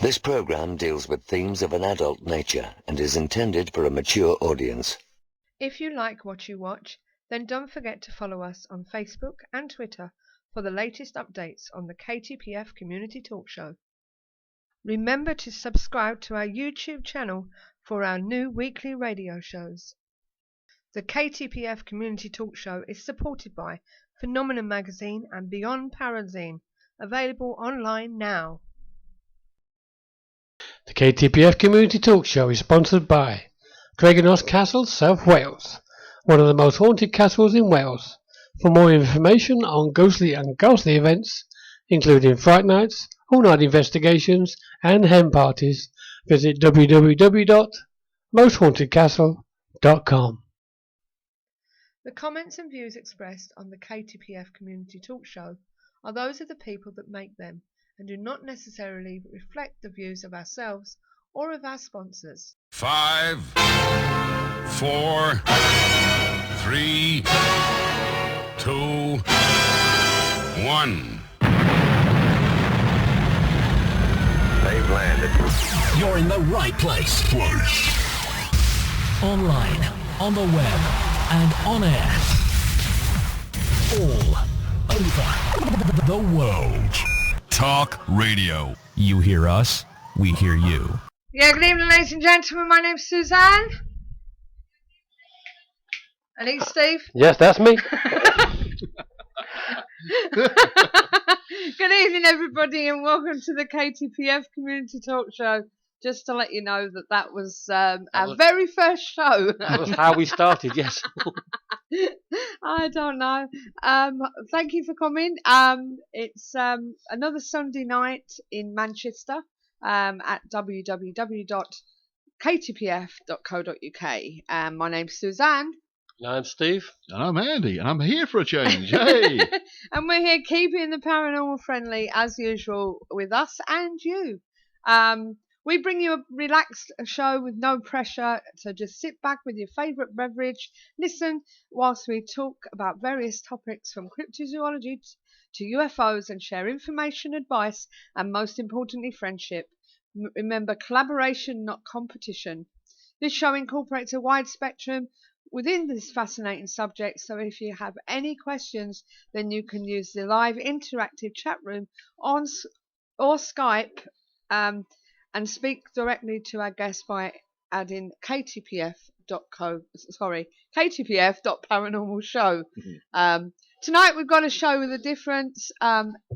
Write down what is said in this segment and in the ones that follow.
This program deals with themes of an adult nature and is intended for a mature audience. If you like what you watch, then don't forget to follow us on Facebook and Twitter for the latest updates on the KTPF Community Talk Show. Remember to subscribe to our YouTube channel for our new weekly radio shows. The KTPF Community Talk Show is supported by Phenomenon Magazine and Beyond Parazine, available online now. The KTPF Community Talk Show is sponsored by Cregenhos Castle, South Wales, one of the most haunted castles in Wales. For more information on ghostly and ghastly events, including Fright Nights, all-night investigations and hen parties, visit www.mosthauntedcastle.com. The comments and views expressed on the KTPF Community Talk Show are those of the people that make them and do not necessarily reflect the views of ourselves or of our sponsors. 5, 4, 3, 2, 1. They've landed. You're in the right place. Online, on the web, and on air. All over the world. Talk radio. You hear us, we hear you. Yeah, good evening, ladies and gentlemen. My name's Suzanne. And he's Steve. Yes, that's me. Good evening, everybody, and welcome to the KTPF Community Talk Show. Just to let you know that was our very first show. That was how we started, yes. I don't know. Thank you for coming. It's another Sunday night in Manchester at www.ktpf.co.uk. My name's Suzanne. I'm Steve. And I'm Andy, and I'm here for a change. Hey! And we're here keeping the paranormal friendly as usual with us and you. We bring you a relaxed show with no pressure, so just sit back with your favourite beverage, listen whilst we talk about various topics from cryptozoology to UFOs and share information, advice, and most importantly, friendship. Remember, collaboration, not competition. This show incorporates a wide spectrum within this fascinating subject, so if you have any questions, then you can use the live interactive chat room or Skype and speak directly to our guest by adding ktpf.paranormalshow. Tonight we've got a show with a difference.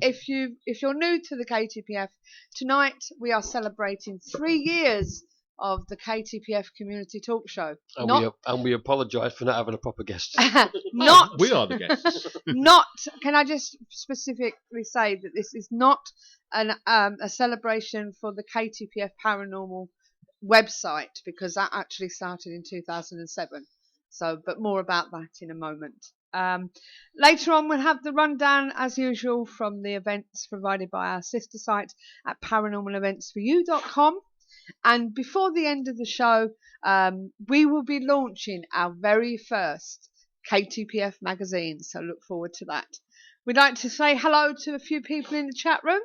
If you're new to the KTPF, tonight we are celebrating 3 years of the KTPF Community Talk Show. And we apologise for not having a proper guest. We are the guests. Can I just specifically say that this is not a celebration for the KTPF Paranormal website, because that actually started in 2007. But more about that in a moment. Later on, we'll have the rundown, as usual, from the events provided by our sister site at paranormaleventsforyou.com. And before the end of the show, we will be launching our very first KTPF magazine, so look forward to that. We'd like to say hello to a few people in the chat room.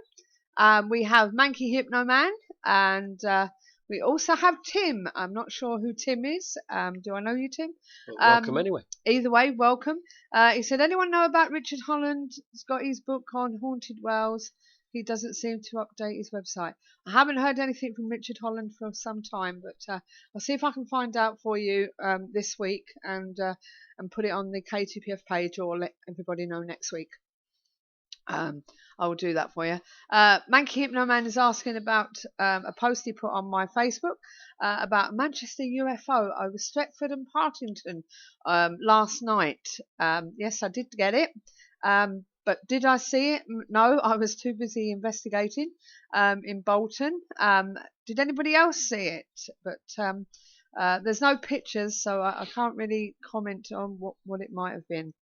We have Manky Hypnoman, and we also have Tim. I'm not sure who Tim is. Do I know you, Tim? Welcome anyway. Either way, welcome. He said, anyone know about Richard Holland? He's got his book on Haunted Wells. He doesn't seem to update his website. I haven't heard anything from Richard Holland for some time, but I'll see if I can find out for you this week and put it on the KTPF page, or let everybody know next week. I will do that for you. Manky Hypnoman is asking about a post he put on my Facebook about Manchester UFO over Stretford and Partington last night. Yes, I did get it. But did I see it? No, I was too busy investigating in Bolton. Did anybody else see it? But there's no pictures, so I can't really comment on what it might have been.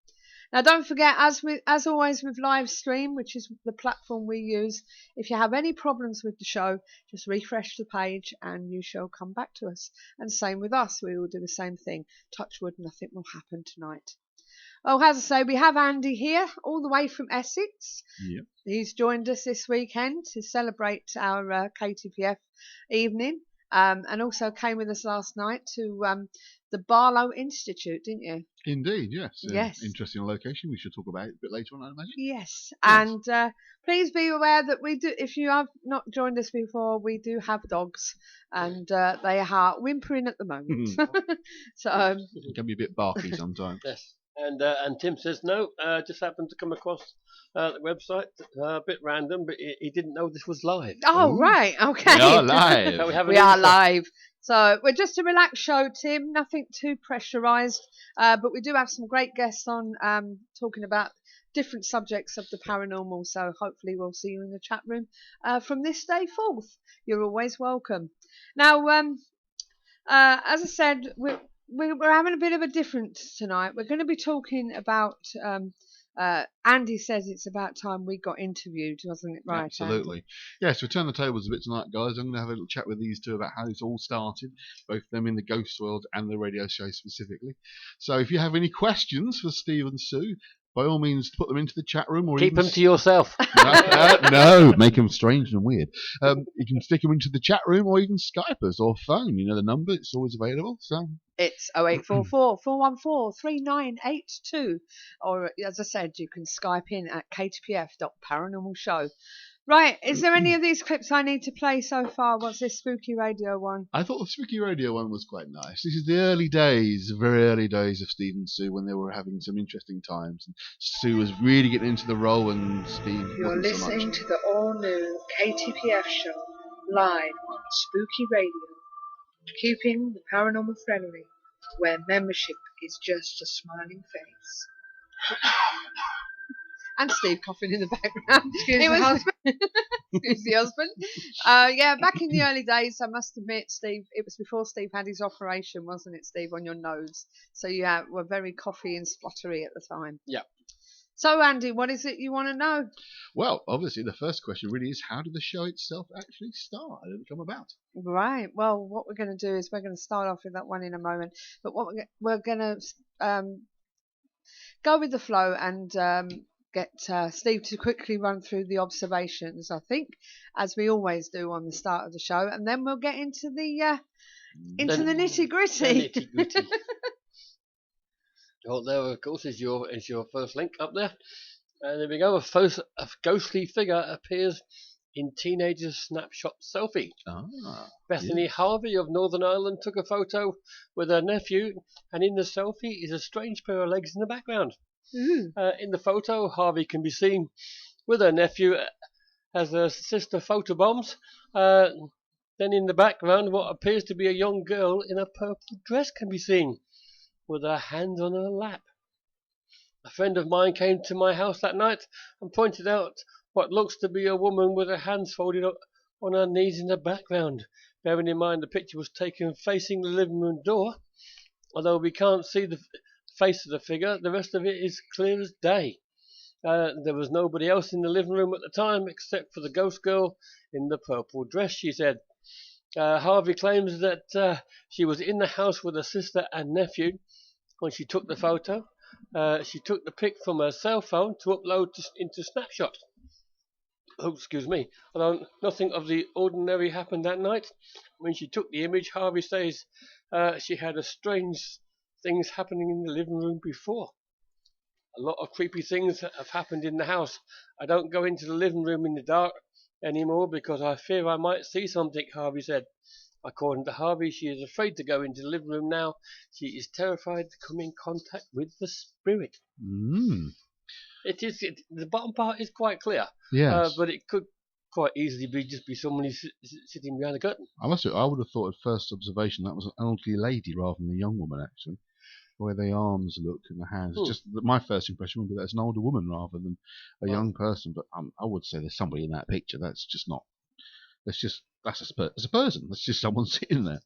Now, don't forget, as always with live stream, which is the platform we use, if you have any problems with the show, just refresh the page and you shall come back to us. And same with us, we will do the same thing. Touch wood, nothing will happen tonight. Well, as I say, we have Andy here, all the way from Essex. Yep. He's joined us this weekend to celebrate our KTPF evening, and also came with us last night to the Barlow Institute, didn't you? Indeed, yes. Yes. Interesting location. We should talk about it a bit later on, I imagine. Yes, and please be aware that we do. If you have not joined us before, we do have dogs, and they are whimpering at the moment. So It can be a bit barky sometimes. Yes. And Tim says no. Just happened to come across the website. A bit random, but he didn't know this was live. oh, Ooh. right, okay. We are live. So We are live. So we're just a relaxed show, Tim. Nothing too pressurised, but we do have some great guests on talking about different subjects of the paranormal. So hopefully we'll see you in the chat room from this day forth. You're always welcome. Now, as I said, we're having a bit of a difference tonight. We're going to be talking about. Andy says it's about time we got interviewed, wasn't it? Right. Absolutely. Andy? Yes, we'll turn the tables a bit tonight, guys. I'm going to have a little chat with these two about how this all started, both them in the ghost world and the radio show specifically. So if you have any questions for Steve and Sue, by all means, put them into the chat room. Or Keep even them to yourself. No, make them strange and weird. You can stick them into the chat room or even Skype us or phone. You know the number, it's always available. So It's 0844 414 3982. Or, as I said, you can Skype in at ktpf.paranormalshow. Right, is there any of these clips I need to play so far? What's this spooky radio one? I thought the spooky radio one was quite nice. This is the early days, very early days of Steve and Sue when they were having some interesting times. And Sue was really getting into the role and Steve You're wasn't so listening much. to the all-new KTPF show, live on Spooky Radio. Keeping the paranormal friendly, where membership is just a smiling face. And Steve coughing in the background. Excuse the husband. Excuse the husband. Yeah, back in the early days, I must admit, Steve, it was before Steve had his operation, wasn't it, Steve, on your nose? So you were very coughy and spluttery at the time. Yeah. So, Andy, what is it you want to know? Well, obviously, the first question really is, how did the show itself actually start? How did it come about? Right. Well, what we're going to do is we're going to start off with that one in a moment. But what we're going to go with the flow and get Steve to quickly run through the observations, I think, as we always do on the start of the show. And then we'll get into the nitty-gritty. Well, there, of course, is your first link up there. And there we go. A ghostly figure appears in teenager's snapshot selfie. Bethany Harvey of Northern Ireland took a photo with her nephew, and in the selfie is a strange pair of legs in the background. In the photo, Harvey can be seen with her nephew as her sister photobombs. Then in the background, what appears to be a young girl in a purple dress can be seen, with her hands on her lap. A friend of mine came to my house that night and pointed out what looks to be a woman with her hands folded up on her knees in the background. Bearing in mind the picture was taken facing the living room door. Although we can't see the face of the figure, the rest of it is clear as day. There was nobody else in the living room at the time except for the ghost girl in the purple dress, she said. Harvey claims that she was in the house with her sister and nephew when she took the photo. She took the pic from her cell phone to upload into Snapshot. Oh, excuse me. Although nothing of the ordinary happened that night. When she took the image, Harvey says she had a strange things happening in the living room before. A lot of creepy things have happened in the house. I don't go into the living room in the dark anymore because I fear I might see something, Harvey said. According to Harvey, she is afraid to go into the living room now. She is terrified to come in contact with the spirit. The bottom part is quite clear. Yes. But it could quite easily just be someone who's sitting behind a curtain. I would have thought at first observation that was an elderly lady rather than a young woman, actually. The way the arms look and the hands. Just my first impression would be that's an older woman rather than a young person. But I would say there's somebody in that picture. That's just not. That's a person. That's just someone sitting there.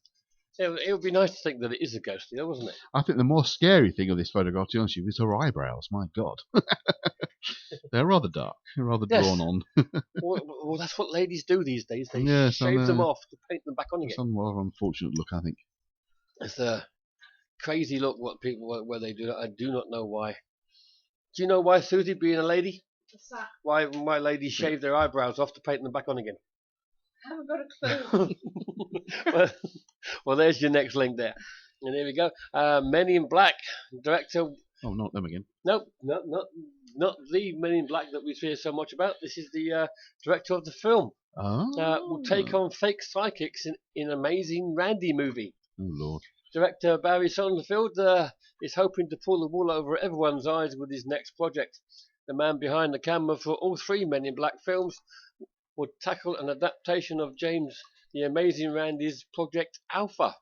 It would be nice to think that it is a ghost, wasn't it? I think the more scary thing of this photograph, to be honest with you, is her eyebrows. My God. They're rather dark, rather drawn on. well, that's what ladies do these days. They Yes, shave them off to paint them back on again. Some rather unfortunate look, I think. It's a crazy look where they do that. I do not know why Do you know why, Susie, being a lady, What's that? why ladies shave their eyebrows off to paint them back on again? I haven't got a clue. well, there's your next link there. And here we go. Men in Black, director. Oh, not them again. Nope, not the Men in Black that we hear so much about. This is the director of the film. Will take on fake psychics in Amazing Randy movie. Oh, Lord. Director Barry Sonnenfeld is hoping to pull the wool over everyone's eyes with his next project. The man behind the camera for all 3 Men in Black films would tackle an adaptation of James the Amazing Randy's Project Alpha.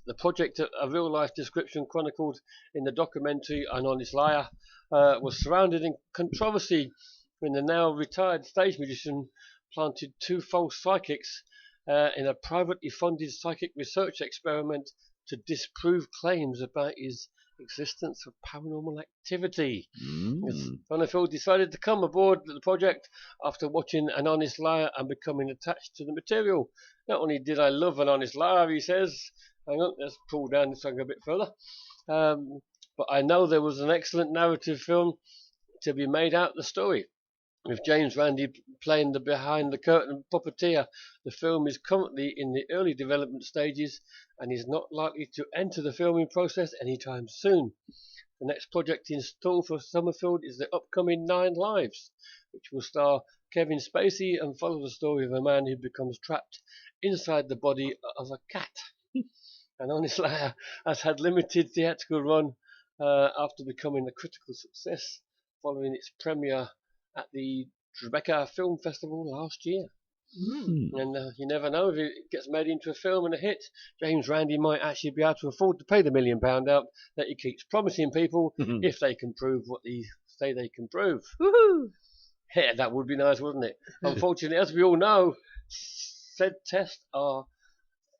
The project, a real-life description chronicled in the documentary An Honest Liar, was surrounded in controversy when the now retired stage magician planted 2 false psychics in a privately funded psychic research experiment to disprove claims about his existence of paranormal activity. Sonnenfeld decided to come aboard the project after watching An Honest Liar and becoming attached to the material. Not only did I love An Honest Liar, he says, hang on, let's pull down this thing a bit further, but I know there was an excellent narrative film to be made out of the story. With James Randi playing the behind-the-curtain puppeteer, the film is currently in the early development stages and is not likely to enter the filming process anytime soon. The next project in store for Sonnenfeld is the upcoming 9 Lives, which will star Kevin Spacey and follow the story of a man who becomes trapped inside the body of a cat. An Honest Liar has had limited theatrical run after becoming a critical success following its premiere at the Tribeca Film Festival last year. And you never know, if it gets made into a film and a hit, James Randi might actually be able to afford to pay the £1 million out that he keeps promising people if they can prove what they say they can prove. Woohoo! Yeah, that would be nice, wouldn't it? Unfortunately, as we all know, said tests are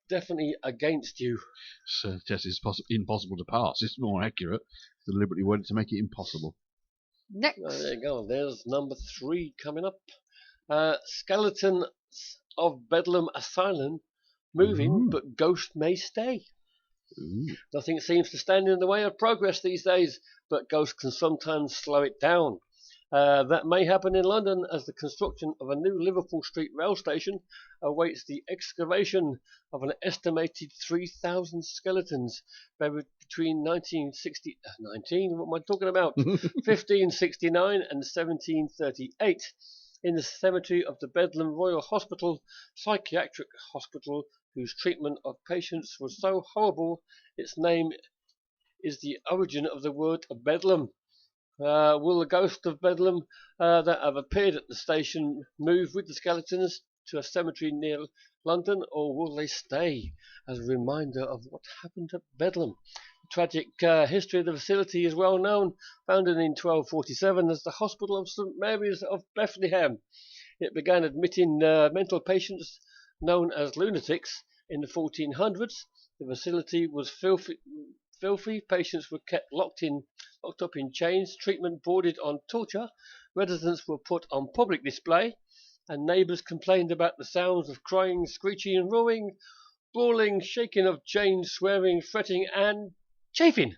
definitely against you. So test is impossible to pass. It's more accurate. Deliberately worded to make it impossible. Next. There you go. There's number 3 coming up. Skeletons of Bedlam Asylum moving, but ghost may stay. Nothing seems to stand in the way of progress these days, but ghosts can sometimes slow it down. That may happen in London as the construction of a new Liverpool Street rail station awaits the excavation of an estimated 3,000 skeletons buried between 1569 and 1738 in the cemetery of the Bedlam Royal Hospital, psychiatric hospital, whose treatment of patients was so horrible its name is the origin of the word Bedlam. Will the ghosts of Bedlam that have appeared at the station move with the skeletons to a cemetery near London, or will they stay as a reminder of what happened at Bedlam? The tragic history of the facility is well known, founded in 1247 as the Hospital of St Mary's of Bethlehem. It began admitting mental patients known as lunatics in the 1400s. The facility was filthy. Patients were kept locked up in chains, treatment bordered on torture, residents were put on public display, and neighbours complained about the sounds of crying, screeching and roaring, brawling, shaking of chains, swearing, fretting and chafing.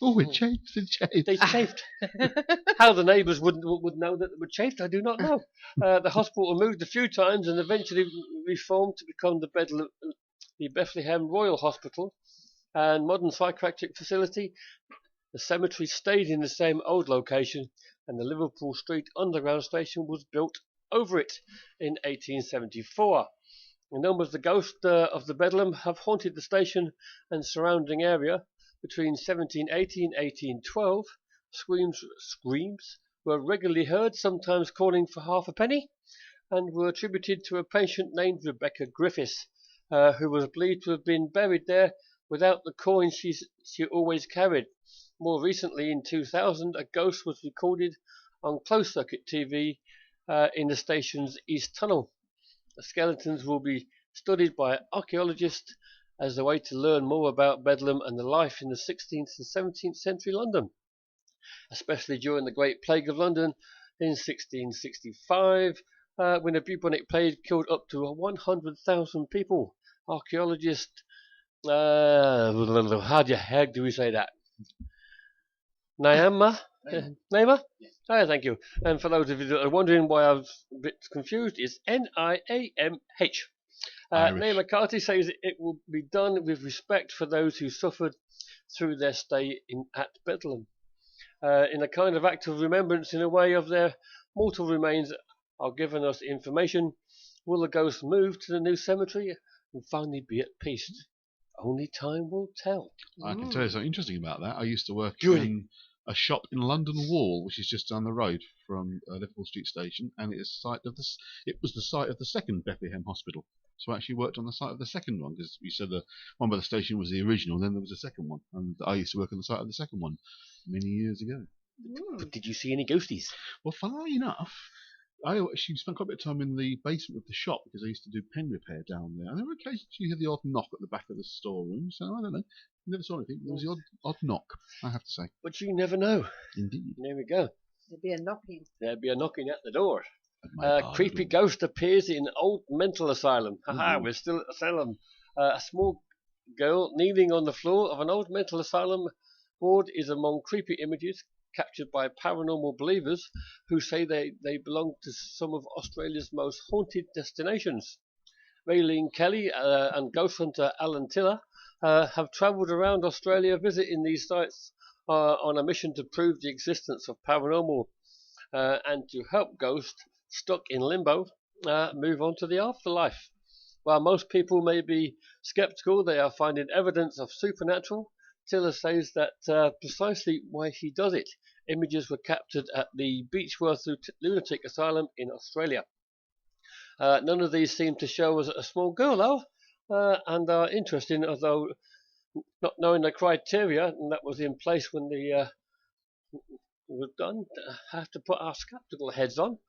Oh, it chafed. They chafed. How the neighbours would know that they were chafed, I do not know. The hospital moved a few times and eventually reformed to become the Bethlehem Royal Hospital and modern psychiatric facility. The cemetery stayed in the same old location, and the Liverpool Street Underground station was built over it in 1874. The numbers of the ghosts of the Bedlam have haunted the station and surrounding area between 1780 and 1812. Screams were regularly heard, sometimes calling for half a penny, and were attributed to a patient named Rebecca Griffiths, who was believed to have been buried there without the coin she always carried. More recently, in 2000, a ghost was recorded on closed-circuit TV in the station's East Tunnel. The skeletons will be studied by archaeologists as a way to learn more about Bedlam and the life in the 16th and 17th century London, especially during the Great Plague of London in 1665, when the bubonic plague killed up to 100,000 people. Archaeologists, how the heck do we say that? Nyama Naima? Oh, thank you. And for those of you that are wondering why I was a bit confused, it's Niamh. Irish. Naima McCarthy says it will be done with respect for those who suffered through their stay at Bethlehem, in a kind of act of remembrance in a way of their mortal remains are given us information. Will the ghosts move to the new cemetery and finally be at peace? Only time will tell. I can tell you something interesting about that. I used to work Julie. in a shop in London Wall, which is just down the road from Liverpool Street Station, and it was the site of the second Bethlehem Hospital. So I actually worked on the site of the second one, because you said the one by the station was the original, then there was a second one, and I used to work on the site of the second one many years ago. But did you see any ghosties? Well, funnily enough, I actually spent quite a bit of time in the basement of the shop because I used to do pen repair down there. And there were occasions you hear the odd knock at the back of the storeroom, so I don't know. Never saw anything. There was the odd knock, I have to say. But you never know. Indeed. There we go. There'd be a knocking. There'd be a knocking at the door. At my bar Creepy door. ghost appears in old mental asylum. Haha, we're still at asylum. A small girl kneeling on the floor of an old mental asylum ward is among creepy images captured by paranormal believers who say they belong to some of Australia's most haunted destinations. Raylene Kelly and ghost hunter Alan Tiller have travelled around Australia visiting these sites on a mission to prove the existence of paranormal and to help ghosts stuck in limbo move on to the afterlife. While most people may be skeptical, they are finding evidence of supernatural. Tiller says that precisely why he does it. Images were captured at the Beechworth Lunatic Asylum in Australia. None of these seem to show us a small girl, though, and are interesting, although not knowing the criteria, and that was in place when the was done, have to put our skeptical heads on,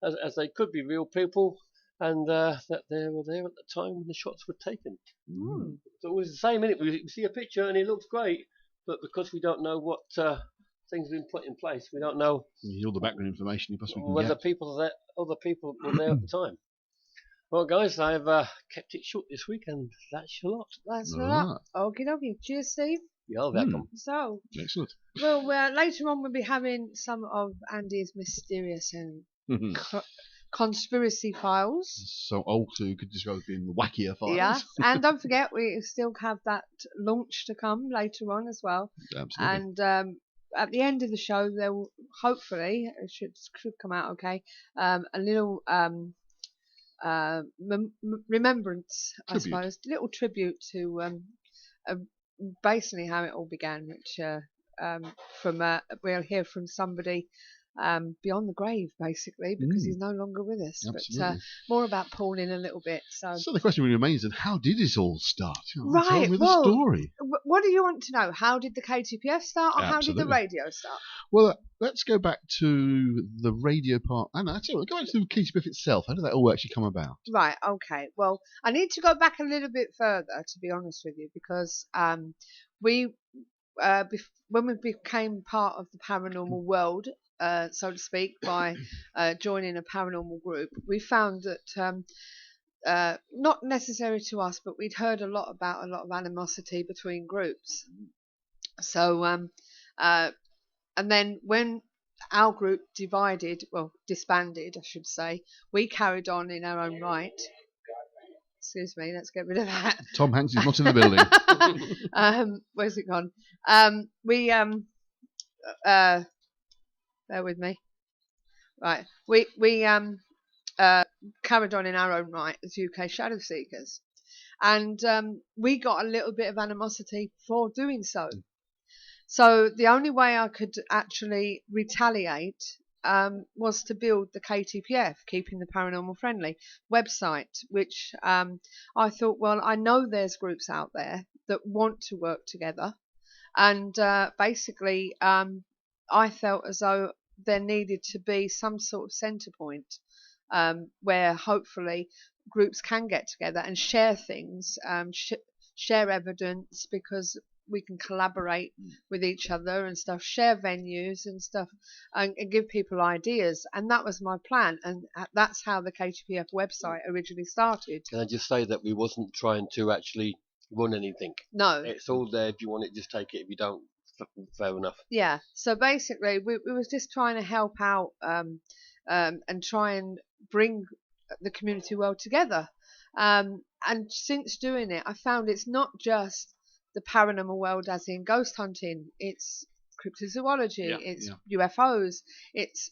as they could be real people, and that they were there at the time when the shots were taken. It's always the same, isn't it? We see a picture and it looks great, but because we don't know what things have been put in place, we don't know All the background information you possibly can whether get. other people were there at the time. Well, guys, I've kept it short this week, and that's a lot. That's a All lot. Okie dokie. Cheers, Steve. You're welcome. So, Excellent. well, later on we'll be having some of Andy's mysterious and conspiracy files. So old too, could describe as being the wackier files. Yeah, and don't forget we still have that launch to come later on as well. Absolutely. And at the end of the show, there will hopefully it should come out okay. A little remembrance, I suppose, little tribute to basically how it all began, which we'll hear from somebody beyond the grave, basically, because he's no longer with us. Absolutely. But more about Paul in a little bit. So the question really remains then, how did this all start? Right, Tell me the well, story. What do you want to know? How did the KTPF start, or how did the Absolutely. radio start? Well, let's go back to the radio part. I know, actually, we'll go back to the KTPF itself. How did that all actually come about? Right, okay. Well, I need to go back a little bit further, to be honest with you, because when we became part of the paranormal world, so to speak, by joining a paranormal group, we found that not necessary to us, but we'd heard a lot of animosity between groups. So, and then when our group disbanded, I should say, we carried on in our own right. Excuse me, let's get rid of that. Tom Hanks is not in the building. Where's it gone? We bear with me. Right, we carried on in our own right as UK Shadow Seekers, and we got a little bit of animosity for doing so. So the only way I could actually retaliate was to build the KTPF, Keeping the Paranormal Friendly website, which I thought, well, I know there's groups out there that want to work together, and basically I felt as though there needed to be some sort of centre point where hopefully groups can get together and share things, share evidence, because we can collaborate with each other and stuff, share venues and stuff, and give people ideas. And that was my plan, and that's how the KTPF website originally started. Can I just say that we wasn't trying to actually run anything? No. It's all there. If you want it, just take it. If you don't, Fair enough. Yeah. So basically, we was just trying to help out and try and bring the community world together. And since doing it, I found it's not just the paranormal world, as in ghost hunting. It's cryptozoology. It's UFOs. It's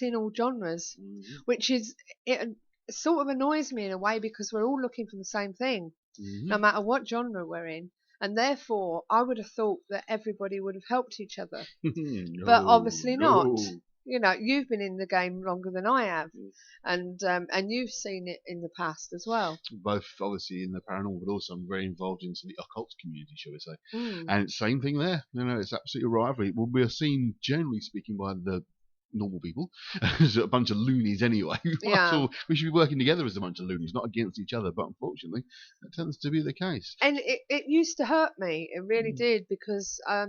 in all genres, which is it sort of annoys me in a way because we're all looking for the same thing, no matter what genre we're in. And therefore, I would have thought that everybody would have helped each other. But obviously not. You know, you've been in the game longer than I have, and you've seen it in the past as well. Both obviously in the paranormal, but also I'm very involved into the occult community, shall we say. And it's same thing there. You know, it's absolutely right. Well, we're seen, generally speaking, by the normal people as a bunch of loonies anyway. Yeah. We should be working together as a bunch of loonies, not against each other, but unfortunately that tends to be the case. And it used to hurt me, it really did, because I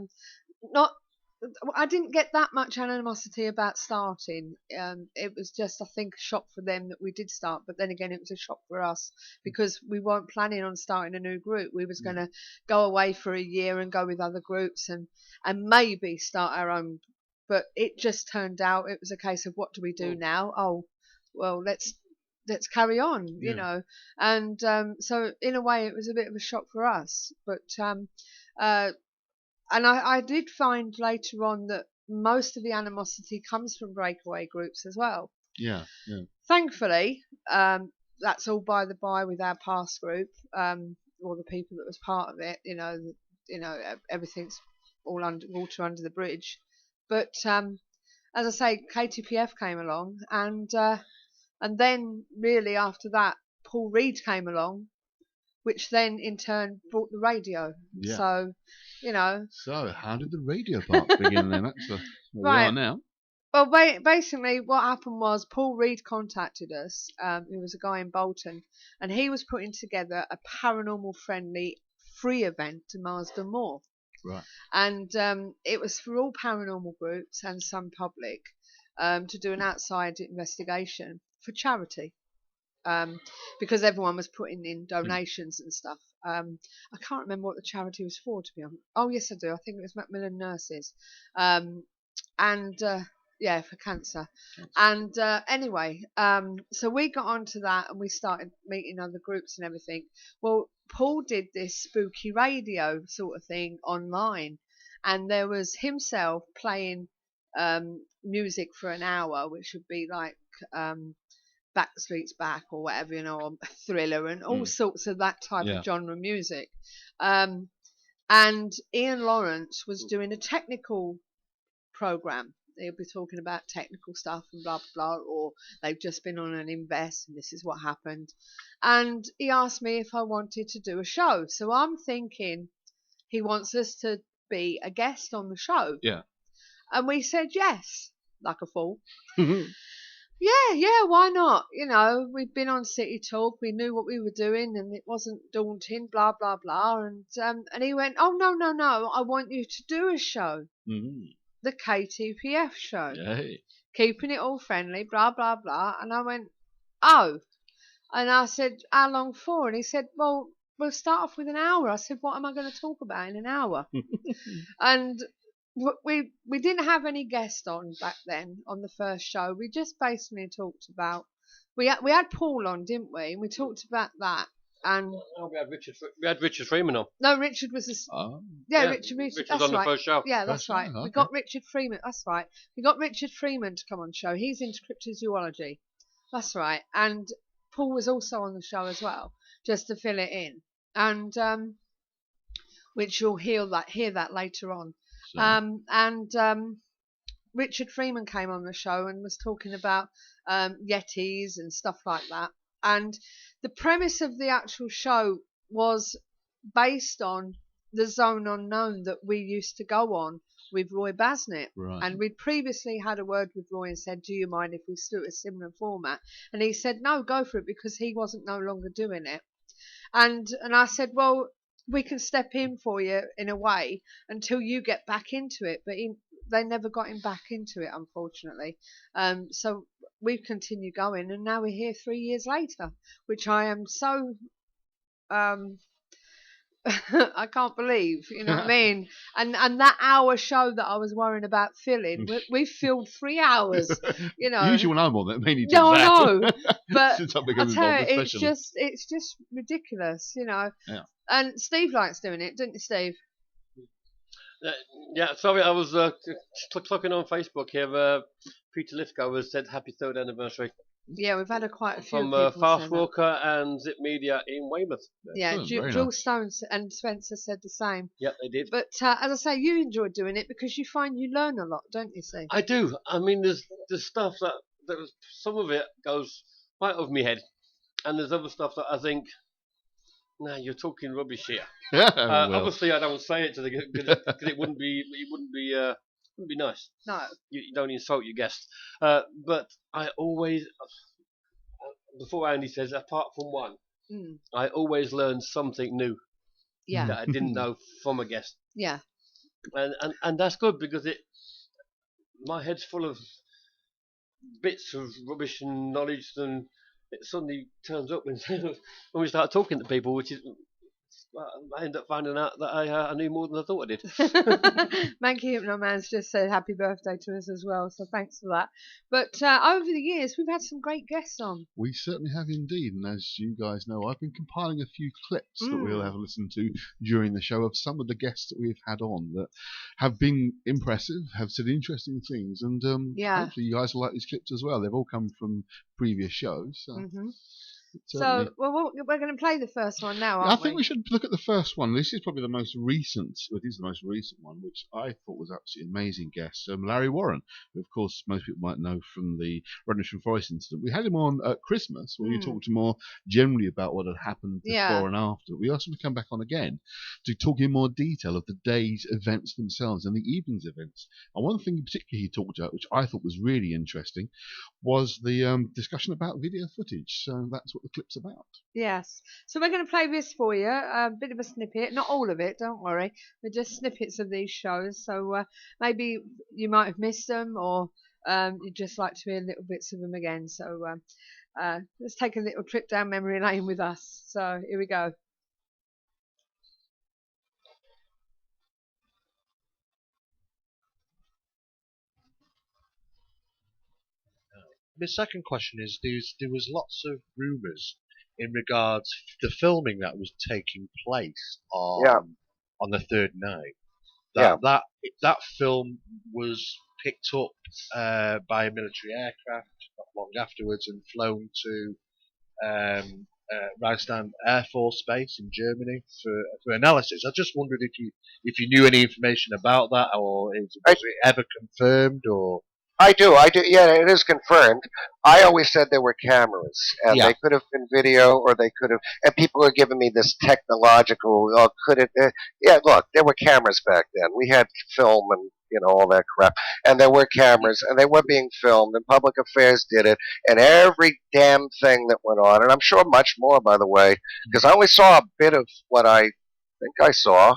didn't get that much animosity about starting. It was just, I think, a shock for them that we did start, but then again it was a shock for us because we weren't planning on starting a new group. We was going to go away for a year and go with other groups and maybe start our own. But it just turned out it was a case of, what do we do now? Oh, well, let's carry on, you know. And so in a way it was a bit of a shock for us. But and I did find later on that most of the animosity comes from breakaway groups as well. Yeah. Thankfully, that's all by the by with our past group, or the people that was part of it. You know, everything's all water under the bridge. But as I say, KTPF came along, and then really after that, Paul Reed came along, which then in turn brought the radio. Yeah. So, you know. So how did the radio part begin then? That's where we are now. Well, basically what happened was Paul Reed contacted us. He was a guy in Bolton, and he was putting together a paranormal friendly free event to Marsden Moor. Right. And it was for all paranormal groups and some public to do an outside investigation for charity. Because everyone was putting in donations and stuff. I can't remember what the charity was for, to be honest. Oh, yes, I do. I think it was Macmillan Nurses. Yeah, for cancer. And anyway, so we got onto that and we started meeting other groups and everything. Well, Paul did this spooky radio sort of thing online, and there was himself playing music for an hour, which would be like Backstreet's Back or whatever, you know, or Thriller and all sorts of that type of genre music. And Ian Lawrence was doing a technical program. He'll be talking about technical stuff and blah, blah, blah, or they've just been on an invest and this is what happened. And he asked me if I wanted to do a show. So I'm thinking he wants us to be a guest on the show. Yeah. And we said yes, like a fool. Yeah, why not? You know, we've been on City Talk, we knew what we were doing, and it wasn't daunting, blah, blah, blah. And he went, oh, no, I want you to do a show. The KTPF show. Yay. Keeping it all friendly, blah, blah, blah. And I went, oh. And I said, how long for? And he said, well, we'll start off with an hour. I said, what am I going to talk about in an hour? And we didn't have any guests on back then on the first show. We just basically talked about, we had Paul on, didn't we? And we talked about that. And we had Richard Freeman on. No, Richard was Richard was on the first show. Yeah, that's right. Okay. We got Richard Freeman. That's right. We got Richard Freeman to come on the show. He's into cryptozoology. That's right. And Paul was also on the show as well, just to fill it in. And which you'll hear that later on. Richard Freeman came on the show and was talking about Yetis and stuff like that. And the premise of the actual show was based on the Zone Unknown that we used to go on with Roy Basnett. Right. And we'd previously had a word with Roy and said, do you mind if we do a similar format? And he said, no, go for it, because he wasn't no longer doing it. And I said, well, we can step in for you in a way until you get back into it. But they never got him back into it, unfortunately. So we've continued going, and now we're here 3 years later, which I am so I can't believe, you know what I mean? And that hour show that I was worrying about filling, we filled 3 hours, you know. Usually when I'm on it, mainly do No, that. no, but Since I I become tell involved, you, especially. it's just ridiculous, you know. Yeah. And Steve likes doing it, didn't you, Steve? Yeah, sorry, I was clocking on Facebook here. Peter Lithgow has said happy 3rd anniversary Yeah, we've had quite a few from people say Fast that. Walker and Zip Media in Weymouth. Yeah, Excellent, very Jill nice. Stone and Spencer said the same. Yep, they did. But as I say, you enjoy doing it because you find you learn a lot, don't you, Steve? I do. I mean, there's stuff that some of it goes right over my head, and there's other stuff that I think, nah, you're talking rubbish here. Well. Obviously, I don't say it to the because it wouldn't be nice. No. You don't insult your guests. But I always, before Andy says, apart from one, I always learn something new Yeah. that I didn't know from a guest. Yeah. And that's good because my head's full of bits of rubbish and knowledge, and it suddenly turns up when we start talking to people, which is I end up finding out that I knew more than I thought I did. Manky Hypnoman's just said happy birthday to us as well, so thanks for that. But over the years, we've had some great guests on. We certainly have indeed, and as you guys know, I've been compiling a few clips that we'll have a listen to during the show of some of the guests that we've had on that have been impressive, have said interesting things, and hopefully you guys will like these clips as well. They've all come from previous shows. So, we're going to play the first one now, aren't we? I think we should look at the first one. This is probably the most recent. It is the most recent one, which I thought was absolutely amazing guest. Larry Warren, who of course most people might know from the Rendlesham Forest incident. We had him on at Christmas, where we talked more generally about what had happened before and after. We asked him to come back on again to talk in more detail of the day's events themselves and the evening's events. And one thing in particular he talked about, which I thought was really interesting, was the discussion about video footage. So that's what the clip's about. Yes. So we're going to play this for you, a bit of a snippet, not all of it, don't worry. They're just snippets of these shows, so maybe you might have missed them, or you'd just like to hear little bits of them again. So let's take a little trip down memory lane with us. So here we go. My second question is there was lots of rumours in regards to the filming that was taking place on the third night. That film was picked up by a military aircraft not long afterwards and flown to Reichsland Air Force Base in Germany for analysis. I just wondered if you knew any information about that, or was it ever confirmed, or? I do. Yeah, it is confirmed. I always said there were cameras, and they could have been video, or they could have. And people are giving me this technological. Could it? Look, there were cameras back then. We had film and all that crap, and there were cameras, and they were being filmed. And Public Affairs did it, and every damn thing that went on, and I'm sure much more, by the way, because I only saw a bit of what I think I saw.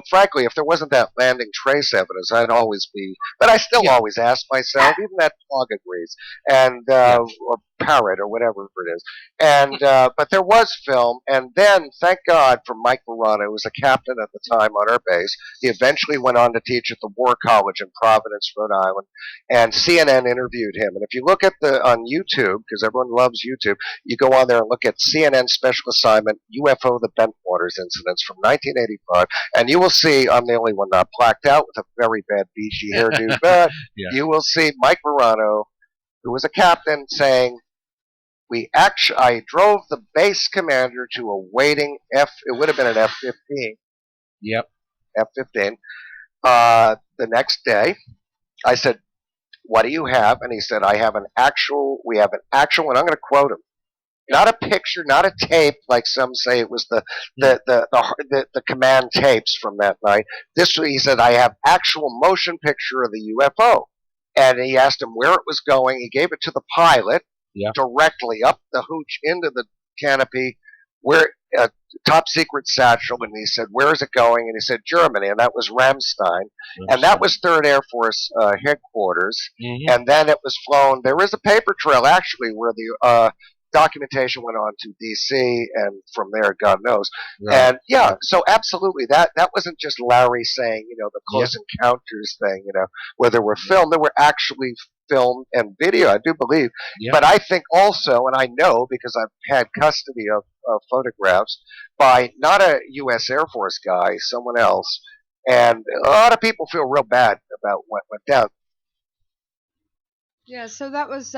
Frankly, if there wasn't that landing trace evidence, I'd always be. But I still always ask myself, even that dog agrees, and or parrot or whatever it is. And but there was film, and then thank God for Mike Verano, who was a captain at the time on our base. He eventually went on to teach at the War College in Providence, Rhode Island, and CNN interviewed him. And if you look at on YouTube, because everyone loves YouTube, you go on there and look at CNN Special Assignment UFO the Bentwaters incidents from 1985. And you will see, I'm the only one not blacked out with a very bad beachy hairdo, but you will see Mike Verano, who was a captain, saying, I drove the base commander to a waiting it would have been an F-15. Yep. F-15. The next day, I said, what do you have? And he said, we have an actual, and I'm going to quote him. Not a picture, not a tape, like some say it was the command tapes from that night. He said, I have actual motion picture of the UFO. And he asked him where it was going. He gave it to the pilot directly up the hooch into the canopy, where top secret satchel. And he said, where is it going? And he said, Germany. And that was Ramstein. And that was 3rd Air Force headquarters. And then it was flown. There is a paper trail, actually, where documentation went on to DC, and from there, God knows. Right. And yeah, so absolutely, that wasn't just Larry saying, the Close Encounters thing, where there were filmed. There were actually film and video, I do believe. Yeah. But I think also, and I know because I've had custody of photographs by not a U.S. Air Force guy, someone else, and a lot of people feel real bad about what went down. Yeah, so that was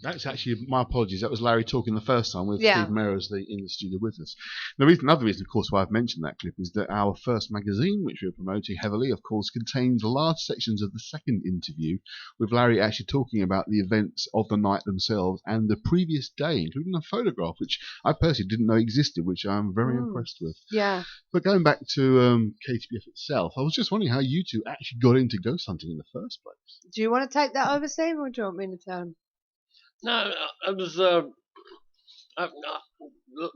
That's actually, my apologies, that was Larry talking the first time with Yeah. Steve Merrers in the studio with us. Another reason, of course, why I've mentioned that clip is that our first magazine, which we're promoting heavily, of course, contains large sections of the second interview with Larry actually talking about the events of the night themselves and the previous day, including a photograph, which I personally didn't know existed, which I'm very impressed with. Yeah. But going back to KTPF itself, I was just wondering how you two actually got into ghost hunting in the first place. Do you want to take that over, Steve, or do you want me to tell him? No, I was.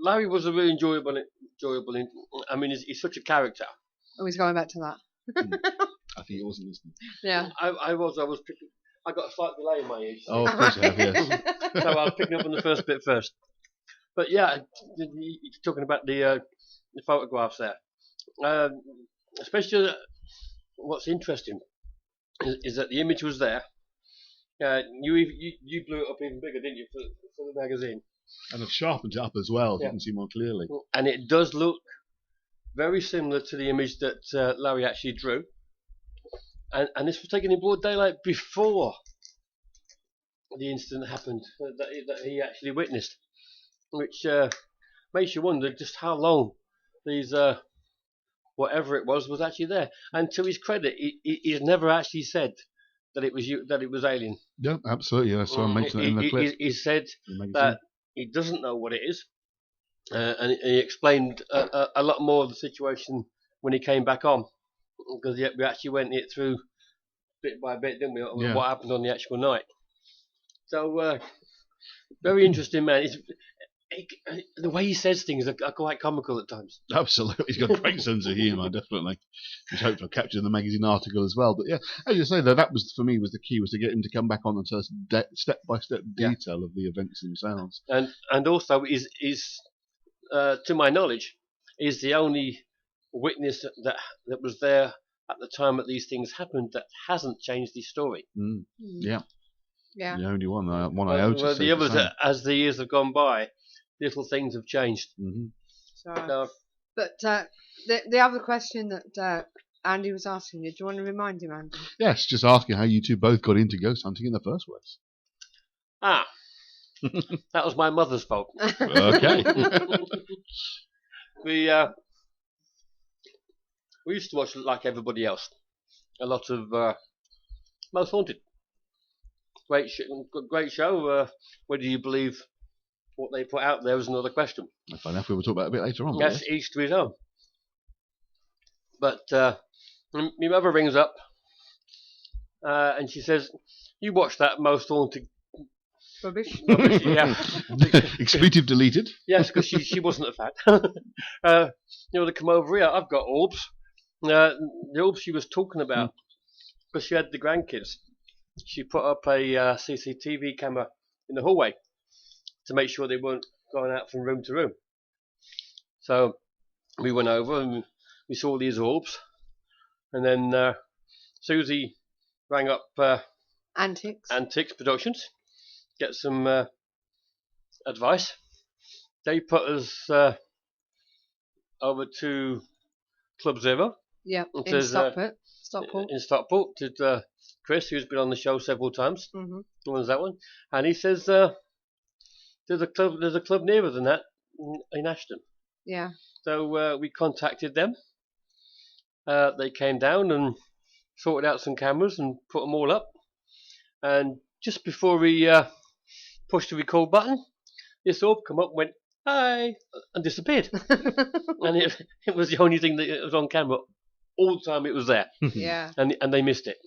Larry was a really enjoyable. I mean, he's such a character. Oh, he's going back to that. I think it wasn't listening. Yeah. I was picking. I got a slight delay in my ears. Oh, of course you have, yes. So I was picking up on the first bit first. But yeah, you're talking about the photographs there. Especially what's interesting is that the image was there. You blew it up even bigger, didn't you, for the magazine? And have sharpened it up as well, so Yeah. you can see more clearly. And it does look very similar to the image that Larry actually drew. And this was taken in broad daylight before the incident happened that he actually witnessed, which makes you wonder just how long these whatever it was actually there. And to his credit, he's never actually said that it was alien. Yeah, absolutely. That's why I mentioned it in the clip. He said that he doesn't know what it is, and he explained a lot more of the situation when he came back on, because we actually went it through bit by bit, didn't we? Yeah. What happened on the actual night. So very interesting, man. The way he says things are quite comical at times. Absolutely, he's got a great sense of humour, definitely. Which hopefully I'll capture in the magazine article as well. But yeah, as you say, though, that was for me was the key, was to get him to come back on and tell us step by step detail of the events themselves. And also is to my knowledge, is the only witness that was there at the time that these things happened that hasn't changed his story. Yeah. Yeah. The only one iota. Well, the others, as the years have gone by, little things have changed. Mm-hmm. So, but the other question that Andy was asking you, do you want to remind him, Andy? Yes, just asking how you two both got into ghost hunting in the first place. That was my mother's fault. Okay. We used to watch, like everybody else, a lot of Most Haunted. Great show. Whether you believe what they put out there is another question. Fair enough, we will talk about it a bit later on. Yes, each to his own. But my mother rings up and she says, "You watched that Most Haunted rubbish?" Yeah. Expletive deleted. Yes, because she wasn't a fan. They come over here. I've got orbs. The orbs she was talking about, because she had the grandkids. She put up a CCTV camera in the hallway to make sure they weren't going out from room to room. So we went over and we saw these orbs, and then Susie rang up Antics Productions, get some advice. They put us over to Club Zero. Yeah, in Stockport. In Stockport, to Chris, who's been on the show several times. Mm-hmm. Runs that one, and he says there's a club nearer than that in Ashton. Yeah. So we contacted them. They came down and sorted out some cameras and put them all up. And just before we pushed the record button, this orb come up, went hi, and disappeared. And it was the only thing that was on camera all the time it was there. Yeah. And they missed it.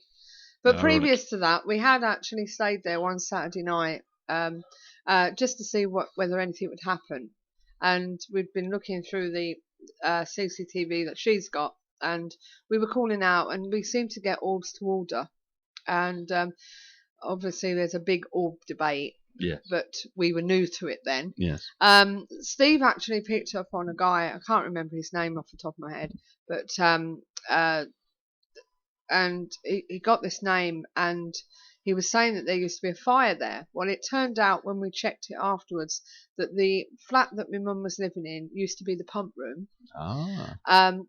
But previous to that, we had actually stayed there one Saturday night just to see whether anything would happen. And we'd been looking through the CCTV that she's got, and we were calling out, and we seemed to get orbs to order. And obviously there's a big orb debate Yes. but we were new to it then. Yes. Steve actually picked up on a guy, I can't remember his name off the top of my head, but and he got this name, and he was saying that there used to be a fire there. Well, it turned out when we checked it afterwards that the flat that my mum was living in used to be the pump room.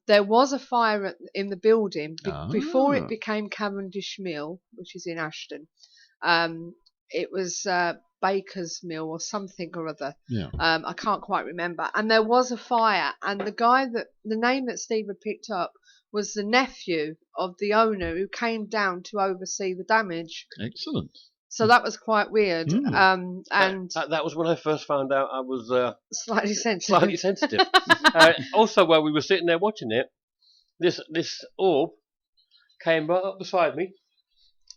There was a fire in the building before it became Cavendish Mill, which is in Ashton. It was Baker's Mill or something or other. Yeah. I can't quite remember. And there was a fire, and the name that Steve had picked up was the nephew of the owner who came down to oversee the damage. Excellent. So that was quite weird. And that was when I first found out I was slightly sensitive. Also, while we were sitting there watching it, this orb came right up beside me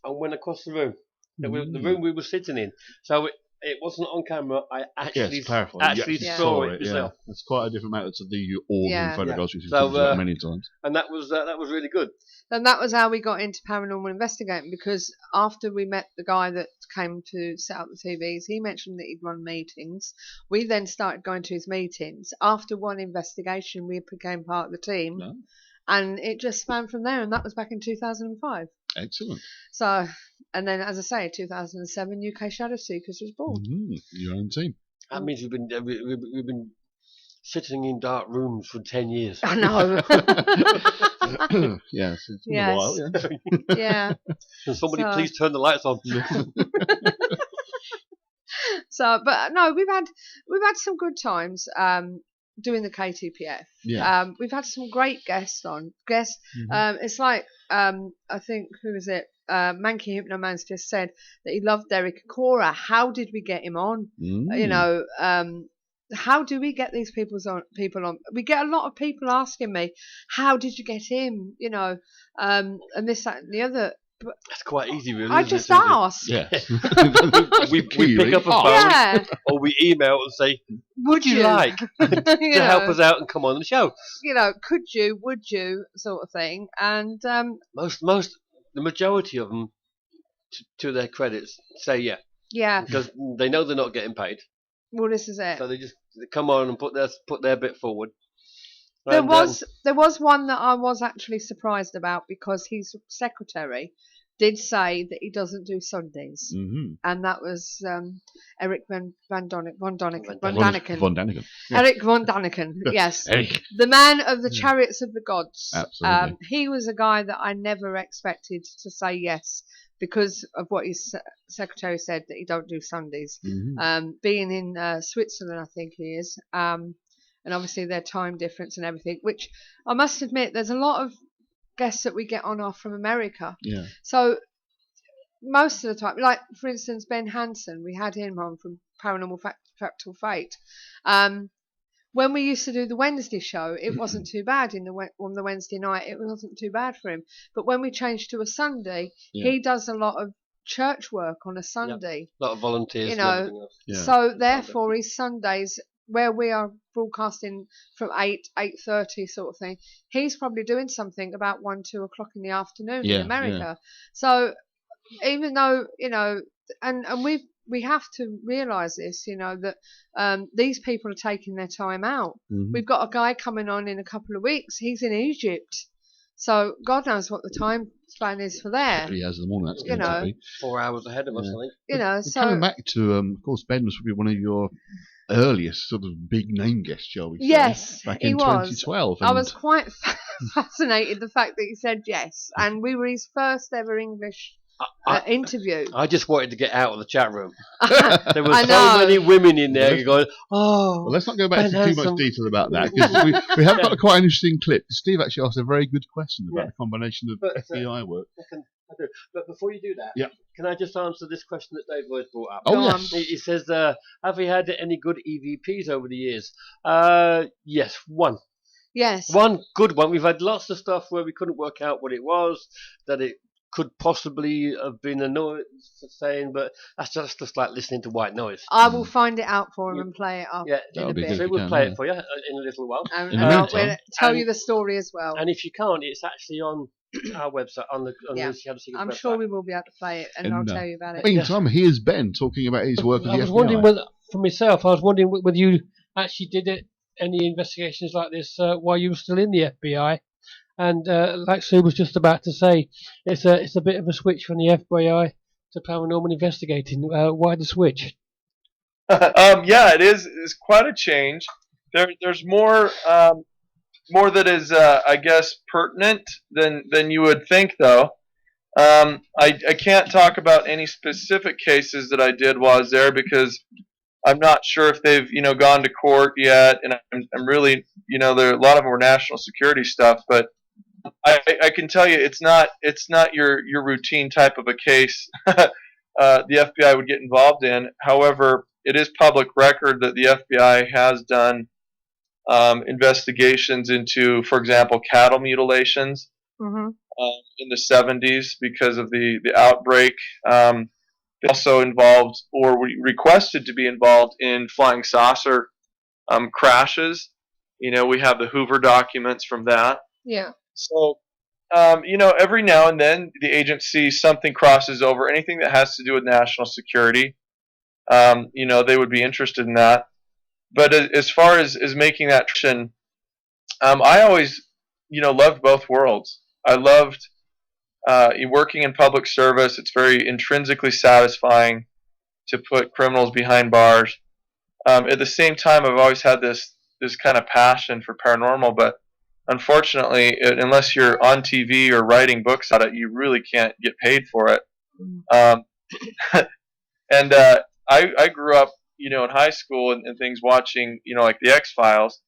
and went across the room. The room we were sitting in. So it wasn't on camera. I actually saw it myself. Yeah. It's quite a different matter to the orb in photographs we've seen many times. And that was really good. And that was how we got into paranormal investigating, because after we met the guy that came to set up the TVs, he mentioned that he'd run meetings. We then started going to his meetings. After one investigation, we became part of the team. No. And it just spanned from there, and that was back in 2005. Excellent. So, and then, as I say, 2007, UK Shadow Seekers was born. Your own team. That means we've been sitting in dark rooms for 10 years. I know. Yes, it's been a while. Yeah. Can somebody please turn the lights on? So, but no, we've had some good times. Doing the KTPF. Yeah. We've had some great guests on. It's like, I think, who is it? Manky Hypnoman's just said that he loved Derek Cora. How did we get him on? You know, how do we get these people on? We get a lot of people asking me, how did you get him? You know, and this, that, and the other. But that's quite easy, really. I just ask. Yeah. we pick up a phone or we email and say, would you like to help us out and come on the show? You know, could you, would you, sort of thing. And the majority of them, to their credits, say yeah. Yeah. Because they know they're not getting paid. Well, this is it. So they just come on and put their bit forward. There was one that I was actually surprised about, because his secretary did say that he doesn't do Sundays, and that was Eric Von Daniken. Yeah. Eric Von Daniken, yes, Eric. The man of the Chariots of the Gods. Absolutely. He was a guy that I never expected to say yes, because of what his secretary said, that he don't do Sundays. Being in Switzerland, I think he is. And obviously their time difference and everything, which I must admit, there's a lot of guests that we get on are from America. Yeah. So most of the time, like for instance, Ben Hansen, we had him on from Paranormal Factual Fate. When we used to do the Wednesday show, it wasn't too bad on the Wednesday night. It wasn't too bad for him. But when we changed to a Sunday, he does a lot of church work on a Sunday. A lot of volunteers. You know, so therefore his Sundays, where we are broadcasting from 8:30 sort of thing, he's probably doing something about 1-2 o'clock in the afternoon in America. Yeah. So even though, you know, and we have to realise this, you know, that these people are taking their time out. We've got a guy coming on in a couple of weeks. He's in Egypt. So God knows what the time span is for there. He has in the morning. That's going to be 4 hours ahead of us, I think. You know, so coming back to, of course, Ben was probably one of your earliest sort of big name guests, shall we say? Yes, back in 2012. I was quite fascinated the fact that he said yes, and we were his first ever English interview. I just wanted to get out of the chat room. There were so many women in there going, oh. Well, let's not go back into too much detail about that, because we have got quite an interesting clip. Steve actually asked a very good question about the combination of FBI work. I do. But before you do that, can I just answer this question that Dave Lloyd brought up? Oh, yes. He says, have we had any good EVPs over the years? Yes, one. Yes. One good one. We've had lots of stuff where we couldn't work out what it was, that it could possibly have been a noise saying, but that's just like listening to white noise. I will find it out for him and play it up in a bit. So we'll play it for you in a little while. And I'll tell you the story as well. And if you can't, it's actually on our website on the Lucy Hadley I'm website. sure we will be able to play it, and I'll tell you about it. Meantime, here's Ben talking about his work with the FBI. I was wondering whether, for myself, whether you actually did any investigations like this while you were still in the FBI. And like Sue was just about to say, it's a bit of a switch from the FBI to paranormal investigating. Why the switch? Yeah, it is. It's quite a change. There's more that is, I guess, pertinent than you would think, though. I can't talk about any specific cases that I did while I was there because I'm not sure if they've gone to court yet, and I'm really there a lot of them were national security stuff, but I can tell you it's not your routine type of a case the FBI would get involved in. However, it is public record that the FBI has done investigations into, for example, cattle mutilations in the 70s because of the outbreak. They also involved or requested to be involved in flying saucer crashes. We have the Hoover documents from that. Yeah. So, every now and then the agency, something crosses over, anything that has to do with national security, they would be interested in that. But as far as making that transition, I always, loved both worlds. I loved working in public service. It's very intrinsically satisfying to put criminals behind bars. At the same time, I've always had this kind of passion for paranormal, but unfortunately, unless you're on TV or writing books about it, you really can't get paid for it. And I grew up, in high school and things watching, like the X-Files.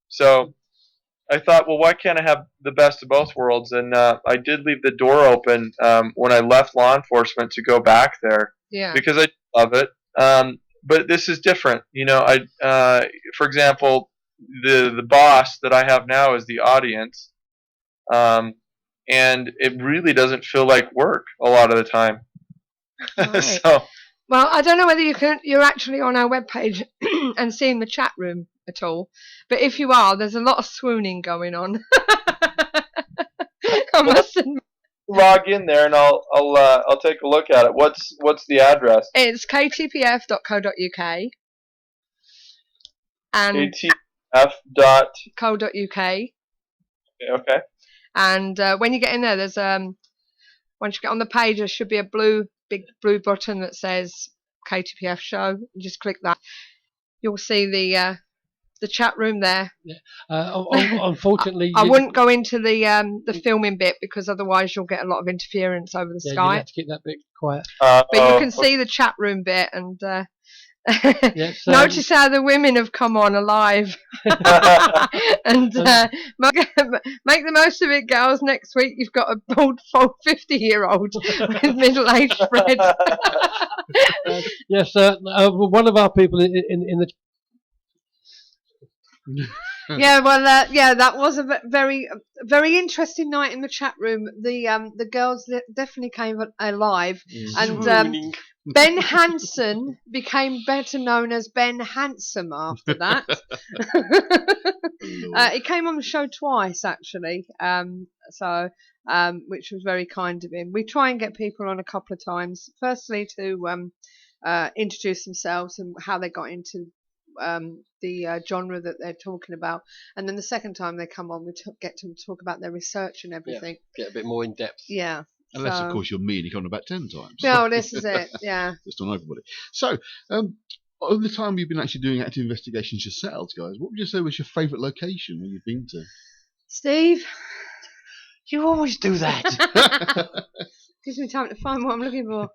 So I thought, well, why can't I have the best of both worlds? And I did leave the door open when I left law enforcement to go back there because I love it. But this is different. For example, the boss that I have now is the audience, and it really doesn't feel like work a lot of the time. Right. So, well, I don't know whether you're actually on our webpage and seeing the chat room at all, but if you are, there's a lot of swooning going on. I must admit. Log in there and I'll take a look at it. What's the address? It's ktpf.co.uk and ktpf.co.uk. Okay. And when you get in there, there's once you get on the page, there should be a big blue button that says KTPF Show. You just click that. You'll see the chat room there. Yeah. Unfortunately, I wouldn't go into the filming bit because otherwise you'll get a lot of interference over the Skype. You have to keep that bit quiet. But you can see the chat room bit and yes, notice how the women have come on alive. And make the most of it, girls. Next week you've got a bald 50-year-old with middle-aged Fred. Yes, one of our people in the that was a very interesting night in the chat room. The girls definitely came alive, and Ben Hansen became better known as Ben Handsome after that. He came on the show twice actually, which was very kind of him. We try and get people on a couple of times. Firstly, to introduce themselves and how they got into the genre that they're talking about, and then the second time they come on, we get to talk about their research and everything. Get a bit more in depth. Yeah. Unless, of course, you're me and you come on about 10 times. No, this is it. Yeah. Just on everybody. So, over the time you've been actually doing active investigations yourselves, guys, what would you say was your favourite location when you've been to? Steve, you always do that. Gives me time to find what I'm looking for.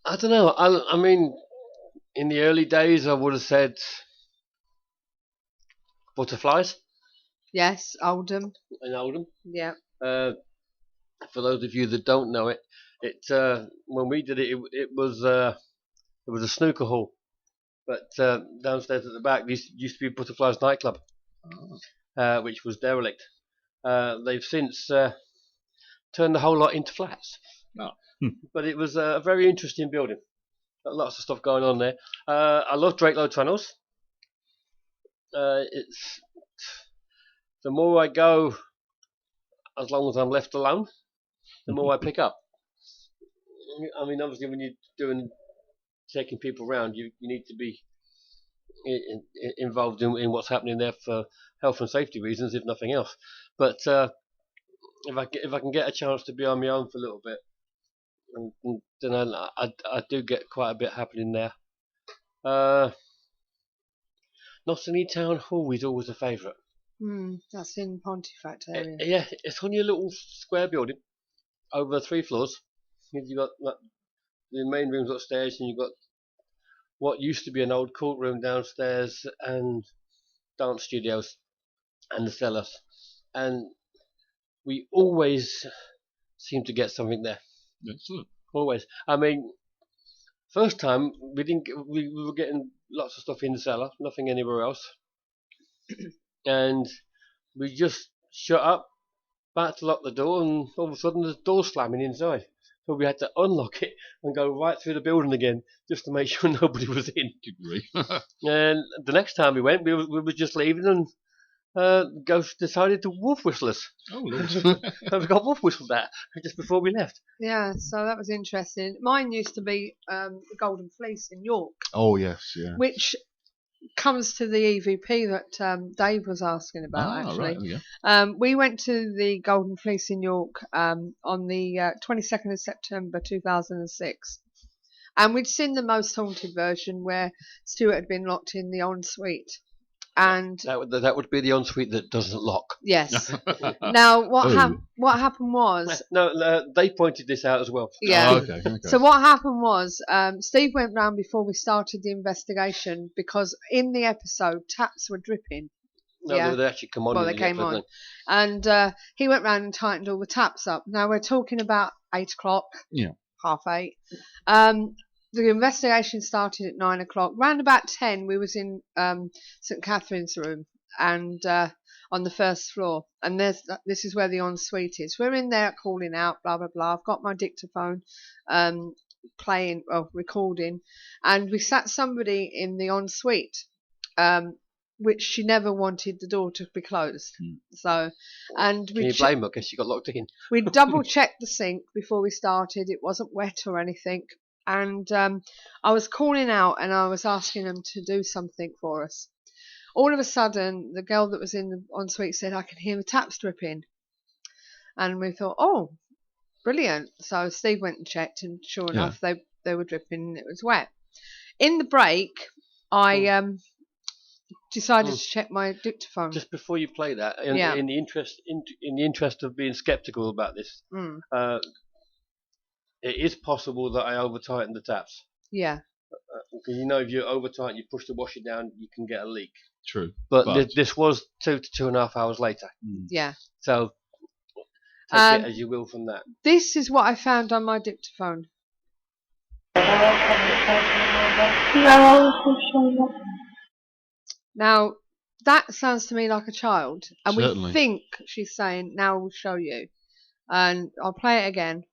I don't know. I mean, in the early days, I would have said butterflies. Yes, Oldham. In Oldham. Yeah. For those of you that don't know it, when we did it, it was a snooker hall, but downstairs at the back there used to be Butterflies nightclub, which was derelict. They've since turned the whole lot into flats. Oh. But it was a very interesting building. Got lots of stuff going on there. I love Drakelow Tunnels. the more I go, as long as I'm left alone, the more I pick up. I mean, obviously, when you're taking people around, you need to be involved in what's happening there for health and safety reasons, if nothing else. But if I can get a chance to be on my own for a little bit, and then I do get quite a bit happening there. Nottingham Town Hall is always a favourite. That's in Pontefract area. Yeah, it's on your little square building over 3 floors. You've got the main rooms upstairs, and you've got what used to be an old courtroom downstairs, and dance studios, and the cellars. And we always seem to get something there. Excellent. Always. I mean, first time we were getting lots of stuff in the cellar, nothing anywhere else. And we just shut up, about to lock the door, and all of a sudden the door slamming inside. So we had to unlock it and go right through the building again just to make sure nobody was in. And the next time we went, we were just leaving, and Ghost decided to wolf whistle us. Oh, Lord. And we got wolf whistled at just before we left. Yeah, so that was interesting. Mine used to be the Golden Fleece in York. Oh, yes, yeah. Which comes to the EVP that Dave was asking about, actually. Right, yeah. We went to the Golden Fleece in York on the 22nd of September 2006. And we'd seen the most haunted version where Stuart had been locked in the ensuite. And that would be the ensuite that doesn't lock. Yes. Now, what happened was... No, they pointed this out as well. Yeah. Oh, okay. So what happened was Steve went round before we started the investigation because in the episode, taps were dripping. No, they actually come on. Well, they came on. And he went round and tightened all the taps up. Now, we're talking about 8 o'clock. Yeah. 8:30. The investigation started at 9 o'clock. Round about 10, we was in St Catherine's room and on the first floor. And this is where the ensuite is. We're in there calling out, blah, blah, blah. I've got my dictaphone recording. And we sat somebody in the ensuite, which she never wanted the door to be closed. So, and Can you blame her because she got locked in? We double-checked the sink before we started. It wasn't wet or anything. And I was calling out and I was asking them to do something for us. All of a sudden, the girl that was in the ensuite said, I can hear the taps dripping. And we thought, oh, brilliant. So Steve went and checked, and sure enough, they were dripping and it was wet. In the break, I decided to check my dictaphone. Just before you play that, in the interest of being sceptical about this, it is possible that I over-tightened the taps. Yeah. Because if you over-tighten, you push the washer down, you can get a leak. True. But this was 2 to 2.5 hours later. Yeah. So take it as you will from that. This is what I found on my dictaphone. Now, that sounds to me like a child. And Certainly. we think she's saying, now we'll show you. And I'll play it again.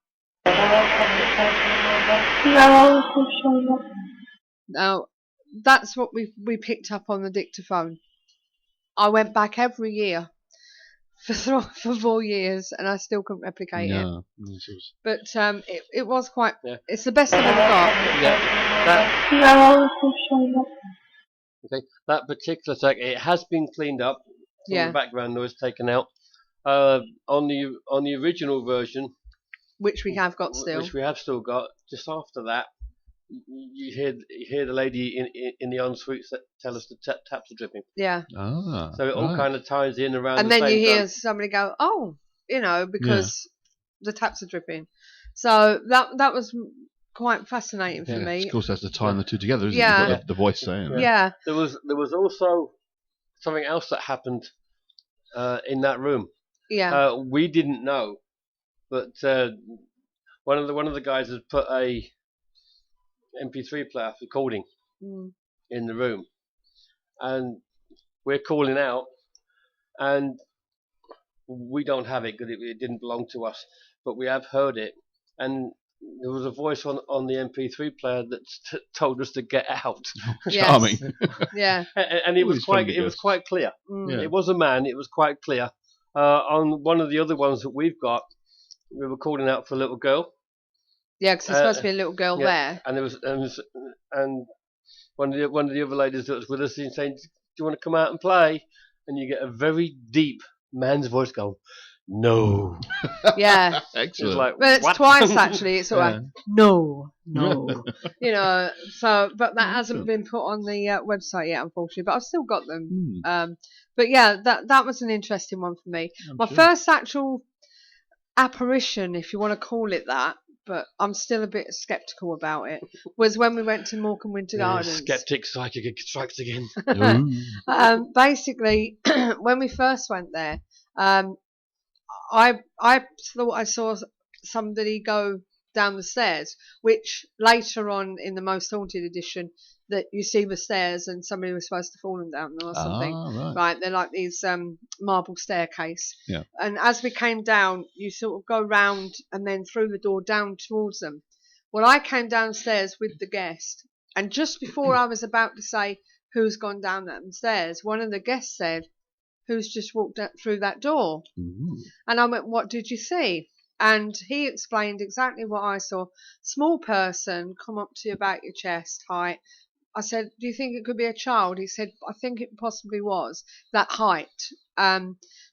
Now, that's what we picked up on the dictaphone. I went back every year for 4 years, and I still couldn't replicate it. But it was quite. Yeah. It's the best I've ever got. Yeah. Okay. That particular track, it has been cleaned up. Yeah. The background noise taken out. On the original version, which we have got still. Which we have still got. Just after that, you hear the lady in the ensuite tell us the taps are dripping. Yeah. Ah. So it all kind of ties in around. And the then same you hear time. somebody go, "Oh, because the taps are dripping." So that was quite fascinating for me. Of course, that's the tying the two together, isn't Yeah. it? You've got the voice saying. Yeah. There was also something else that happened in that room. Yeah. We didn't know, but one of the guys had put a MP3 player recording in the room, and we're calling out, and we don't have it because it didn't belong to us, but we have heard it, and there was a voice on the MP3 player that told us to get out. Charming. Yeah. And it was quite clear. Mm. It was a man. It was quite clear. On one of the other ones that we've got, we were calling out for a little girl. Yeah, because there's supposed to be a little girl there. And one of the other ladies that was with us is saying, "Do you want to come out and play?" And you get a very deep man's voice going, "No." Yeah. Excellent. It's like, Well, it's what? twice actually. It's sort of like, no. You know, so, but that hasn't been put on the website yet, unfortunately, but I've still got them. But yeah, that was an interesting one for me. My first actual apparition, if you want to call it that, but I'm still a bit sceptical about it, was when we went to Morecambe Winter Gardens. Skeptic psychic strikes again. Basically, when we first went there, I thought I saw somebody go down the stairs, which later on in the Most Haunted edition, that you see the stairs and somebody was supposed to fall down them or something. Right, they're like these marble staircase. Yeah. And as we came down, you sort of go round and then through the door down towards them. Well, I came downstairs with the guest, and just before I was about to say who's gone down that stairs, one of the guests said, "Who's just walked through that door?" And I went, "What did you see?" And he explained exactly what I saw. Small person come up to you about your chest height. I said, "Do you think it could be a child?" He said, "I think it possibly was that height."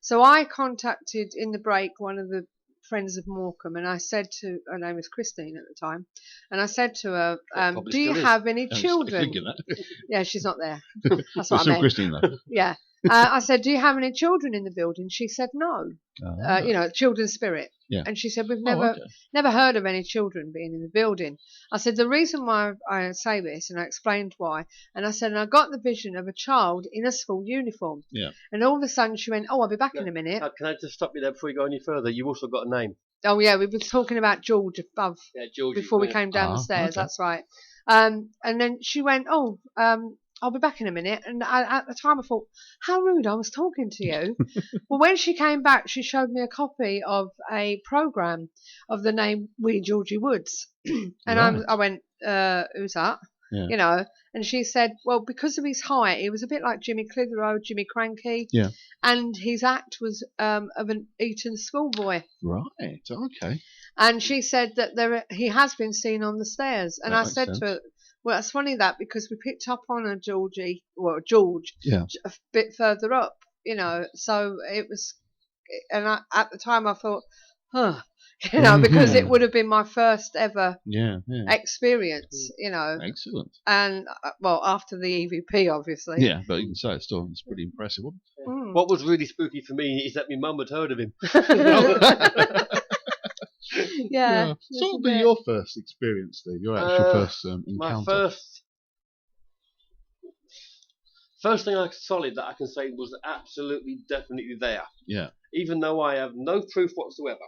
So I contacted in the break one of the friends of Morecambe, and I said to her name was Christine at the time, and I said to her, "Do you have any children?" Yeah, she's not there. That's what I meant. Christine, though. Yeah. I said, "Do you have any children in the building?" She said, "No." You know, children's spirit. Yeah. And she said, "We've never heard of any children being in the building." I said, "The reason why I say this," and I explained why, and I said, "And I got the vision of a child in a school uniform." Yeah. And all of a sudden she went, "Oh, I'll be back in a minute." Can I just stop you there before you go any further? You also got a name. Oh yeah, we were talking about George above George, before we came down the stairs. Okay. That's right. And then she went, "Oh, I'll be back in a minute." And at the time I thought, how rude, I was talking to you. Well, when she came back, she showed me a copy of a programme of the name Wee Georgie Woods. And I went, who's that? Yeah. You know, and she said, well, because of his height, he was a bit like Jimmy Clitheroe, Jimmy Cranky. Yeah. And his act was of an Eton schoolboy. Right, okay. And she said that he has been seen on the stairs. And I said to her, well, it's funny that because we picked up on a George a bit further up, you know, so it was, and at the time I thought, you know, because it would have been my first ever experience, you know. Excellent. And, well, after the EVP, obviously. Yeah, but even so, it's pretty impressive. What was really spooky for me is that my mum had heard of him. Yeah. So what would be your first experience, Steve? Your actual first encounter? My first thing solid that I can say was absolutely, definitely there. Yeah. Even though I have no proof whatsoever.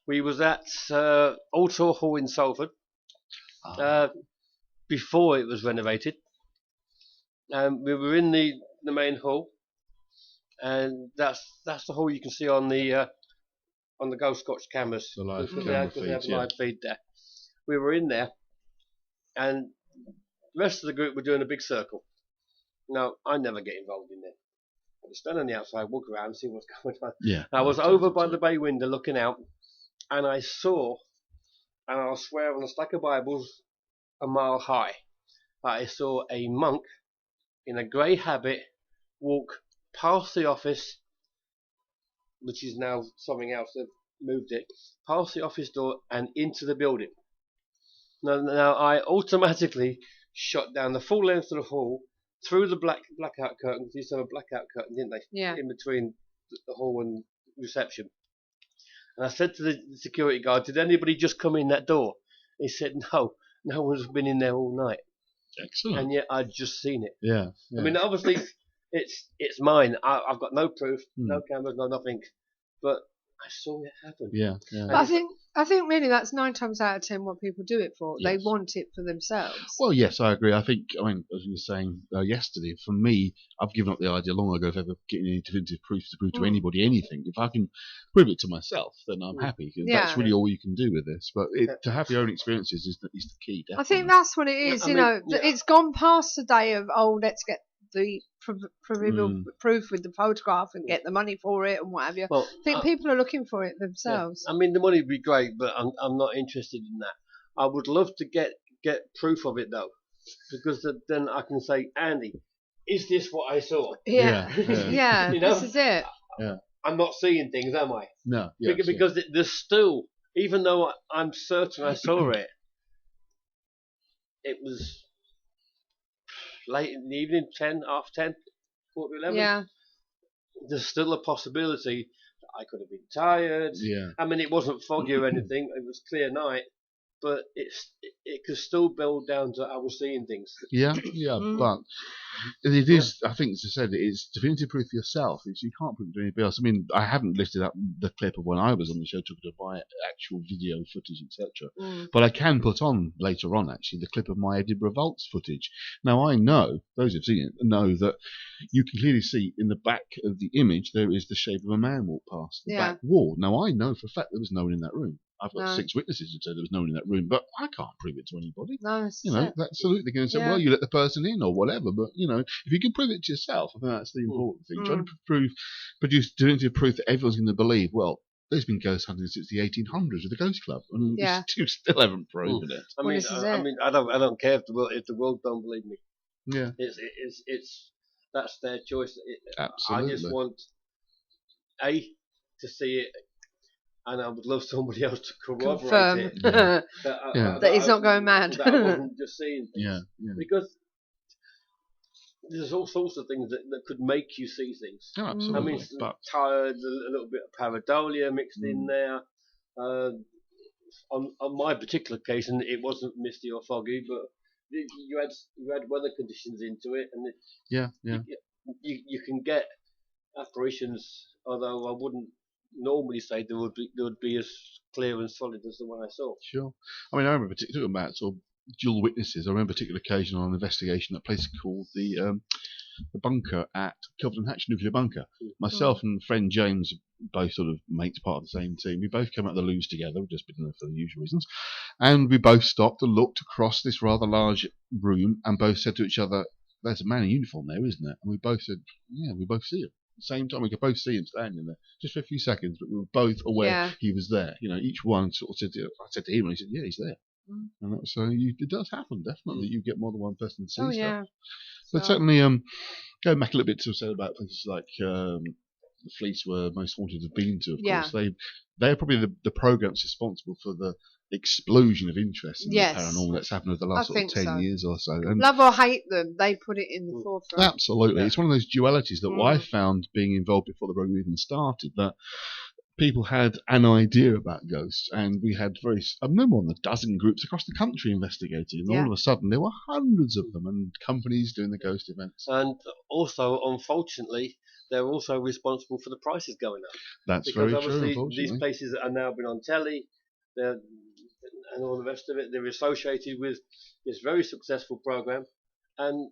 We was at Old Tor Hall in Salford before it was renovated. We were in the main hall, and that's the hall you can see on the Ghost Scotch cameras. The live live feed there. We were in there, and the rest of the group were doing a big circle. Now, I never get involved in there. I was stand on the outside, walk around, see what's going on. Yeah. I was over by the bay window looking out, and I saw, and I'll swear on a stack of Bibles a mile high, I saw a monk in a grey habit walk past the office, which is now something else, they've moved it, past the office door and into the building. Now I automatically shot down the full length of the hall, through the blackout curtain. They used to have a blackout curtain, didn't they? Yeah. In between the hall and reception. And I said to the security guard, "Did anybody just come in that door?" He said, "No one's been in there all night." Excellent. And yet I'd just seen it. Yeah. I mean, obviously, it's mine. I've got no proof, no cameras, no nothing. But I saw it happen. Yeah, yeah. But I think really that's 9 times out of 10 what people do it for. Yes. They want it for themselves. Well, yes, I agree. I mean, as you were saying yesterday, for me, I've given up the idea long ago of ever getting any definitive proof to prove to anybody anything. If I can prove it to myself, then I'm happy. That's really all you can do with this. But to have your own experiences is the key, definitely. I think that's what it is. It's gone past the day of, let's get the proof with the photograph and get the money for it and what have you. Well, I think people are looking for it themselves. Yeah. I mean, the money would be great, but I'm not interested in that. I would love to get proof of it though, because then I can say, Andy, is this what I saw? Yeah. This is it. Yeah. I'm not seeing things, am I? No. Because there's still, even though I'm certain I saw it, it was late in the evening, 10, half 10, quarter to 11. Yeah. There's still a possibility that I could have been tired. Yeah. I mean, it wasn't foggy or anything. It was clear night. But it could still build down to I was seeing things. Yeah, but it is. I think, as I said, it's definitive proof for yourself. You can't prove it to anybody else. I mean, I haven't listed up the clip of when I was on the show, took it to buy actual video footage, etc. But I can put on later on actually the clip of my Edinburgh Vaults footage. Now I know those who've seen it know that you can clearly see in the back of the image there is the shape of a man walk past the back wall. Now I know for a fact there was no one in that room. I've got 6 witnesses who said there was no one in that room, but I can't prove it to anybody. No, that's absolutely going to say, well, you let the person in or whatever. But if you can prove it to yourself, I think that's the important thing. Trying to produce definitive proof that everyone's going to believe. Well, there's been ghost hunting since the 1800s with the Ghost Club, and you still haven't proven it. I don't care if the world don't believe me. Yeah, it's that's their choice. Absolutely. I just want to see it. And I would love somebody else to corroborate it. That he's not going mad. That I wasn't just seeing things. Yeah. Because there's all sorts of things that could make you see things. Oh, absolutely. I mean, tired, a little bit of pareidolia mixed in there. On my particular occasion, it wasn't misty or foggy, but you had weather conditions into it, and you can get apparitions. Although I wouldn't normally say they would be as clear and solid as the one I saw. Sure. I mean, I remember talking about sort of dual witnesses. I remember a particular occasion on an investigation at a place called the bunker at Kelvedon Hatch Nuclear Bunker. Myself and friend James, both sort of mates, part of the same team. We both came out of the loos together. We've just been there for the usual reasons, and we both stopped and looked across this rather large room, and both said to each other, "There's a man in uniform there, isn't there?" And we both said, "Yeah, we both see him." At the same time, we could both see him standing there just for a few seconds, but we were both aware he was there. Each one sort of said, I said to him, and he said, "Yeah, he's there." And that was, so it does happen, definitely. You get more than one person to see stuff. But certainly, going back a little bit to say about places like the Fleece where most haunted have been to, of course, they're probably the programs responsible for the explosion of interest in the paranormal that's happened over the last 10 years or so. And love or hate them, they put it in the forefront. Absolutely. It's one of those dualities that I found being involved before the program even started, that people had an idea about ghosts, and we had no more than a dozen groups across the country investigating, and all of a sudden there were hundreds of them, and companies doing the ghost events. And also, unfortunately, they're also responsible for the prices going up. That's very true, unfortunately. Because obviously these places that are now been on telly, and all the rest of it, they're associated with this very successful program, and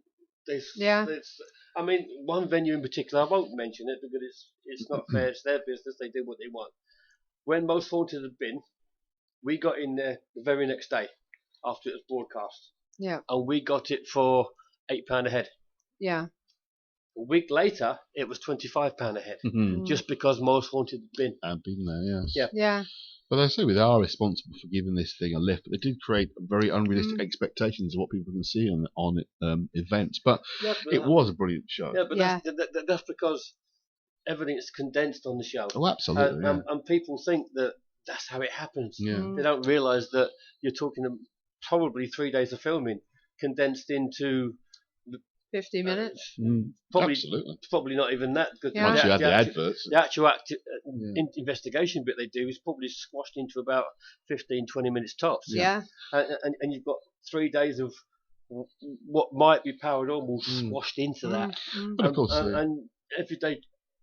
I mean, one venue in particular, I won't mention it because it's not fair. It's their business. They do what they want. When Most Haunted had been, we got in there the very next day after it was broadcast. Yeah. And we got it for £8 a head. Yeah. A week later, it was £25 a head, just because Most Haunted had been. I've been there, yes. Yeah. But they say they are responsible for giving this thing a lift, but they did create very unrealistic expectations of what people can see on events. But it was a brilliant show. Yeah, but that's because everything's condensed on the show. Oh, absolutely. And people think that that's how it happens. Yeah. They don't realise that you're talking probably 3 days of filming condensed into 50 minutes. Probably not even that. Because once you had the adverts. The actual investigation bit they do is probably squashed into about 15, 20 minutes tops. Yeah. And you've got 3 days of what might be paranormal squashed into that. But of course, and every day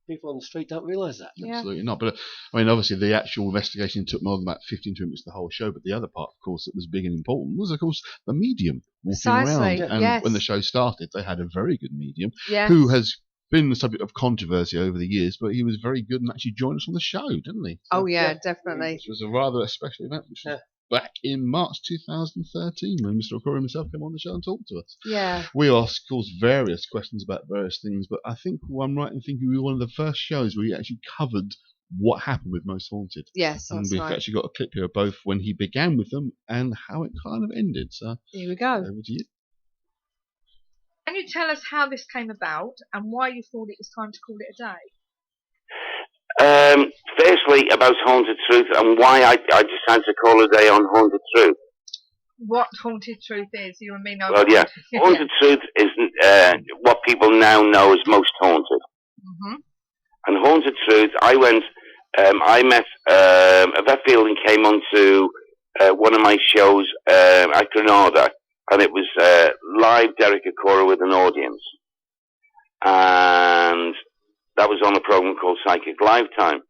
people on the street don't realise that. Absolutely not. But I mean, obviously, the actual investigation took more than about 15 minutes, the whole show. But the other part, of course, that was big and important was, of course, the medium walking around. And when the show started, they had a very good medium who has been the subject of controversy over the years, but he was very good and actually joined us on the show, didn't he? Oh, yeah, definitely. Which was a rather special event, which was back in March 2013 when Mr. O'Curry himself came on the show and talked to us. Yeah. We asked, of course, various questions about various things, but I think I'm right in thinking we were one of the first shows where we actually covered what happened with Most Haunted. Yes, that's and we've actually got a clip here of both when he began with them and how it kind of ended. So here we go. Over to you. Can you tell us how this came about and why you thought it was time to call it a day? Firstly, about Haunted Truth and why I decided to call a day on Haunted Truth. What Haunted Truth is? You and me know. Well, yeah. Haunted Truth is what people now know as Most Haunted. Mm-hmm. And Haunted Truth, I met Yvette Fielding came on to one of my shows at Granada, and it was live Derek Acora with an audience. And that was on a program called Psychic Lifetime.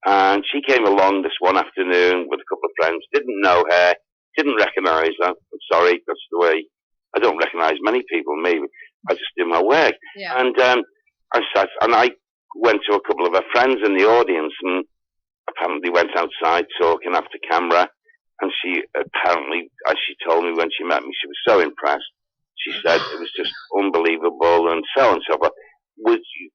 And she came along this one afternoon with a couple of friends, didn't know her, didn't recognise her. I'm sorry, that's the way. I don't recognise many people, maybe. I just do my work. Yeah. And I sat, and I went to a couple of her friends in the audience, and apparently went outside talking after camera. And she apparently, as she told me when she met me, she was so impressed. She said it was just unbelievable and so on and so forth.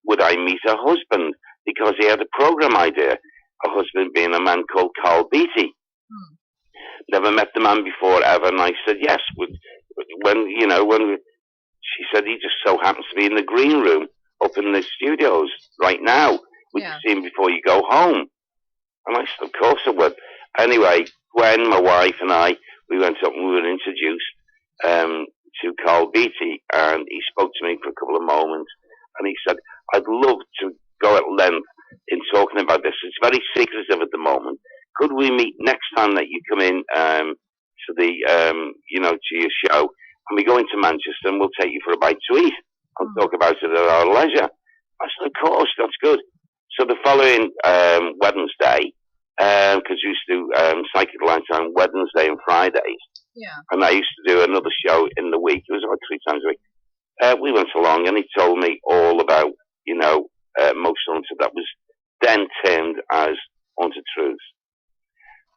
Would I meet her husband? Because he had a program idea. Her husband being a man called Carl Beatty. Never met the man before ever, and I said yes. When she said he just so happens to be in the green room up in the studios right now. We can see him before you go home. And I said, of course I would. Anyway, Gwen, my wife, and I, we went up and we were introduced to Carl Beatty, and he spoke to me for a couple of moments, and he said, I'd love to go at length in talking about this. It's very secretive at the moment. Could we meet next time that you come in to the, to your show, and we go into Manchester and we'll take you for a bite to eat and talk about it at our leisure? I said, of course, that's good. So the following Wednesday, because we used to do Psychic Lifetime Wednesday and Fridays, and I used to do another show in the week. It was about 3 times a week. We went along, and he told me all about, Most Haunted. That was then termed as Haunted Truths.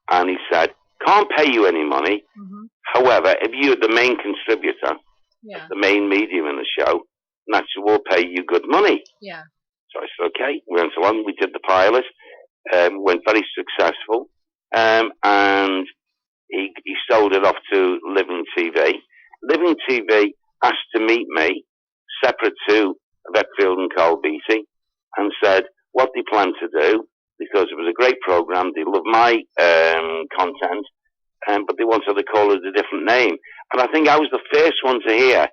And he said, can't pay you any money. However, if you're the main contributor, the main medium in the show, naturally we'll pay you good money. So I said, okay. We went along, we did the pilot, went very successful, and he sold it off to Living TV. Living TV asked to meet me, separate to Vetfield and Carl Beatty, and said what they planned to do, because it was a great program. They loved my content, but they wanted to call it a different name. And I think I was the first one to hear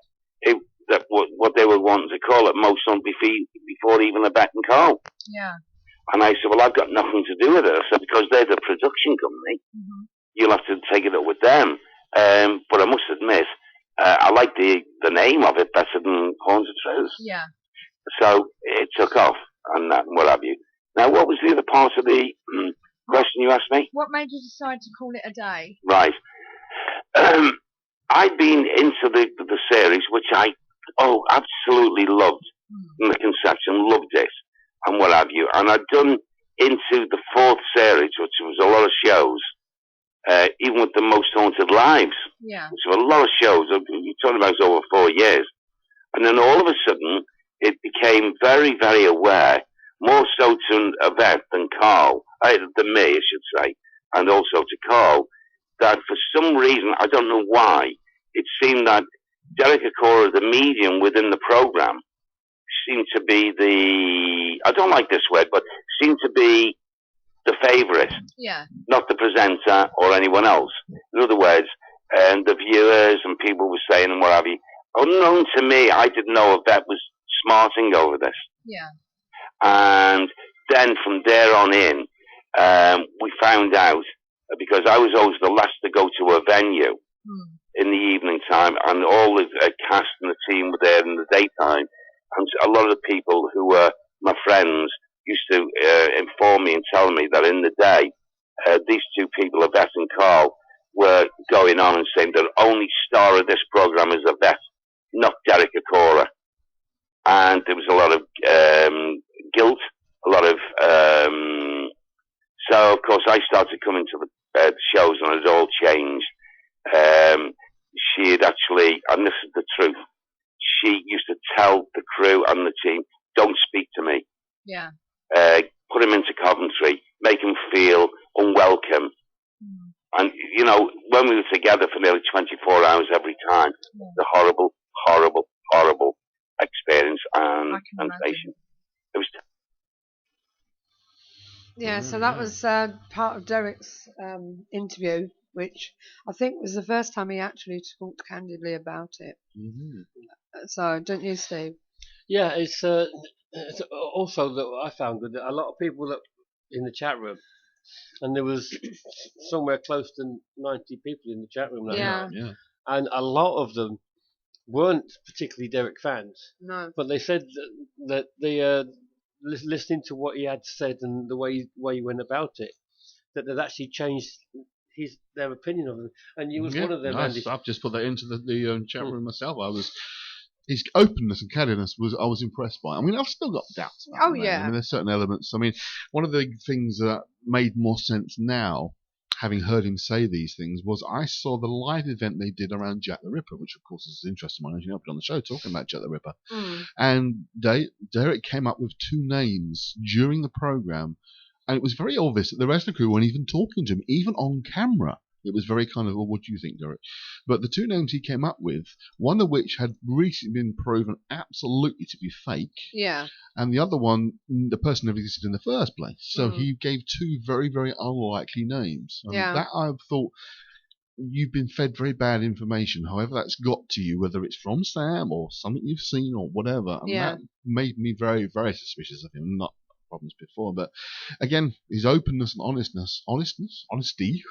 that what they were wanting to call it, Most Haunted, before even Yvette and Carl. And I said, well, I've got nothing to do with it. I said, because they're the production company, you'll have to take it up with them. But I must admit, I like the name of it better than Haunted Truths. So it took off, and what have you. Now, what was the other part of the question you asked me? What made you decide to call it a day? Right. I'd been into the series, which I absolutely loved from the conception, loved it, and what have you. And I'd done into the 4th series, which was a lot of shows, even with the Most Haunted Lives, which were a lot of shows. You're talking about over 4 years. And then all of a sudden, it became very, very aware, more so to Yvette than Carl, than me, I should say, and also to Carl, that for some reason, I don't know why, it seemed that Derek Acora, the medium within the program, seemed to be I don't like this word, but seemed to be the favourite, not the presenter or anyone else. In other words, the viewers and people were saying and what have you, unknown to me, I didn't know if that was smarting over this. And then from there on in, we found out, because I was always the last to go to a venue in the evening time, and all the cast and the team were there in the daytime, and a lot of the people who were my friends used to inform me and tell me that in the day, these two people, Yvette and Carl, were going on and saying the only star of this program is Yvette, not Derek Acora. And there was a lot of guilt, a lot of... so, of course, I started coming to the shows and it all changed. She had actually, and this is the truth, she used to tell the crew and the team, don't speak to me. Yeah. Put him into Coventry, make him feel unwelcome. And, you know, when we were together for nearly 24 hours every time, the horrible, horrible, horrible experience and patient. It was... Yeah, so that was part of Derek's interview, which I think was the first time he actually talked candidly about it. So, don't you, Steve? Yeah, it's also that I found that a lot of people that in the chat room, and there was somewhere close to 90 people in the chat room that night, and a lot of them weren't particularly Derek fans. No. But they said that they listening to what he had said and the way he went about it, that they'd actually changed their opinion of him. And you was one of them. Nice. Andy. I've just put that into the chat room myself. His openness and candidness I was impressed by. I mean, I've still got doubts about him, yeah. I mean, there's certain elements. I mean, one of the things that made more sense now, having heard him say these things, was I saw the live event they did around Jack the Ripper, which of course is interesting. I've been on the show talking about Jack the Ripper. And Derek came up with two names during the program, and it was very obvious that the rest of the crew weren't even talking to him, even on camera. It was very kind of, well, what do you think, Derek? But the two names he came up with, one of which had recently been proven absolutely to be fake. Yeah. And the other one, the person never existed in the first place. So he gave two very, very unlikely names. And that I thought, you've been fed very bad information, however that's got to you, whether it's from Sam or something you've seen or whatever. And that made me very, very suspicious of him. Not problems before, but again, his openness and honesty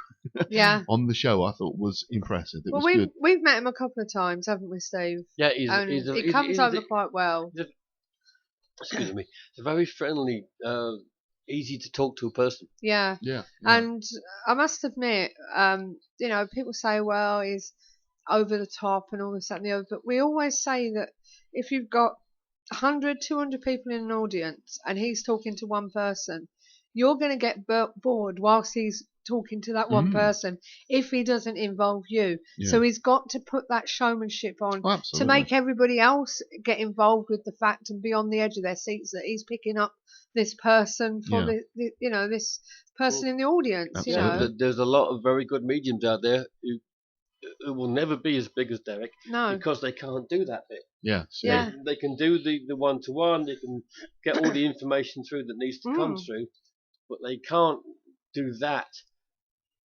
on the show I thought was impressive. It was good. We've met him a couple of times, haven't we, Steve? Yeah, he comes over quite well. Excuse me. He's a very friendly, easy to talk to person. Yeah. And I must admit, you know, people say, well, he's over the top and all this, that and the other, but we always say that if you've got 100, 200 people in an audience and he's talking to one person, you're going to get bored whilst he's talking to that one person if he doesn't involve you. So he's got to put that showmanship on to make everybody else get involved with the fact and be on the edge of their seats that he's picking up this person for this person in the audience. You know, there's a lot of very good mediums out there who will never be as big as Derek because they can't do that bit. They can do the one-to-one, they can get all the information through that needs to come through, but they can't do that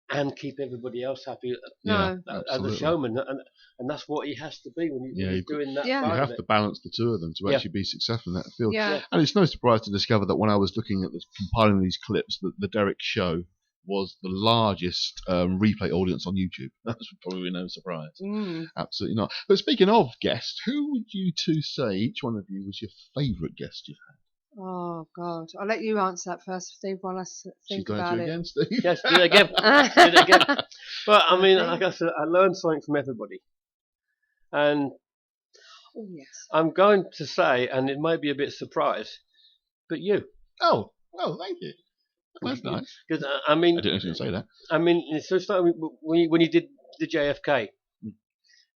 and keep everybody else happy as a showman, and that's what he has to be when he's doing that. You have to balance the two of them to actually be successful in that field. And it's no surprise to discover that when I was looking at compiling these clips, that the Derek show was the largest replay audience on YouTube. That's probably no surprise. Absolutely not. But speaking of guests, who would you two say, each one of you, was your favourite guest you've had? Oh, God. I'll let you answer that first, Steve, while I think about it. Again, Steve? Yes, do it again. Do it again. But, I mean, like I said, I learned something from everybody. And I'm going to say, and it might be a bit surprise, but you. Oh, thank you. That's nice. Because I mean, I didn't know you were going to say that. I mean, so it's like when you did the JFK,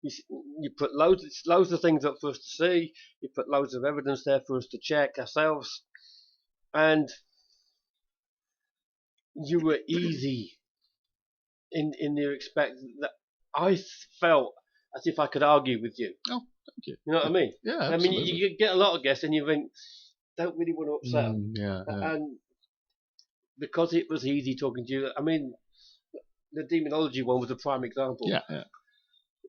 you put loads of things up for us to see. You put loads of evidence there for us to check ourselves, and you were easy in the respect that I felt as if I could argue with you. Oh, thank you. You know what I mean? Yeah, absolutely. I mean, you get a lot of guests, and you think, don't really want to upset them. And because it was easy talking to you, I mean, the demonology one was a prime example. Yeah.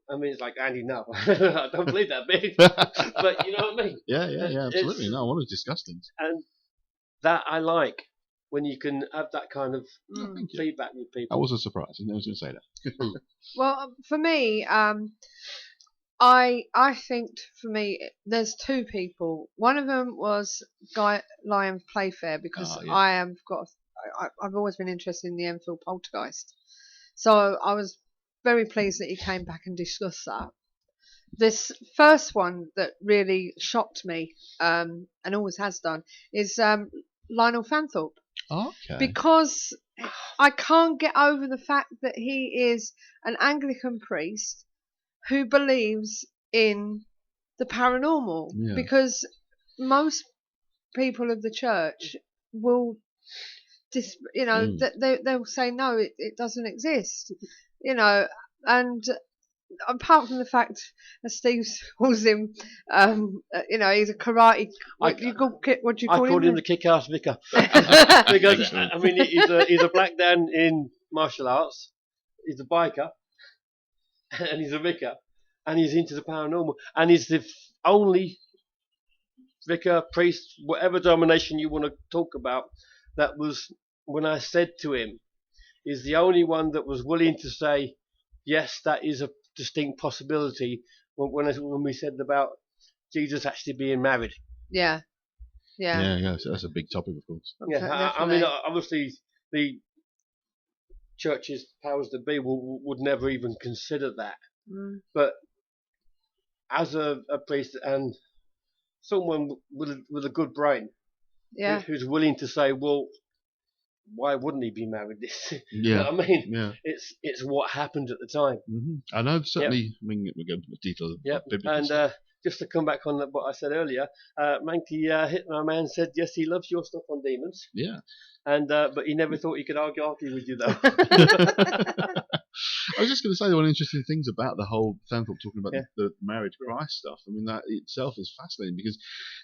I mean, it's like, Andy, no. I don't believe that bit. But you know what I mean? Yeah, absolutely. No, I want to discuss things. And that I like, when you can have that kind of feedback with people. I was a surprise. I was going to say that. Well, for me, I think for me, there's two people. One of them was Guy Lyon Playfair, because I've always been interested in the Enfield poltergeist. So I was very pleased that he came back and discussed that. This first one that really shocked me, and always has done, is Lionel Fanthorpe. Okay. Because I can't get over the fact that he is an Anglican priest who believes in the paranormal. Yeah. Because most people of the church will they'll say no, it doesn't exist, and apart from the fact, as Steve calls him, he's a karate. What do you call him? I called him the kick-ass vicar because I mean he's a black dan in martial arts. He's a biker, and he's a vicar, and he's into the paranormal, and he's the only vicar, priest, whatever denomination you want to talk about. That was when I said to him, is the only one that was willing to say, yes, that is a distinct possibility. When we said about Jesus actually being married. Yeah. So that's a big topic, of course. Yeah, I mean, obviously the church's powers that be would never even consider that. But as a priest and someone with a good brain, who's willing to say, well, why wouldn't he be married? Yeah, you know what I mean, yeah. It's what happened at the time. Mm-hmm. I know certainly. Yep. I mean, we're going into detail. Yep. And just to come back on what I said earlier, Mankey Hitman Man said yes, he loves your stuff on demons. Yeah. And but he never thought he could argue with you though. I was just going to say one of the interesting things about the whole Fanthorpe talking about the married Christ stuff. I mean, that itself is fascinating because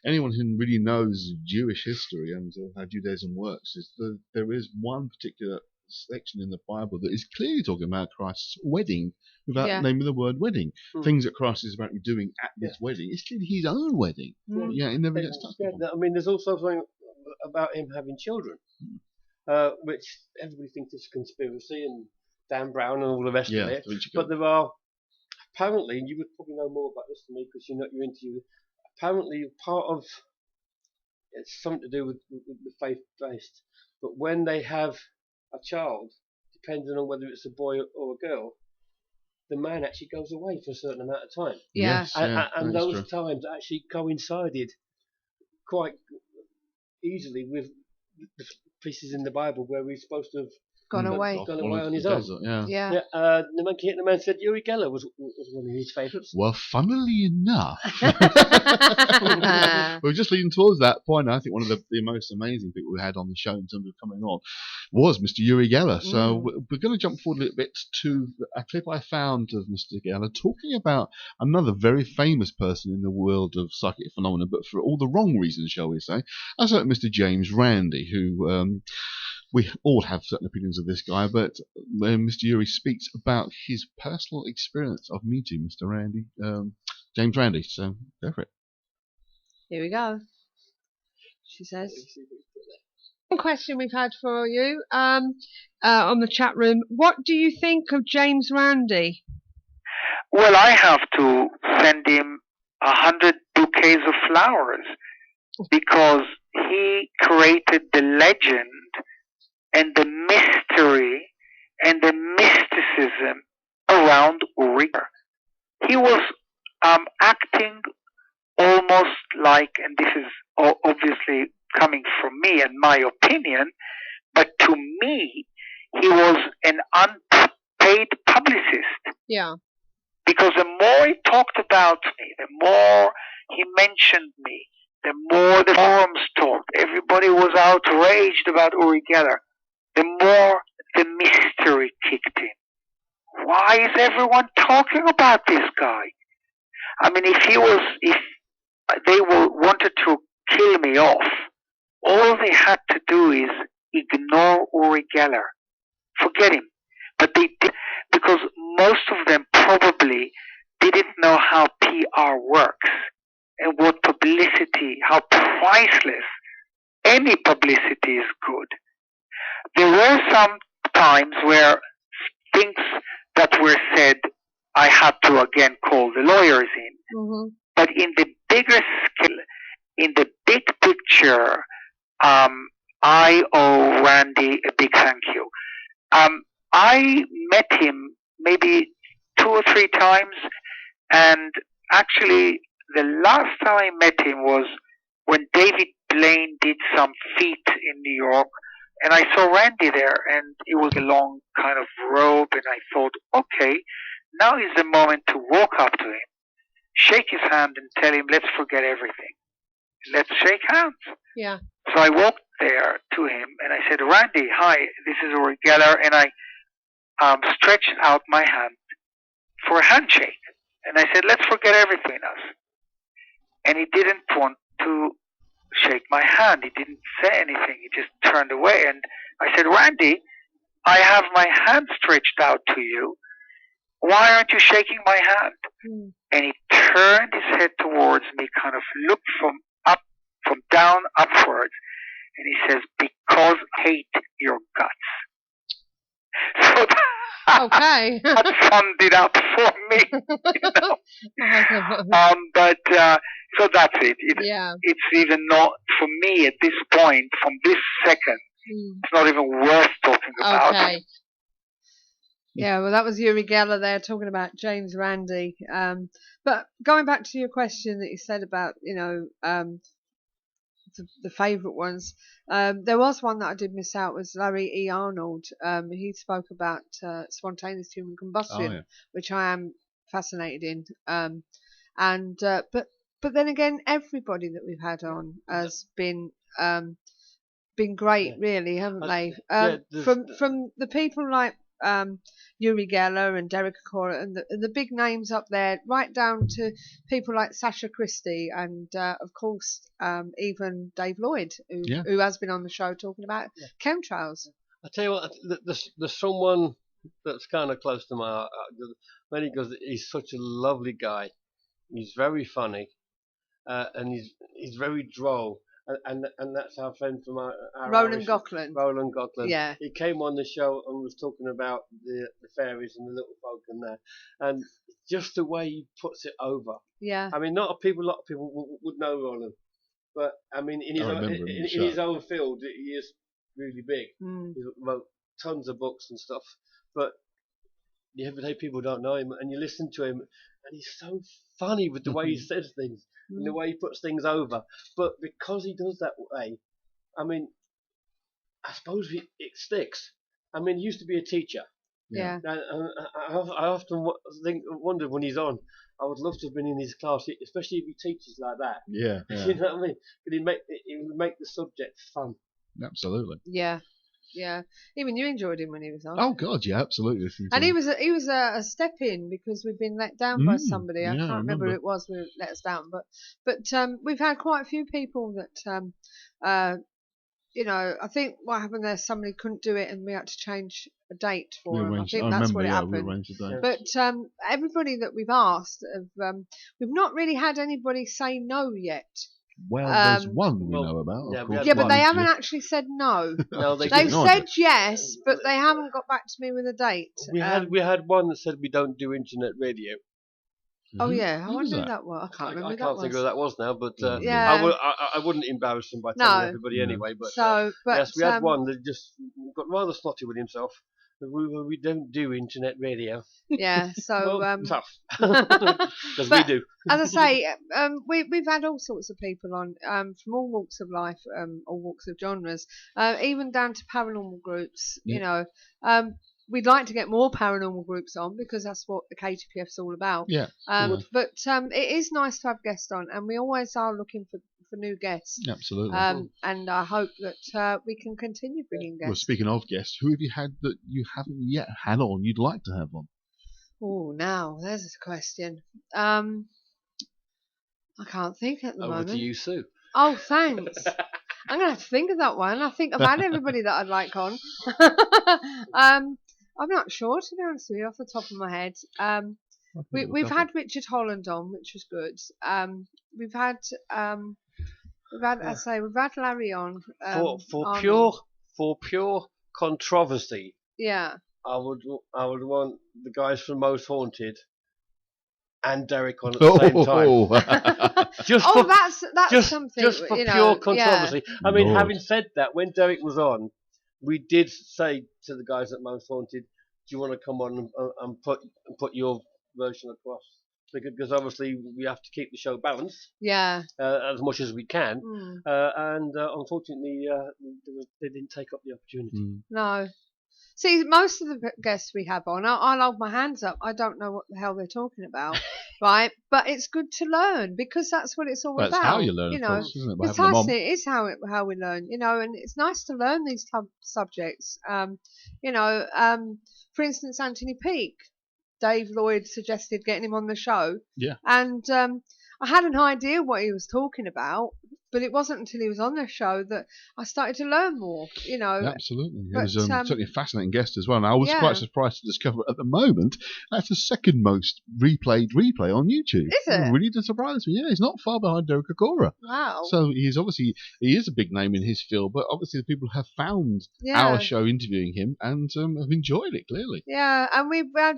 anyone who really knows Jewish history and how Judaism works is there is one particular section in the Bible that is clearly talking about Christ's wedding without naming the word wedding. Things that Christ is about doing at this wedding. It's clearly his own wedding. Yeah, it never gets touched upon. I mean, there's also something about him having children, which everybody thinks is a conspiracy, and Dan Brown and all the rest of it. But there are apparently, and you would probably know more about this than me because you're into. Apparently, part of it's something to do with the faith based. But when they have a child, depending on whether it's a boy or a girl, the man actually goes away for a certain amount of time. Yeah, and those times actually coincided quite easily with the pieces in the Bible where we're supposed to have gone away on his own. The Monkey Hitman Man said Uri Geller was one of his favourites. Well, funnily enough, we're just leading towards that point. I think one of the most amazing people we had on the show in terms of coming on was Mr. Uri Geller. So we're going to jump forward a little bit to a clip I found of Mr. Geller talking about another very famous person in the world of psychic phenomena, but for all the wrong reasons, shall we say. That's like Mr. James Randi, who we all have certain opinions of this guy, but when Mr. Uri speaks about his personal experience of meeting Mr. Randi, James Randi, so go for it. Here we go. She says. One question we've had for you on the chat room. What do you think of James Randi? Well, I have to send him 100 bouquets of flowers because he created the legend and the mystery and the mysticism around Uri. He was acting almost like, and this is obviously coming from me and my opinion, but to me, he was an unpaid publicist. Yeah. Because the more he talked about me, the more he mentioned me, the more the forums talked. Everybody was outraged about Uri Geller. The more the mystery kicked in. Why is everyone talking about this guy? I mean, if they wanted to kill me off, all they had to do is ignore Uri Geller. Forget him. But they did, because most of them probably didn't know how PR works and what publicity, how priceless any publicity is good. There were some times where things that were said I had to again call the lawyers in. Mm-hmm. But in the bigger scale, in the big picture, I owe Randy a big thank you. I met him maybe 2 or 3 times, and actually the last time I met him was when David Blaine did some feat in New York, and I saw Randy there, and it was a long kind of robe, and I thought, okay, now is the moment to walk up to him, shake his hand, and tell him, let's forget everything. Let's shake hands. Yeah. So I walked there to him, and I said, Randy, hi, this is Uri Geller, and I stretched out my hand for a handshake. And I said, let's forget everything else. And he didn't want to shake my hand. He didn't say anything. He just turned away. And I said, Randy, I have my hand stretched out to you. Why aren't you shaking my hand? Mm. And he turned his head towards me, kind of looked from down upwards. And he says, because I hate your guts. So okay. that summed it up for me. You know? But so that's it. It's even not, for me at this point, from this second, it's not even worth talking about. Okay. Yeah, well, that was Uri Geller there talking about James Randi. But going back to your question that you said about, the favourite ones, there was one that I did miss out, was Larry E. Arnold. He spoke about spontaneous human combustion, which I am fascinated in. But then again, everybody that we've had on has been great, really, haven't they? From the people like Uri Geller and Derek Acora and the big names up there, right down to people like Sasha Christie and of course even Dave Lloyd, who has been on the show talking about chemtrails. I tell you what, there's someone that's kind of close to my heart, mainly because he's such a lovely guy. He's very funny, and he's very droll. And that's our friend from our Roland Gocklin. Roland Gocklin. Yeah. He came on the show and was talking about the fairies and the little folk and that. And just the way he puts it over. Yeah. I mean, a lot of people would know Roland. But, I mean, in his own field, he is really big. Mm. He wrote tons of books and stuff. But the everyday people don't know him. And you listen to him, and he's so funny with the way he says things. And the way he puts things over. But because he does that way, I mean, I suppose it sticks. I mean, he used to be a teacher. Yeah. And I often wonder when he's on, I would love to have been in his class, especially if he teaches like that. Yeah. You know what I mean? But he would make the subject fun. Absolutely. Yeah. Yeah, even you enjoyed him when he was on. Oh God, yeah, absolutely. And he was a step in because we've been let down by somebody. I can't remember who it was who let us down, but we've had quite a few people that I think what happened there, somebody couldn't do it and we had to change a date for him. I think that's what happened. But everybody that we've asked, we've not really had anybody say no yet. Well, there's one we know about. Yeah, but they haven't actually said no. No, they've said yes, but they haven't got back to me with a date. We had one that said we don't do internet radio. Oh yeah, I wonder who that was. I can't remember. I can't think who that was now, but yeah. I wouldn't embarrass him by telling everybody anyway. But yes, we had one that just got rather snotty with himself. We don't do internet radio. Yeah, so tough because we do. As I say, we've had all sorts of people on from all walks of life, all walks of genres, even down to paranormal groups. Yeah. We'd like to get more paranormal groups on because that's what the KTPF's all about. Yeah. But it is nice to have guests on, and we always are looking for new guests. Absolutely. And I hope that we can continue bringing guests. Well, speaking of guests, who have you had that you haven't yet had on you'd like to have on? Oh, now there's a question. I can't think at the moment. Over to you, Sue. Oh, thanks. I'm going to have to think of that one. I think I've had everybody that I'd like on. I'm not sure, to be honest with you, off the top of my head. We've had Richard Holland on, which was good. We've had Larry on. For pure controversy. Yeah. I would want the guys from Most Haunted and Derek on at the same time. That's something. Just for you know, pure controversy. Yeah. I mean, having said that, when Derek was on, we did say to the guys at Most Haunted, "Do you want to come on and put your version across?" Because obviously we have to keep the show balanced, as much as we can, and unfortunately they didn't take up the opportunity. No. See, most of the guests we have on, I'll hold my hands up. I don't know what the hell they're talking about, right? But it's good to learn because that's what it's all about. That's how you learn, you of know. course, isn't it? By having them on. Precisely, it is how we learn, you know, and it's nice to learn these subjects. You know, for instance, Anthony Peake. Dave Lloyd suggested getting him on the show. Yeah. And I had an idea what he was talking about, but it wasn't until he was on the show that I started to learn more, you know. Absolutely. He But, was certainly a fascinating guest as well. And I was quite surprised to discover at the moment that's the second most replayed replay on YouTube. Is it? Really did surprise me. Yeah, he's not far behind Derek Akora. Wow. So he is a big name in his field, but obviously the people have found our show interviewing him and have enjoyed it, clearly. Yeah, and we've had,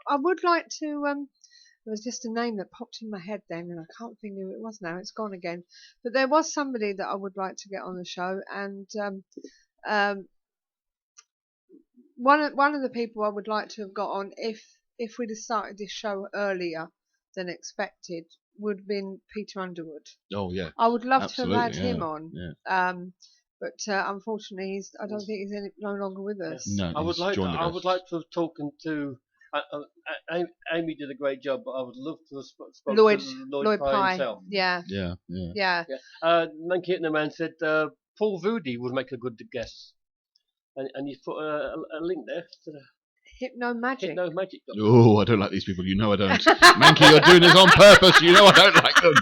I would like to, there was just a name that popped in my head then, and I can't think who it was now. It's gone again. But there was somebody that I would like to get on the show, and one of the people I would like to have got on if we'd have started this show earlier than expected would have been Peter Underwood. Oh yeah, I would love absolutely, to have had him on. Yeah. But unfortunately, I don't think he's no longer with us. No, I would like to have spoken to. Amy did a great job, but I would love to have spoken to Lloyd Pye himself. Yeah. Monkey Hitler Man said Paul Voody would make a good guest, and you put a link there to the Hypno Magic. Oh, I don't like these people. You know I don't. Mankey, you're doing this on purpose. You know I don't like them.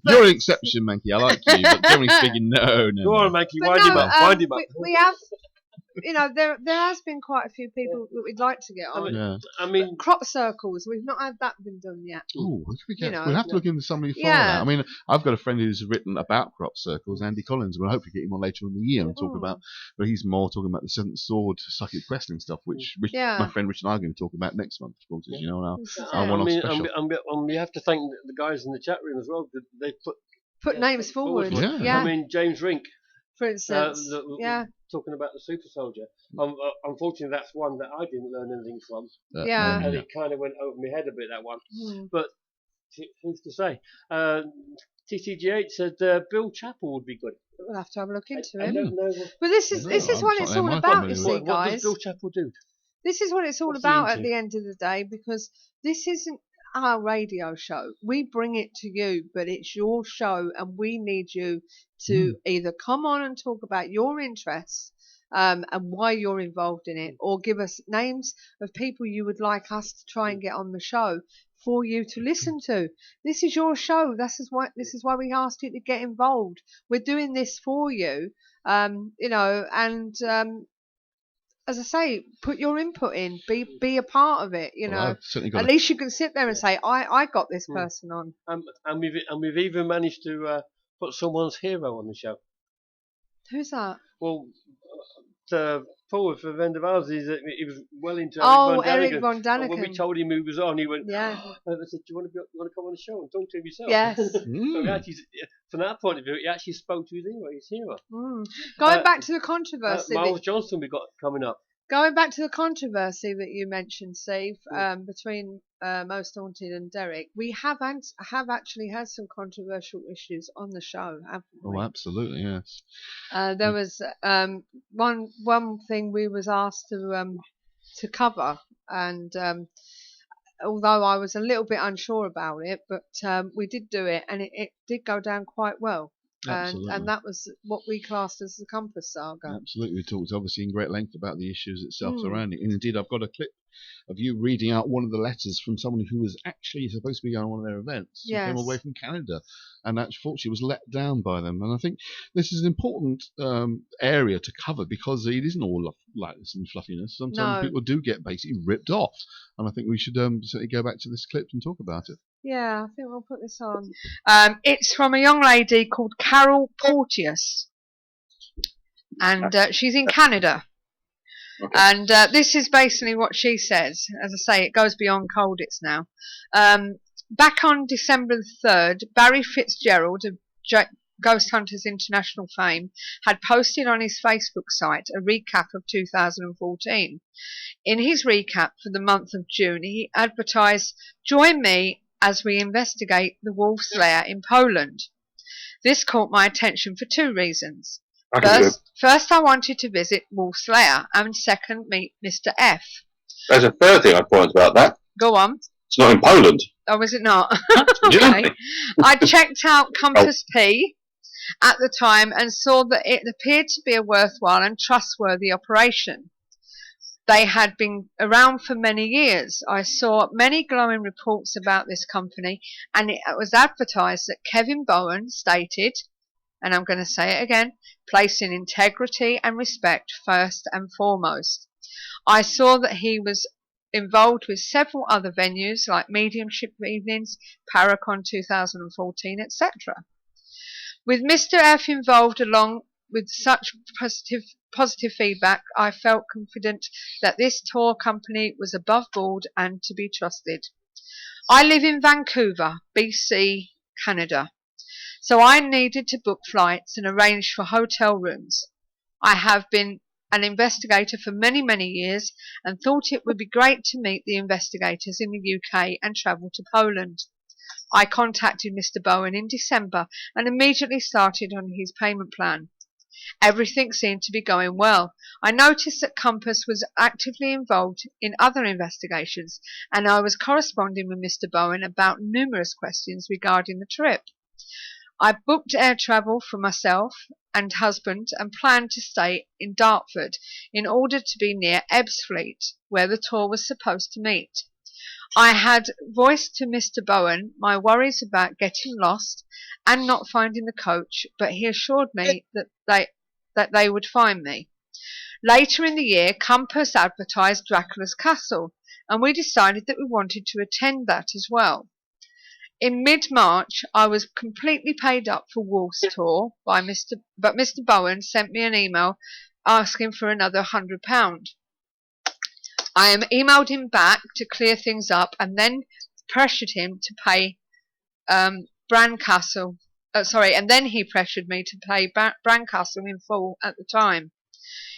You're an exception, Mankey. I like you, but generally speaking, no. Go on, Mankey. Wind him up. Wind him up. We have. You know, there has been quite a few people that we'd like to get on. I mean, crop circles. We've not had that been done yet. Oh, we'll have to look into somebody for that. I mean, I've got a friend who's written about crop circles, Andy Collins. We'll hopefully get him on later in the year and talk about. But he's more talking about the Seventh Sword psychic wrestling stuff, which my friend Richard and I are going to talk about next month, of course, as you know. Our one-off special. And we have to thank the guys in the chat room as well. They put names forward. I mean, James Rink, for instance. Talking about the super soldier. Unfortunately, that's one that I didn't learn anything from. And it kind of went over my head a bit, that one. But who's to say? TCGH said Bill Chappell would be good. We'll have to have a look into it. I don't know. But this is what it's all about, you see, guys. What does Bill Chappell do? This is what it's all about at the end of the day, because this isn't our radio show. We bring it to you, but it's your show, and we need you to either come on and talk about your interests and why you're involved in it, or give us names of people you would like us to try and get on the show for you to listen to. This is your show. This is why we asked you to get involved. We're doing this for you, you know, and as I say, put your input in. Be a part of it. You know, at least you can sit there and say, I got this person on. And we've even managed to put someone's hero on the show. Who's that? Well, Paul for Vendavals, he was well into Eric Von Daniken. And when we told him he was on, he went, I said, do you want to come on the show and talk to him yourself? Yes. So actually, from that point of view, he actually spoke to his hero. Going back to the controversy. Miles Johnson we got coming up. Going back to the controversy that you mentioned, Steve, between Most Haunted and Derek, we have actually had some controversial issues on the show, haven't we? Oh, absolutely, yes. There was one thing we was asked to cover, and although I was a little bit unsure about it, but we did do it, and it did go down quite well. And that was what we classed as the Compass Saga. Absolutely. We talked obviously in great length about the issues itself surrounding it. And indeed, I've got a clip of you reading out one of the letters from someone who was actually supposed to be going on one of their events. Yes. Who came away from Canada and unfortunately was let down by them. And I think this is an important area to cover because it isn't all lightness and fluffiness. Sometimes people do get basically ripped off. And I think we should certainly go back to this clip and talk about it. Yeah, I think we'll put this on. It's from a young lady called Carol Porteous, and she's in Canada. Okay. And this is basically what she says. As I say, it goes beyond Colditz now. Back on December the 3rd, Barry Fitzgerald of Ghost Hunters International fame had posted on his Facebook site a recap of 2014. In his recap for the month of June, he advertised, "Join me as we investigate the wolf's lair in Poland." This caught my attention for two reasons. First, I wanted to visit Wolf's Lair, and second, meet Mr. F. There's a third thing I'd point about that. Go on. It's not in Poland. Oh, is it not? Okay. I checked out Compass P at the time and saw that it appeared to be a worthwhile and trustworthy operation. They had been around for many years. I saw many glowing reports about this company, and it was advertised that Kevin Bowen stated, and I'm going to say it again, placing integrity and respect first and foremost. I saw that he was involved with several other venues like Mediumship Evenings, Paracon 2014, etc. With Mr. F involved along with such positive feedback, I felt confident that this tour company was above board and to be trusted. I live in Vancouver, BC, Canada, so I needed to book flights and arrange for hotel rooms. I have been an investigator for many, many years and thought it would be great to meet the investigators in the UK and travel to Poland. I contacted Mr. Bowen in December and immediately started on his payment plan. Everything seemed to be going well. I noticed that Compass was actively involved in other investigations, and I was corresponding with Mr. Bowen about numerous questions regarding the trip. I booked air travel for myself and husband and planned to stay in Dartford in order to be near Ebbsfleet, where the tour was supposed to meet. I had voiced to Mr. Bowen my worries about getting lost and not finding the coach, but he assured me that they would find me. Later in the year, Compass advertised Dracula's Castle, and we decided that we wanted to attend that as well. In mid-March, I was completely paid up for Wolf's tour but Mr. Bowen sent me an email asking for another £100. I emailed him back to clear things up and then pressured him to pay Brancaster. And then he pressured me to pay Brancaster in full at the time.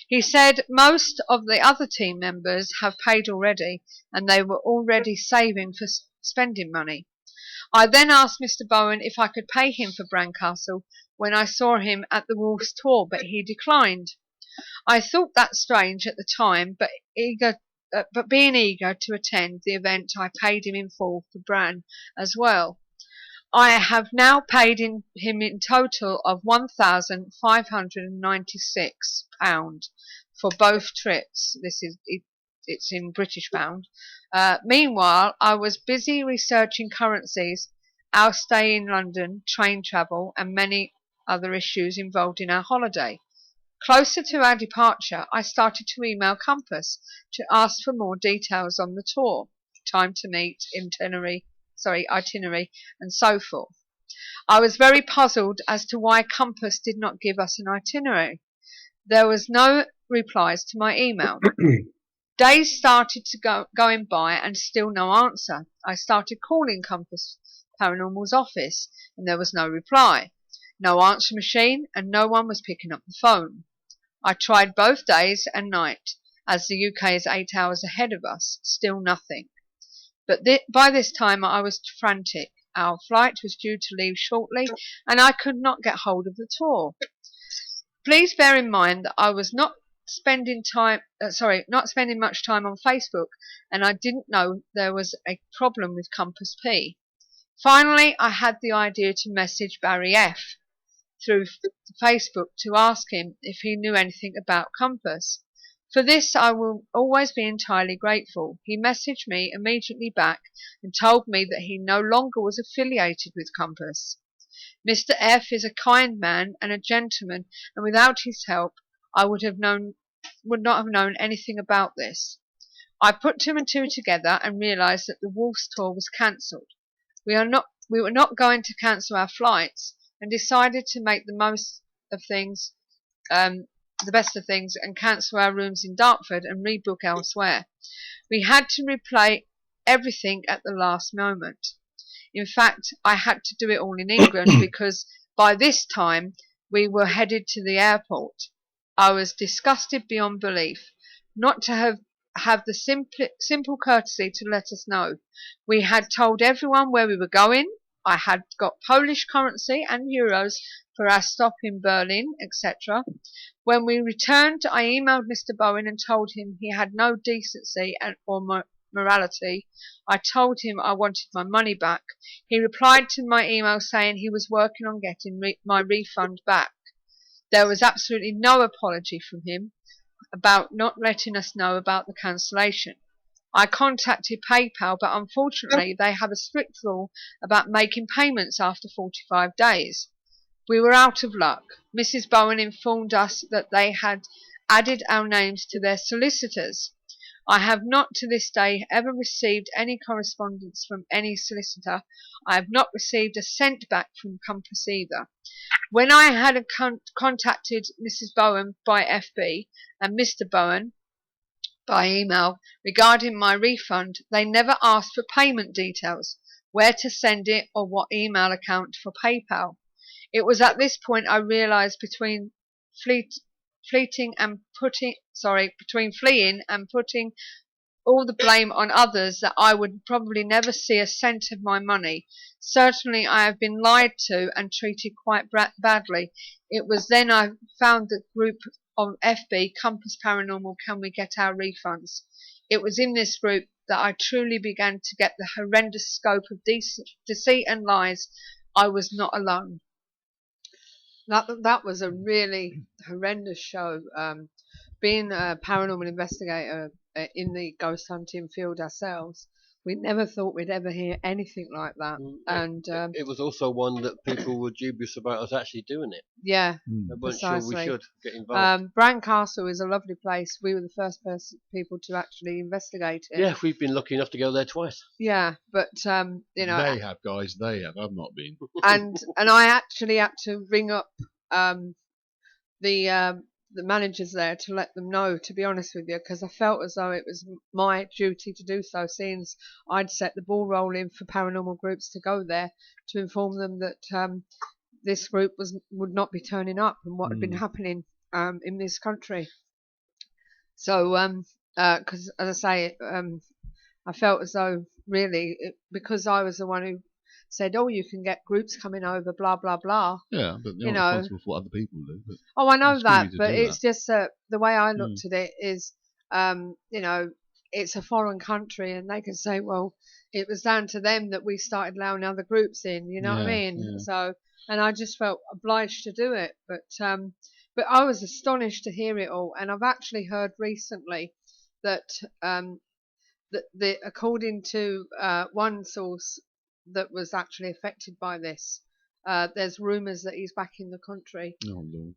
He said most of the other team members have paid already and they were already saving for spending money. I then asked Mr. Bowen if I could pay him for Brancaster when I saw him at the Wolf's tour, but he declined. I thought that strange at the time, but being eager to attend the event, I paid him in full for Bran as well. I have now paid him in total of £1,596 for both trips. It's in British pound. Meanwhile, I was busy researching currencies, our stay in London, train travel, and many other issues involved in our holiday. Closer to our departure, I started to email Compass to ask for more details on the tour, time to meet, itinerary, and so forth. I was very puzzled as to why Compass did not give us an itinerary. There was no replies to my email. Days started going by and still no answer. I started calling Compass Paranormal's office and there was no reply. No answer machine and no one was picking up the phone. I tried both days and night, as the UK is 8 hours ahead of us, still nothing. But by this time I was frantic. Our flight was due to leave shortly and I could not get hold of the tour. Please bear in mind that I was not spending much time on Facebook, and I didn't know there was a problem with Compass P. Finally, I had the idea to message Barry F. through Facebook to ask him if he knew anything about Compass. For this, I will always be entirely grateful. He messaged me immediately back and told me that he no longer was affiliated with Compass. Mr. F. is a kind man and a gentleman, and without his help, I would not have known anything about this. I put two and two together and realised that the Wolf's tour was cancelled. We were not going to cancel our flights and decided to make the most of things the best of things and cancel our rooms in Dartford and rebook elsewhere. We had to replay everything at the last moment. In fact, I had to do it all in England because by this time we were headed to the airport. I was disgusted beyond belief not to have the simple courtesy to let us know. We had told everyone where we were going. I had got Polish currency and euros for our stop in Berlin, etc. When we returned, I emailed Mr. Bowen and told him he had no decency or morality. I told him I wanted my money back. He replied to my email saying he was working on getting my refund back. There was absolutely no apology from him about not letting us know about the cancellation. I contacted PayPal, but unfortunately they have a strict rule about making payments after 45 days. We were out of luck. Mrs. Bowen informed us that they had added our names to their solicitors. I have not to this day ever received any correspondence from any solicitor. I have not received a cent back from Compass either. When I had contacted Mrs. Bowen by FB and Mr. Bowen by email regarding my refund, they never asked for payment details, where to send it or what email account for PayPal. It was at this point I realised between fleeing and putting all the blame on others that I would probably never see a cent of my money. Certainly I have been lied to and treated quite badly. It was then I found the group on FB, Compass Paranormal, Can We Get Our Refunds? It was in this group that I truly began to get the horrendous scope of deceit and lies. I was not alone. That was a really horrendous show. Being a paranormal investigator in the ghost hunting field ourselves, we never thought we'd ever hear anything like that. And it was also one that people were dubious about us actually doing it. Yeah, they weren't precisely. sure we should get involved. Bran Castle is a lovely place. We were the first people to actually investigate it. Yeah, we've been lucky enough to go there twice. Yeah, but you know, they have, guys. They have. I've not been. and I actually had to ring up the managers there to let them know, to be honest with you, because I felt as though it was my duty to do so, seeing as I'd set the ball rolling for paranormal groups to go there to inform them that this group would not be turning up and what had been happening in this country. So, because as I say, I felt as though really because I was the one who said, "Oh, you can get groups coming over, blah blah blah." Yeah, but you're not responsible for what other people do. But I know that, but it's just the way I looked at it is, you know, it's a foreign country, and they can say, "Well, it was down to them that we started allowing other groups in." You know what I mean? Yeah. So, and I just felt obliged to do it, but I was astonished to hear it all, and I've actually heard recently that according to one source that was actually affected by this, there's rumours that he's back in the country,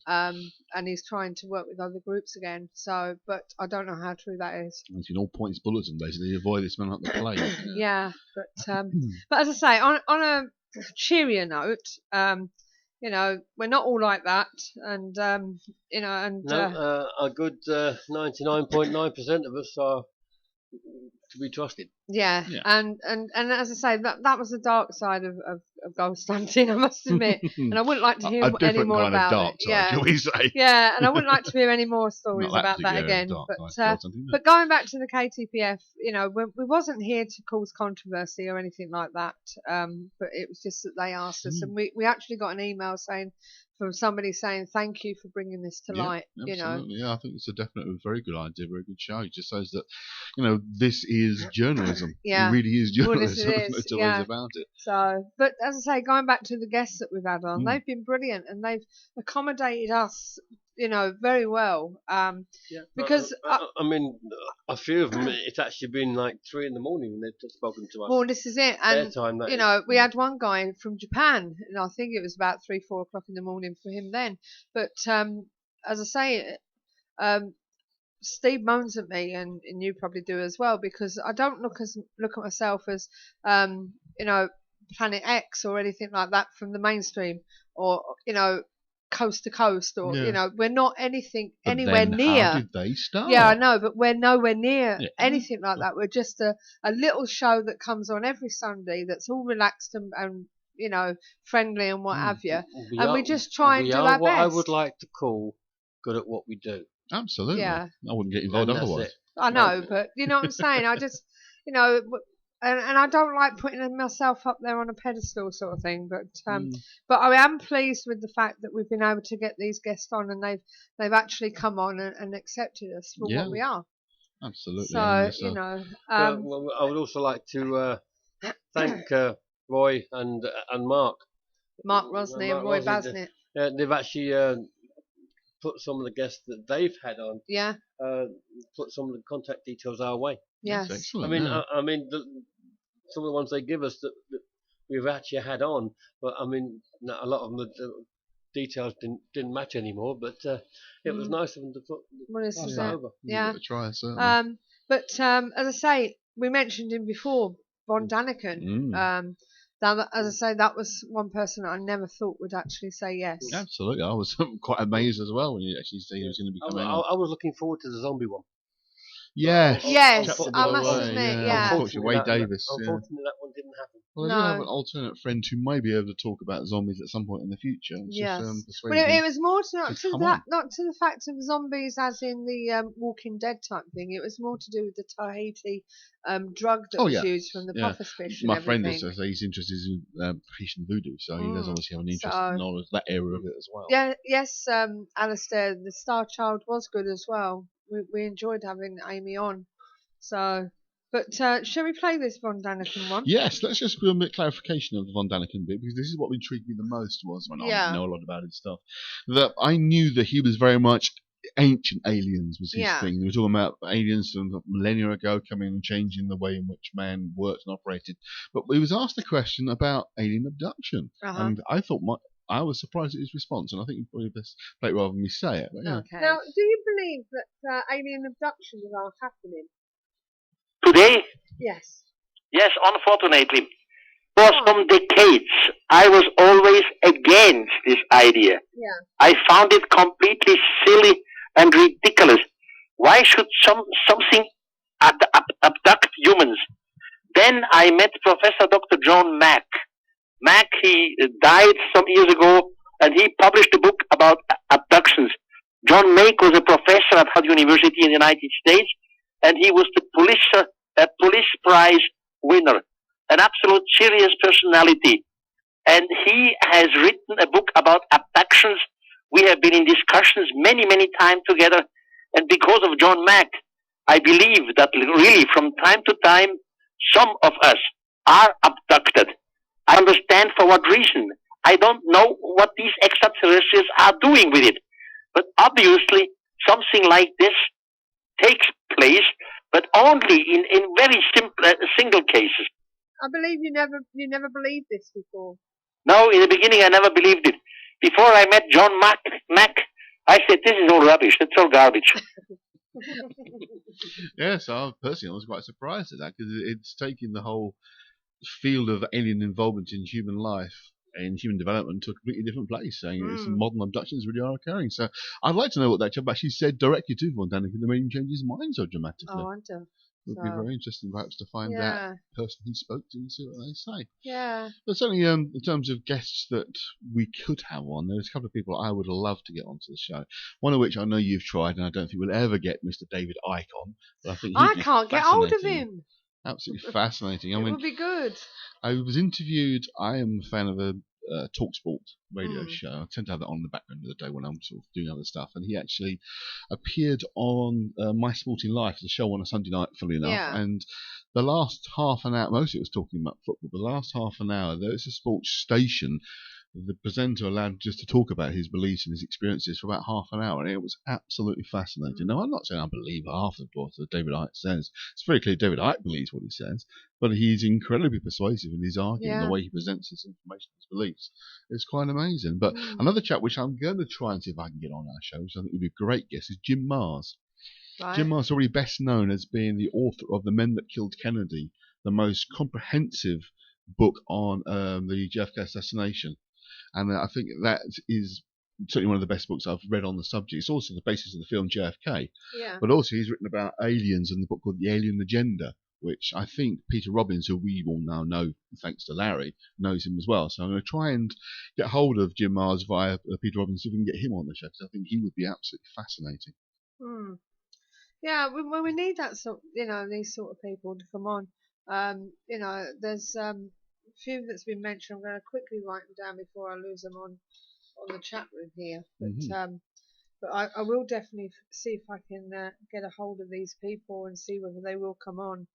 and he's trying to work with other groups again. So, but I don't know how true that is. You can all point his bulletin basically, avoid this man up the plane. Yeah, but as I say, on a cheerier note, you know, we're not all like that, and you know, and a good 99.9% of us are to be trusted. Yeah. And as I say, that was the dark side of ghost hunting, I must admit. And I wouldn't like to hear any more about it. Shall we say? Yeah, and I wouldn't like to hear any more stories about that again. But going back to the KTPF, you know, we wasn't here to cause controversy or anything like that. But it was just that they asked us, and we actually got an email from somebody saying thank you for bringing this to light. Absolutely. You know, I think it's a definitely very good idea, very good show. It just shows that, you know, this is journalism. Yeah, it really is journalism. Well, it is. It's always about it. So, but as I say, going back to the guests that we've had on, they've been brilliant and they've accommodated us, you know, very well. Because I mean, a few of them, it's actually been like 3 a.m. when they've spoken to us. Well, this is it, and you know, we had one guy from Japan, and I think it was about 3-4 o'clock in the morning for him then. But as I say, Steve moans at me, and you probably do as well, because I don't look at myself as you know, Planet X or anything like that from the mainstream, or you know, coast to coast, or we're not anything But anywhere then near. How did they start? Yeah, I know, but we're nowhere near anything like that. We're just a little show that comes on every Sunday that's all relaxed and friendly and what have you. And we just try and do our best. What I would like to call good at what we do. Absolutely. Yeah. I wouldn't get involved otherwise. I know, but you know what I'm saying? I just, and I don't like putting myself up there on a pedestal sort of thing, but I am pleased with the fact that we've been able to get these guests on, and they've actually come on and accepted us for what we are. Absolutely. So, I would also like to thank Roy and Mark. Mark Rosney and Roy Basnett. They've actually put some of the guests that they've had on. Yeah. Put some of the contact details our way. Yes. That's excellent. I mean, some of the ones they give us that we've actually had on, but I mean, a lot of them the details didn't match anymore. But it was nice of them to put over. Yeah. Try, certainly. But as I say, we mentioned him before, Von Daniken. As I say, that was one person that I never thought would actually say yes. Absolutely. I was quite amazed as well when you actually said he was going to be coming on. I was looking forward to the zombie one. Yes, I must admit, Unfortunately, Wade Davis. Unfortunately, that one didn't happen. Well, I do have an alternate friend who may be able to talk about zombies at some point in the future. Yes. It was more not to the fact of zombies as in the Walking Dead type thing. It was more to do with the Tahiti drug that was used from the pufferfish and My everything. friend says he's interested in Haitian voodoo, so he does obviously have an interest in knowledge that area of it as well. Yeah, yes, Alistair, the Star Child was good as well. We enjoyed having Amy on. So, but shall we play this Von Daniken one? Yes, let's just do a bit clarification of the Von Daniken bit, because this is what intrigued me the most was when I didn't know a lot about his stuff. That I knew that he was very much ancient aliens was his thing. We were talking about aliens from millennia ago coming and changing the way in which man worked and operated. But he was asked a question about alien abduction, and I was surprised at his response, and I think you probably best play it rather than me say it. But Okay. Now, do you believe that alien abductions are happening? Today? Yes. Yes, unfortunately. For some decades, I was always against this idea. Yeah. I found it completely silly and ridiculous. Why should something abduct humans? Then I met Professor Dr. John Mack. Mack, he died some years ago, and he published a book about abductions. John Mack was a professor at Harvard University in the United States, and he was the police prize winner, an absolute serious personality. And he has written a book about abductions. We have been in discussions many, many times together, and because of John Mack, I believe that really from time to time, some of us are abducted. I understand for what reason. I don't know what these extraterrestrials are doing with it. But obviously, something like this takes place, but only in very simple, single cases. I believe you never believed this before. No, in the beginning I never believed it. Before I met John Mack, I said, this is all rubbish, that's all garbage. Yes, I personally was quite surprised at that, because it's taking the whole field of alien involvement in human life and human development to a completely different place, saying modern abductions really are occurring. So I'd like to know what that chap actually said directly to Von Daniken that made him change his mind so dramatically. Oh, I wonder. It would be very interesting perhaps to find that person he spoke to and see what they say. Yeah. But certainly in terms of guests that we could have on, there's a couple of people I would love to get onto the show. One of which I know you've tried, and I don't think we'll ever get Mr. David Icke on. But I can't get hold of him. Absolutely fascinating. It would be good. I was interviewed. I am a fan of a TalkSport radio show. I tend to have that on in the background of the day when I'm sort of doing other stuff. And he actually appeared on My Sporting Life, the show on a Sunday night, fully enough. Yeah. And the last half an hour, mostly it was talking about football, but the last half an hour, there's a sports station. The presenter allowed just to talk about his beliefs and his experiences for about half an hour, and it was absolutely fascinating. Now, I'm not saying I believe half of what David Icke says. It's very clear David Icke believes what he says, but he's incredibly persuasive in his argument, the way he presents his information, his beliefs. It's quite amazing. But another chap which I'm going to try and see if I can get on our show, which I think would be a great guest, is Jim Mars. Right. Jim Mars is already best known as being the author of The Men That Killed Kennedy, the most comprehensive book on the JFK assassination. And I think that is certainly one of the best books I've read on the subject. It's also the basis of the film JFK. Yeah. But also he's written about aliens in the book called The Alien Agenda, which I think Peter Robbins, who we all now know thanks to Larry, knows him as well. So I'm going to try and get hold of Jim Mars via Peter Robbins, see if we can get him on the show, because I think he would be absolutely fascinating. Yeah, we need that sort, these sort of people to come on. There's a few that's been mentioned. I'm going to quickly write them down before I lose them on the chat room here. But I will definitely see if I can get a hold of these people and see whether they will come on.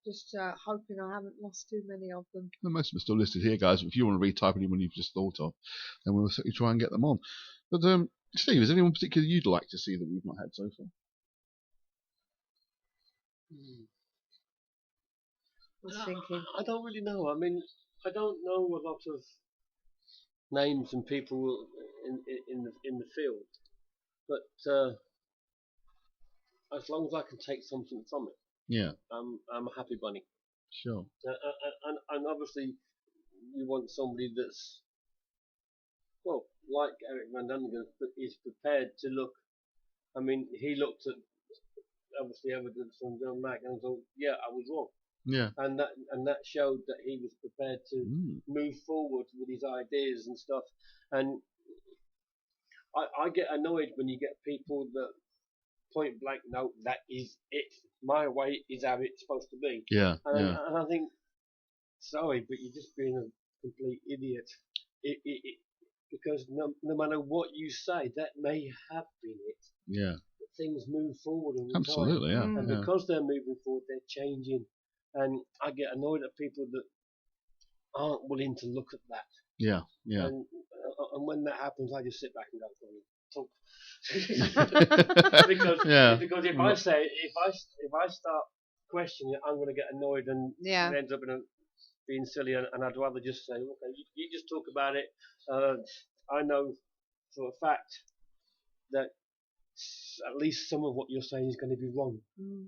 Just hoping I haven't lost too many of them. Well, most of them are still listed here, guys. But if you want to retype anyone you've just thought of, then we'll certainly try and get them on. But Steve, is there anyone particular you'd like to see that we've not had so far? I don't really know. I mean, I don't know a lot of names and people in the field, but as long as I can take something from it, I'm a happy bunny. Sure. And obviously, you want somebody that's, well, like Eric Van Daniken, is prepared to look. I mean, he looked at obviously evidence from John Mack and thought, yeah, I was wrong. Yeah. And that showed that he was prepared to move forward with his ideas and stuff. And I get annoyed when you get people that point blank, no, that is it. My way is how it's supposed to be. Yeah. And I think, sorry, but you're just being a complete idiot. Because no matter what you say, that may have been it. Yeah. But things move forward all the Absolutely, time. yeah. And because they're moving forward, they're changing. And I get annoyed at people that aren't willing to look at that. Yeah, yeah. And when that happens, I just sit back and go, talk. because if I say, if I start questioning it, I'm going to get annoyed and it ends up being silly. And I'd rather just say, okay, you just talk about it. I know for a fact that at least some of what you're saying is going to be wrong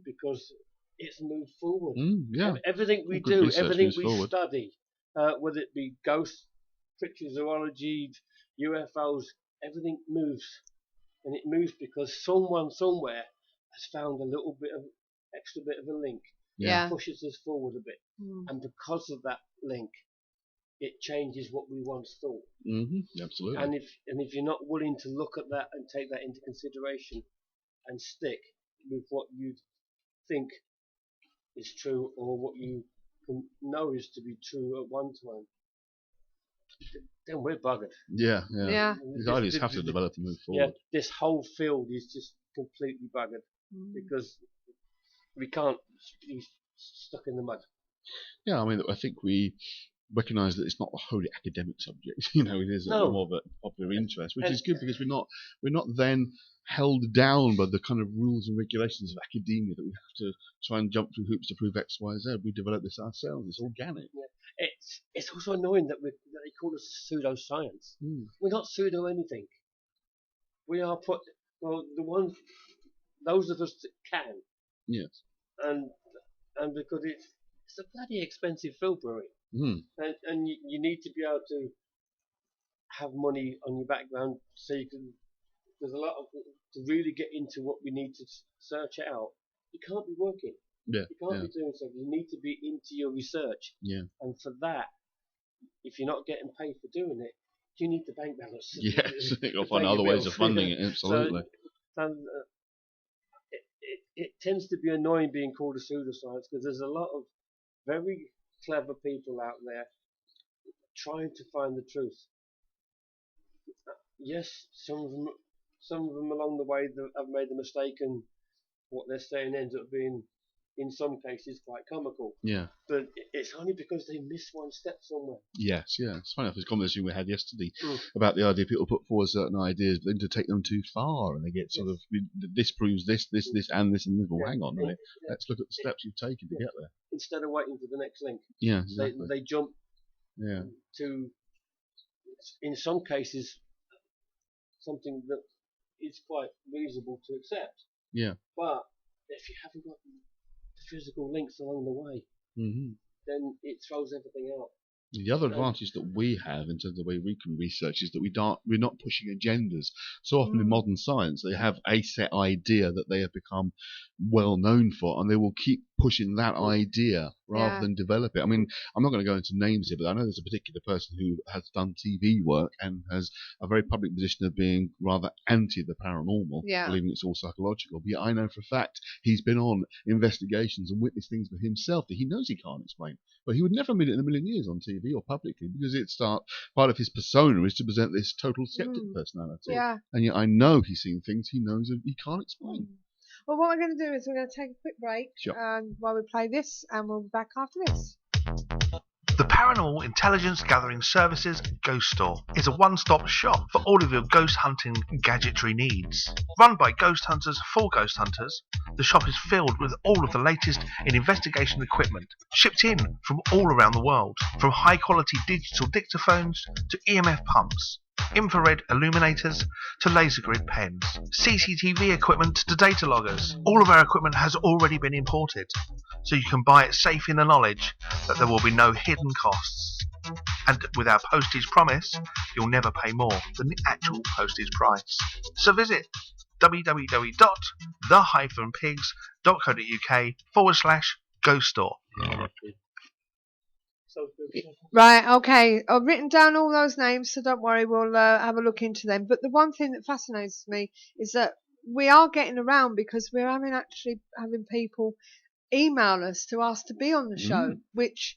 because it's moved forward. Everything we do, everything we study, whether it be ghosts, cryptozoology, UFOs, everything moves. And it moves because someone somewhere has found a little bit of extra bit of a link. Yeah. It pushes us forward a bit. And because of that link, it changes what we once thought. Absolutely. And if you're not willing to look at that and take that into consideration and stick with what you think is true or what you know is to be true at one time, then we're buggered. Yeah. These ideas have to develop and move forward. Yeah, this whole field is just completely buggered because we can't be stuck in the mud. Yeah, I mean, I think we recognise that it's not a wholly academic subject. It is more of a popular interest, which is good because we're not then held down by the kind of rules and regulations of academia that we have to try and jump through hoops to prove X, Y, Z. We develop this ourselves. It's organic. Yeah. It's also annoying that they call us pseudoscience. We're not pseudo anything. We are those of us that can. Yes. And because it's a bloody expensive field brewing. And you need to be able to have money on your background so you can. There's a lot of to really get into what we need to search out. You can't be working. Yeah. You can't be doing something. You need to be into your research. Yeah. And for that, if you're not getting paid for doing it, you need the bank balance. Yes, you'll find other ways of funding it. Absolutely. So, it tends to be annoying being called a pseudoscience because there's a lot of very clever people out there trying to find the truth. Yes, some of them along the way have made the mistake, and what they're saying ends up being, in some cases, quite comical. Yeah. But it's only because they miss one step somewhere. Yes, yeah. It's funny enough, this conversation we had yesterday about the idea people put forward certain ideas, but then to take them too far, and they get sort of, this proves this, and this. Well, hang on a minute. Let's look at the steps you've taken to get there. Instead of waiting for the next link. Yeah, exactly. They jump to, in some cases, something that is quite reasonable to accept. Yeah. But if you haven't got the physical links along the way, then it throws everything out. The other advantage that we have in terms of the way we can research is that we're not pushing agendas. So often in modern science, they have a set idea that they have become well known for, and they will keep pushing that idea rather than develop it. I mean, I'm not going to go into names here, but I know there's a particular person who has done TV work and has a very public position of being rather anti the paranormal, believing it's all psychological. But yet I know for a fact he's been on investigations and witnessed things for himself that he knows he can't explain. But he would never admit it in a million years on TV or publicly, because it's part of his persona is to present this total skeptic personality. Yeah. And yet I know he's seen things he knows that he can't explain. Well, what we're going to do is we're going to take a quick break while we play this, and we'll be back after this. The Paranormal Intelligence Gathering Services Ghost Store is a one-stop shop for all of your ghost hunting gadgetry needs. Run by ghost hunters for ghost hunters, the shop is filled with all of the latest in investigation equipment, shipped in from all around the world, from high-quality digital dictaphones to EMF pumps, infrared illuminators to laser grid pens, CCTV equipment to data loggers. All of our equipment has already been imported, so you can buy it safe in the knowledge that there will be no hidden costs. And with our postage promise, you'll never pay more than the actual postage price. So visit www.the-pigs.co.uk/ghost store. Right, okay. I've written down all those names, so don't worry, we'll have a look into them. But the one thing that fascinates me is that we are getting around, because we're having people email us to ask to be on the show, which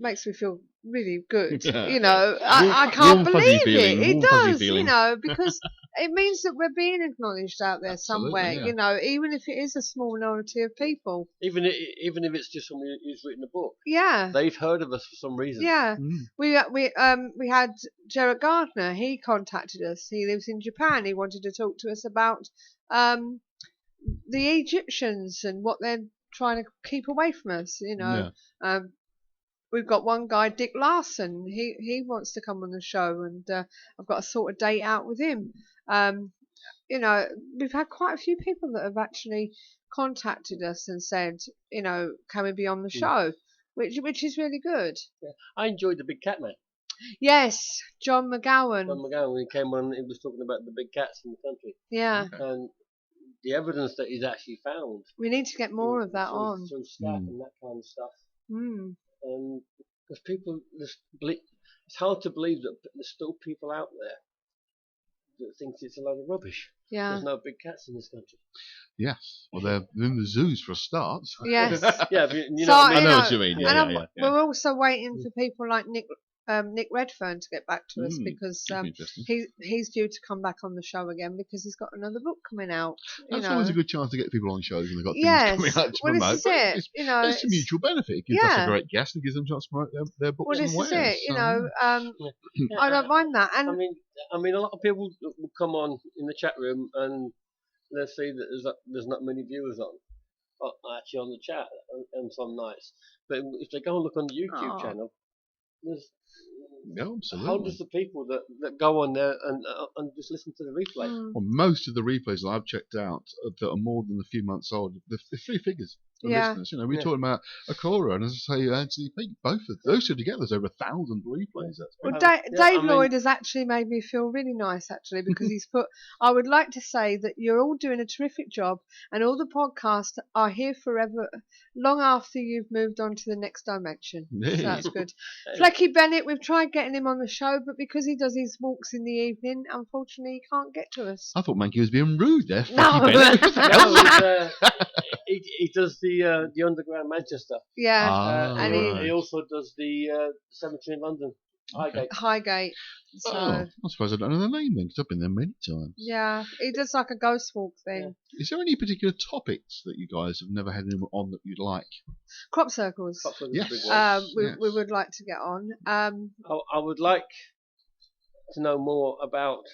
makes me feel really good. You know, I can't believe it. It does, you know, because it means that we're being acknowledged out there somewhere, you know, even if it is a small minority of people. Even if it's just someone who's written a book. Yeah. They've heard of us for some reason. Yeah. We had Gerard Gardner. He contacted us. He lives in Japan. He wanted to talk to us about the Egyptians and what they're trying to keep away from us, you know. We've got one guy, Dick Larson. He wants to come on the show, and I've got to sort a date out with him. You know, we've had quite a few people that have actually contacted us and said, you know, can we be on the show? Which is really good. Yeah. I enjoyed the big cat man. Yes, John McGowan. John McGowan, when he came on, he was talking about the big cats in the country. Yeah. And the evidence that he's actually found. We need to get more of that on. Through scat and that kind of stuff. Because people just it's hard to believe that there's still people out there that thinks it's a load of rubbish. Yeah. There's no big cats in this country. Yes. Well, they're in the zoos for a start. Yes. Yeah, but you So, know, I know what you mean. We're also waiting for people like Nick Redfern to get back to us, because he's due to come back on the show again, because he's got another book coming out. That's always a good chance to get people on shows when they've got things coming out to well, promote. This is it. It's a mutual benefit. It gives us a great guest and gives them a chance to promote their books. Well, this and is it. You know, I don't mind that. And I mean, a lot of people will come on in the chat room and they'll see that there's not many viewers on the chat on some nights. But if they go and look on the YouTube channel, there's hundreds of people that go on there and just listen to the replay. Well, most of the replays that I've checked out that are more than a few months old, they're three figures of listeners. You know, we're talking about Akora and, as I say, Anthony Peake. Both of those two together, there's over 1,000 replays. Well, Dave Lloyd has actually made me feel really nice, actually, because he's put, I would like to say that you're all doing a terrific job, and all the podcasts are here forever, long after you've moved on to the next dimension. So that's good. Flecky Bennett, we've tried getting him on the show, but because he does his walks in the evening, unfortunately he can't get to us. I thought Mankey was being rude there. No. He does the Underground Manchester. Yeah. And he also does the cemetery in London. Highgate. So. I suppose I don't know the name then, because I've been there many times. Yeah, he does like a ghost walk thing. Is there any particular topics that you guys have never had anyone on that you'd like? Crop circles. Yes. We would like to get on. I would like to know more about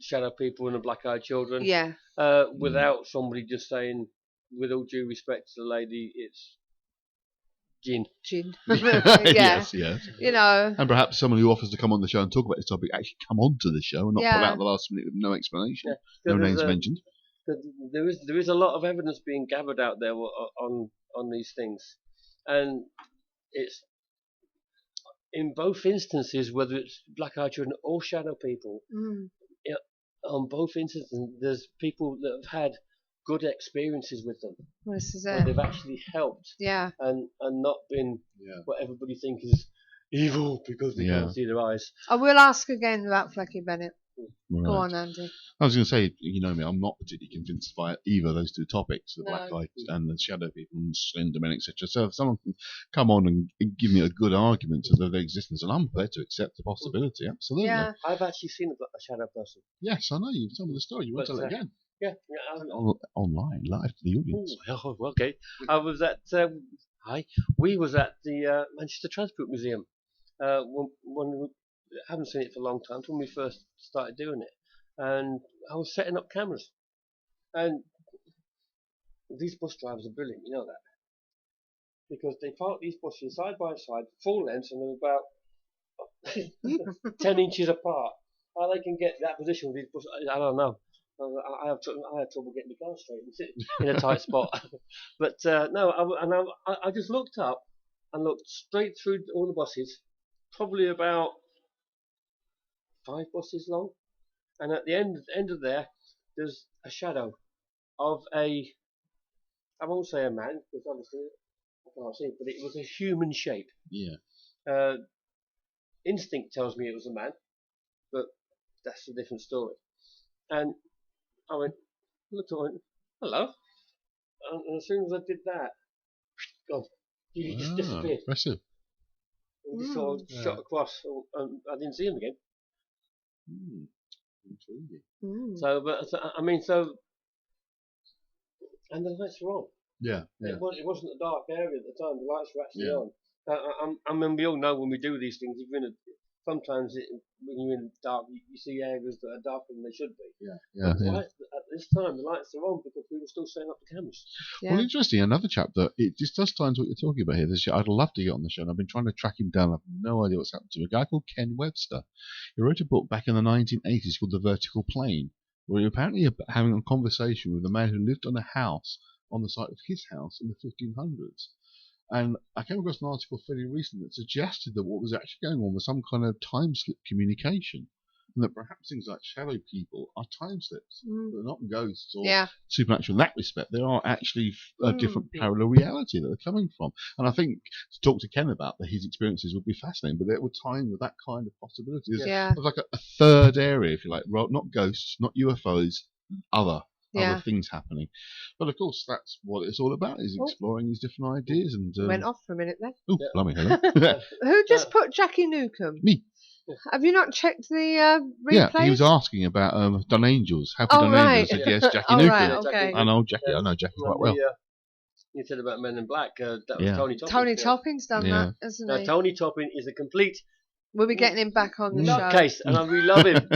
shadow people and the black-eyed children. Yeah. Without somebody just saying, with all due respect to the lady, it's Jinn. Yes. You know. And perhaps someone who offers to come on the show and talk about this topic actually come onto the show and not pull out the last minute with no explanation. No names mentioned. There is a lot of evidence being gathered out there on these things, and it's in both instances, whether it's black-eyed children or shadow people, on both instances, there's people that have had good experiences with them. Well, this is where it. they've actually helped. Yeah. And not been what everybody thinks is evil because they can't see their eyes. I will ask again about Flecky Bennett. Right. Go on, Andy. I was going to say, you know me, I'm not particularly convinced by either of those two topics, the No. black light and the shadow people and Slenderman, etc. So if someone can come on and give me a good argument of their existence, and I'm prepared to accept the possibility, absolutely. Yeah. I've actually seen a shadow person. Yes, I know. You've told me the story. You want to tell it again? Yeah. Online, live to the audience. Oh, okay. I was at, we was at the Manchester Transport Museum. When we haven't seen it for a long time, when we first started doing it. And I was setting up cameras. And these bus drivers are brilliant, you know that. Because they park these buses side by side, full length, and they're about 10 inches apart. How they can get that position with these buses, I don't know. I have trouble getting the car straight and sit in a tight spot. But I just looked up and looked straight through all the buses, probably about 5 buses long. And at the end of there's a shadow of I won't say a man, because obviously I can't see it, but it was a human shape. Yeah. Instinct tells me it was a man, but that's a different story. And I looked at it, went, hello. And as soon as I did that, God, he just disappeared. Impressive. And just sort of shot across, and I didn't see him again. And the lights were on. Yeah. It wasn't a dark area at the time. The lights were actually on. I mean, we all know when we do these things, sometimes when you're in the dark, you see areas that are darker than they should be. At this time, the lights are on because we were still setting up the cameras. Well, interesting. Another chap that it just does tie into what you're talking about here. I'd love to get on the show, and I've been trying to track him down. I've no idea what's happened to him. A guy called Ken Webster. He wrote a book back in the 1980s called The Vertical Plane, where he apparently having a conversation with a man who lived on a house on the site of his house in the 1500s. And I came across an article fairly recently that suggested that what was actually going on was some kind of time slip communication. And that perhaps things like shadow people are time slips. They're not ghosts or supernatural in that respect. They are actually a different parallel reality that they're coming from. And I think to talk to Ken about his experiences would be fascinating, but they would tie in with that kind of possibility. There's like a third area, if you like, not ghosts, not UFOs, other things happening. But of course, that's what it's all about, is exploring these different ideas. And went off for a minute there. Oh, blimey, hello. Who just put Jackie Newcomb? Me. Have you not checked the replays? Yeah, he was asking about Dun Angels. Happy Dun Angels said yes, Jackie Newcomb. Right, okay. I know Jackie quite well. You said about Men in Black. That was Tony Topping. Tony Topping's done that, hasn't he? Tony Topping is a complete... We'll be getting him back on the nutcase, and I really love him.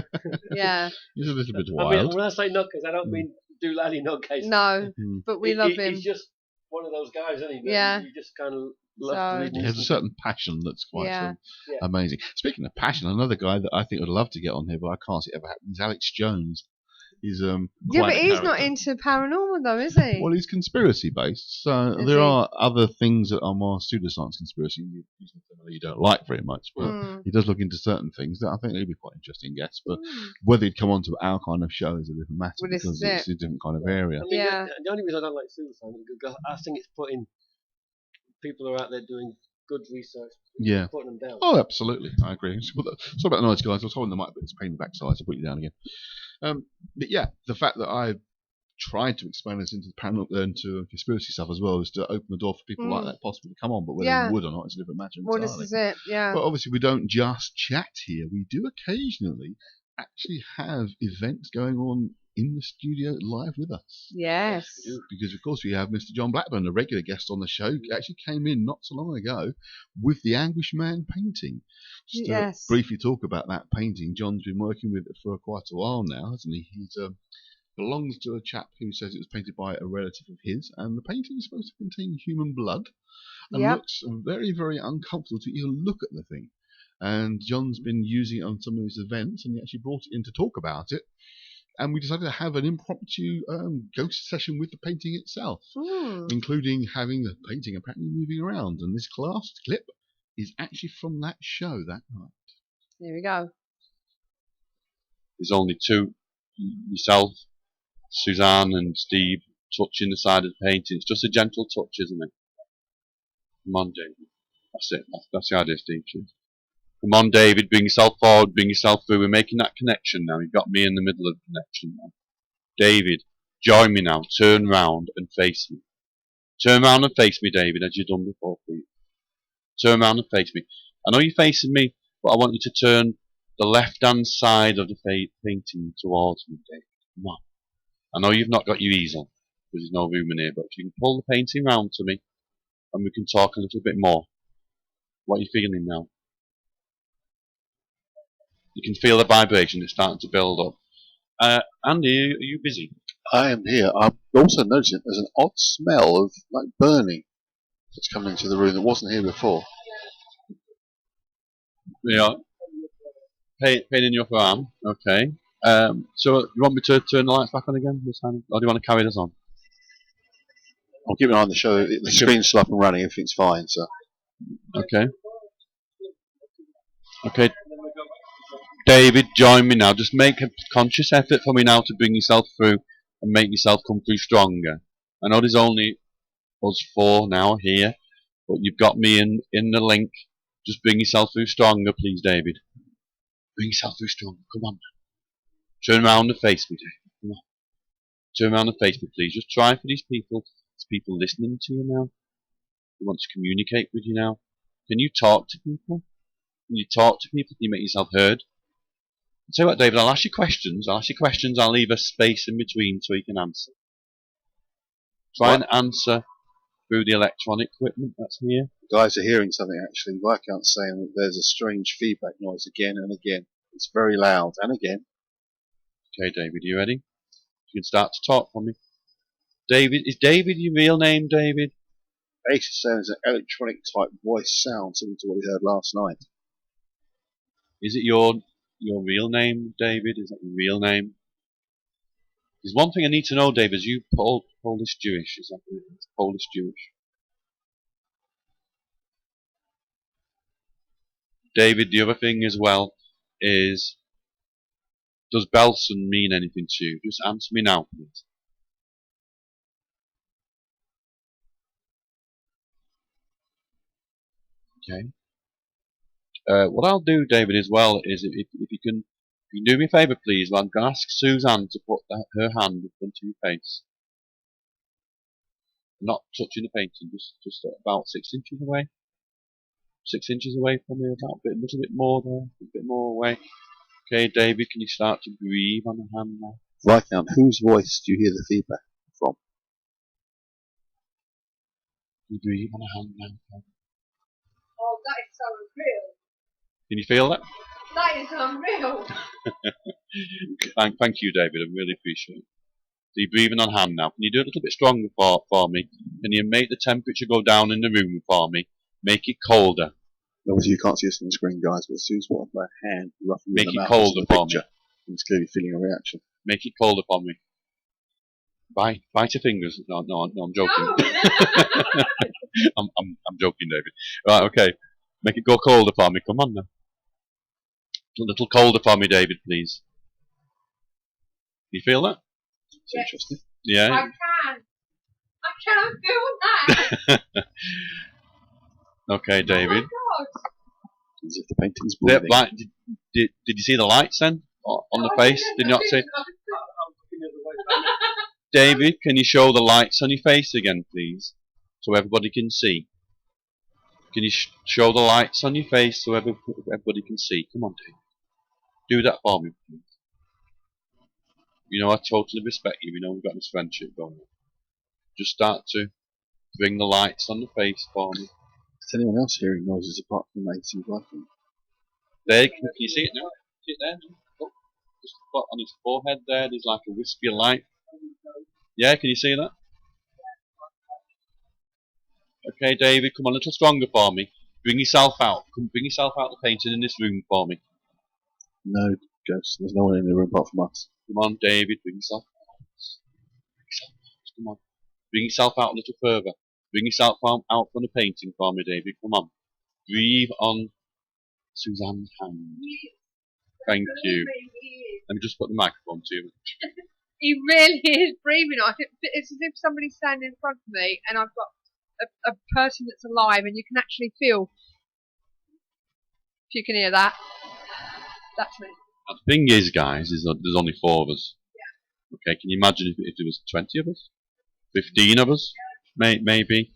Yeah. He's a little bit wild. I mean, when I say nutcase, I don't mean doolally nutcase. No, but we love him. He's just one of those guys, isn't he? Yeah. You just kind of love to read. He has a certain passion that's quite amazing. Speaking of passion, another guy that I think would love to get on here, but I can't see it ever happen, is Alex Jones. He's but he's not into paranormal though, is he? Well, he's conspiracy based. So there are other things that are more pseudoscience conspiracy you don't like very much, but he does look into certain things that I think he'd be quite interesting guests. But whether he'd come onto our kind of show is a different matter, because it's a different kind of area. I mean, the only reason I don't like pseudoscience is because I think it's putting people who are out there doing good research. Putting them down. Oh, absolutely, I agree. Sorry about the noise, guys. I was holding the mic, but it's a pain in the backside, so put you down again. But yeah, the fact that I tried to expand this into the paranormal, into conspiracy stuff as well, is to open the door for people like that possibly to come on. But whether they would or not, it's a different matter entirely. Well, this is it, But obviously, we don't just chat here. We do occasionally actually have events going on in the studio live with us. Yes. Because, of course, we have Mr. John Blackburn, a regular guest on the show, actually came in not so long ago with the Anguish Man painting. Just to briefly talk about that painting, John's been working with it for quite a while now, hasn't he? He belongs to a chap who says it was painted by a relative of his, and the painting is supposed to contain human blood and looks very, very uncomfortable to even look at the thing. And John's been using it on some of his events, and he actually brought it in to talk about it. And we decided to have an impromptu ghost session with the painting itself, including having the painting apparently moving around. And this last clip is actually from that show that night. There we go. There's only two, yourself, Suzanne and Steve, touching the side of the painting. It's just a gentle touch, isn't it? Come on, David. That's it. That's the idea, Steve. Come on, David. Bring yourself forward. Bring yourself through. We're making that connection now. You've got me in the middle of the connection now. David, join me now. Turn round and face me. Turn round and face me, David, as you've done before, please. Turn round and face me. I know you're facing me, but I want you to turn the left-hand side of the painting towards me, David. Come on. I know you've not got your easel, because there's no room in here, but if you can pull the painting round to me, and we can talk a little bit more. What are you feeling now? You can feel the vibration, it's starting to build up. Andy, are you busy? I am here. I'm also noticing there's an odd smell of like burning that's coming into the room that wasn't here before. Yeah. Pain in your upper arm. Okay. So you want me to turn the lights back on again this time? Or do you want to carry this on? I'll keep an eye on the show. The screen's still up and running. Everything's fine. So. Okay. Okay. David, join me now. Just make a conscious effort for me now to bring yourself through and make yourself come through stronger. I know there's only us four now here, but you've got me in the link. Just bring yourself through stronger, please, David. Bring yourself through stronger. Come on. Turn around and face me, David. Come on. Turn around and face me, please. Just try for these people. There's people listening to you now. They want to communicate with you now. Can you talk to people? Can you talk to people? Can you make yourself heard? I'll tell you what, David, I'll ask you questions. I'll leave a space in between so you can answer. Try and answer through the electronic equipment that's here. The guys are hearing something actually. Viscount's saying that there's a strange feedback noise again and again. It's very loud. And again. Okay, David, you ready? You can start to talk for me. David, is David your real name, David? Ace is saying it's an electronic type voice sound, similar to what we heard last night. Is it your real name, David? Is that your real name? There's one thing I need to know, David. Is you Polish Jewish? Is that what it is? Polish Jewish? David, the other thing as well is, does Belson mean anything to you? Just answer me now, please. Okay. What I'll do, David, as well, is if you can do me a favour, please. I'm going to ask Suzanne to put her hand in front of your face. Not touching the painting, just about 6 inches away. 6 inches away from me, about a little bit more there, a bit more away. Okay, David, can you start to breathe on the hand now? Viscount, whose voice do you hear the feedback from? Can you breathe on the hand now? Oh, that is so unreal. Can you feel that? That is unreal. Thank you, David. I really appreciate it. So you're breathing on hand now. Can you do it a little bit stronger for me? Can you make the temperature go down in the room for me? Make it colder. Obviously, you can't see us on the screen, guys, but as soon as one of my hand roughly make it colder for me. It's clearly feeling a reaction. Make it colder for me. Bite your fingers. No, I'm joking. No. I'm joking, David. Right, okay. Make it go colder for me. Come on now. A little colder for me, David, please. You feel that? It's interesting. Yeah. I can feel that. Okay, David. Oh my God. As if the painting's breathing. Did you see the lights then on the face? Did you not see? David, can you show the lights on your face again, please, so everybody can see? Can you show the lights on your face so everybody can see? Come on, David. Do that for me, please. You know, I totally respect you. You know, we've got this friendship going on. Just start to bring the lights on the face for me. Is anyone else hearing noises apart from AC Viking? There, can you see it now? See it there? Oh, just on his forehead there, there's like a wispy light. Yeah, can you see that? Okay, David, come on, a little stronger for me. Bring yourself out. Come, bring yourself out the painting in this room for me. No, Ghost. There's no one in the room apart from us. Come on, David, bring yourself out. Come on. Bring yourself out a little further. Bring yourself out from the painting for me, David. Come on. breathe on Suzanne's hand. Thank you. Let me just put the microphone to you. He really is breathing on it. It's as if somebody's standing in front of me and I've got a person that's alive and you can actually feel. If you can hear that, that's me. The thing is, guys, is that there's only 4 of us. Yeah. Okay, can you imagine if there was 20 of us? 15 of us? Maybe.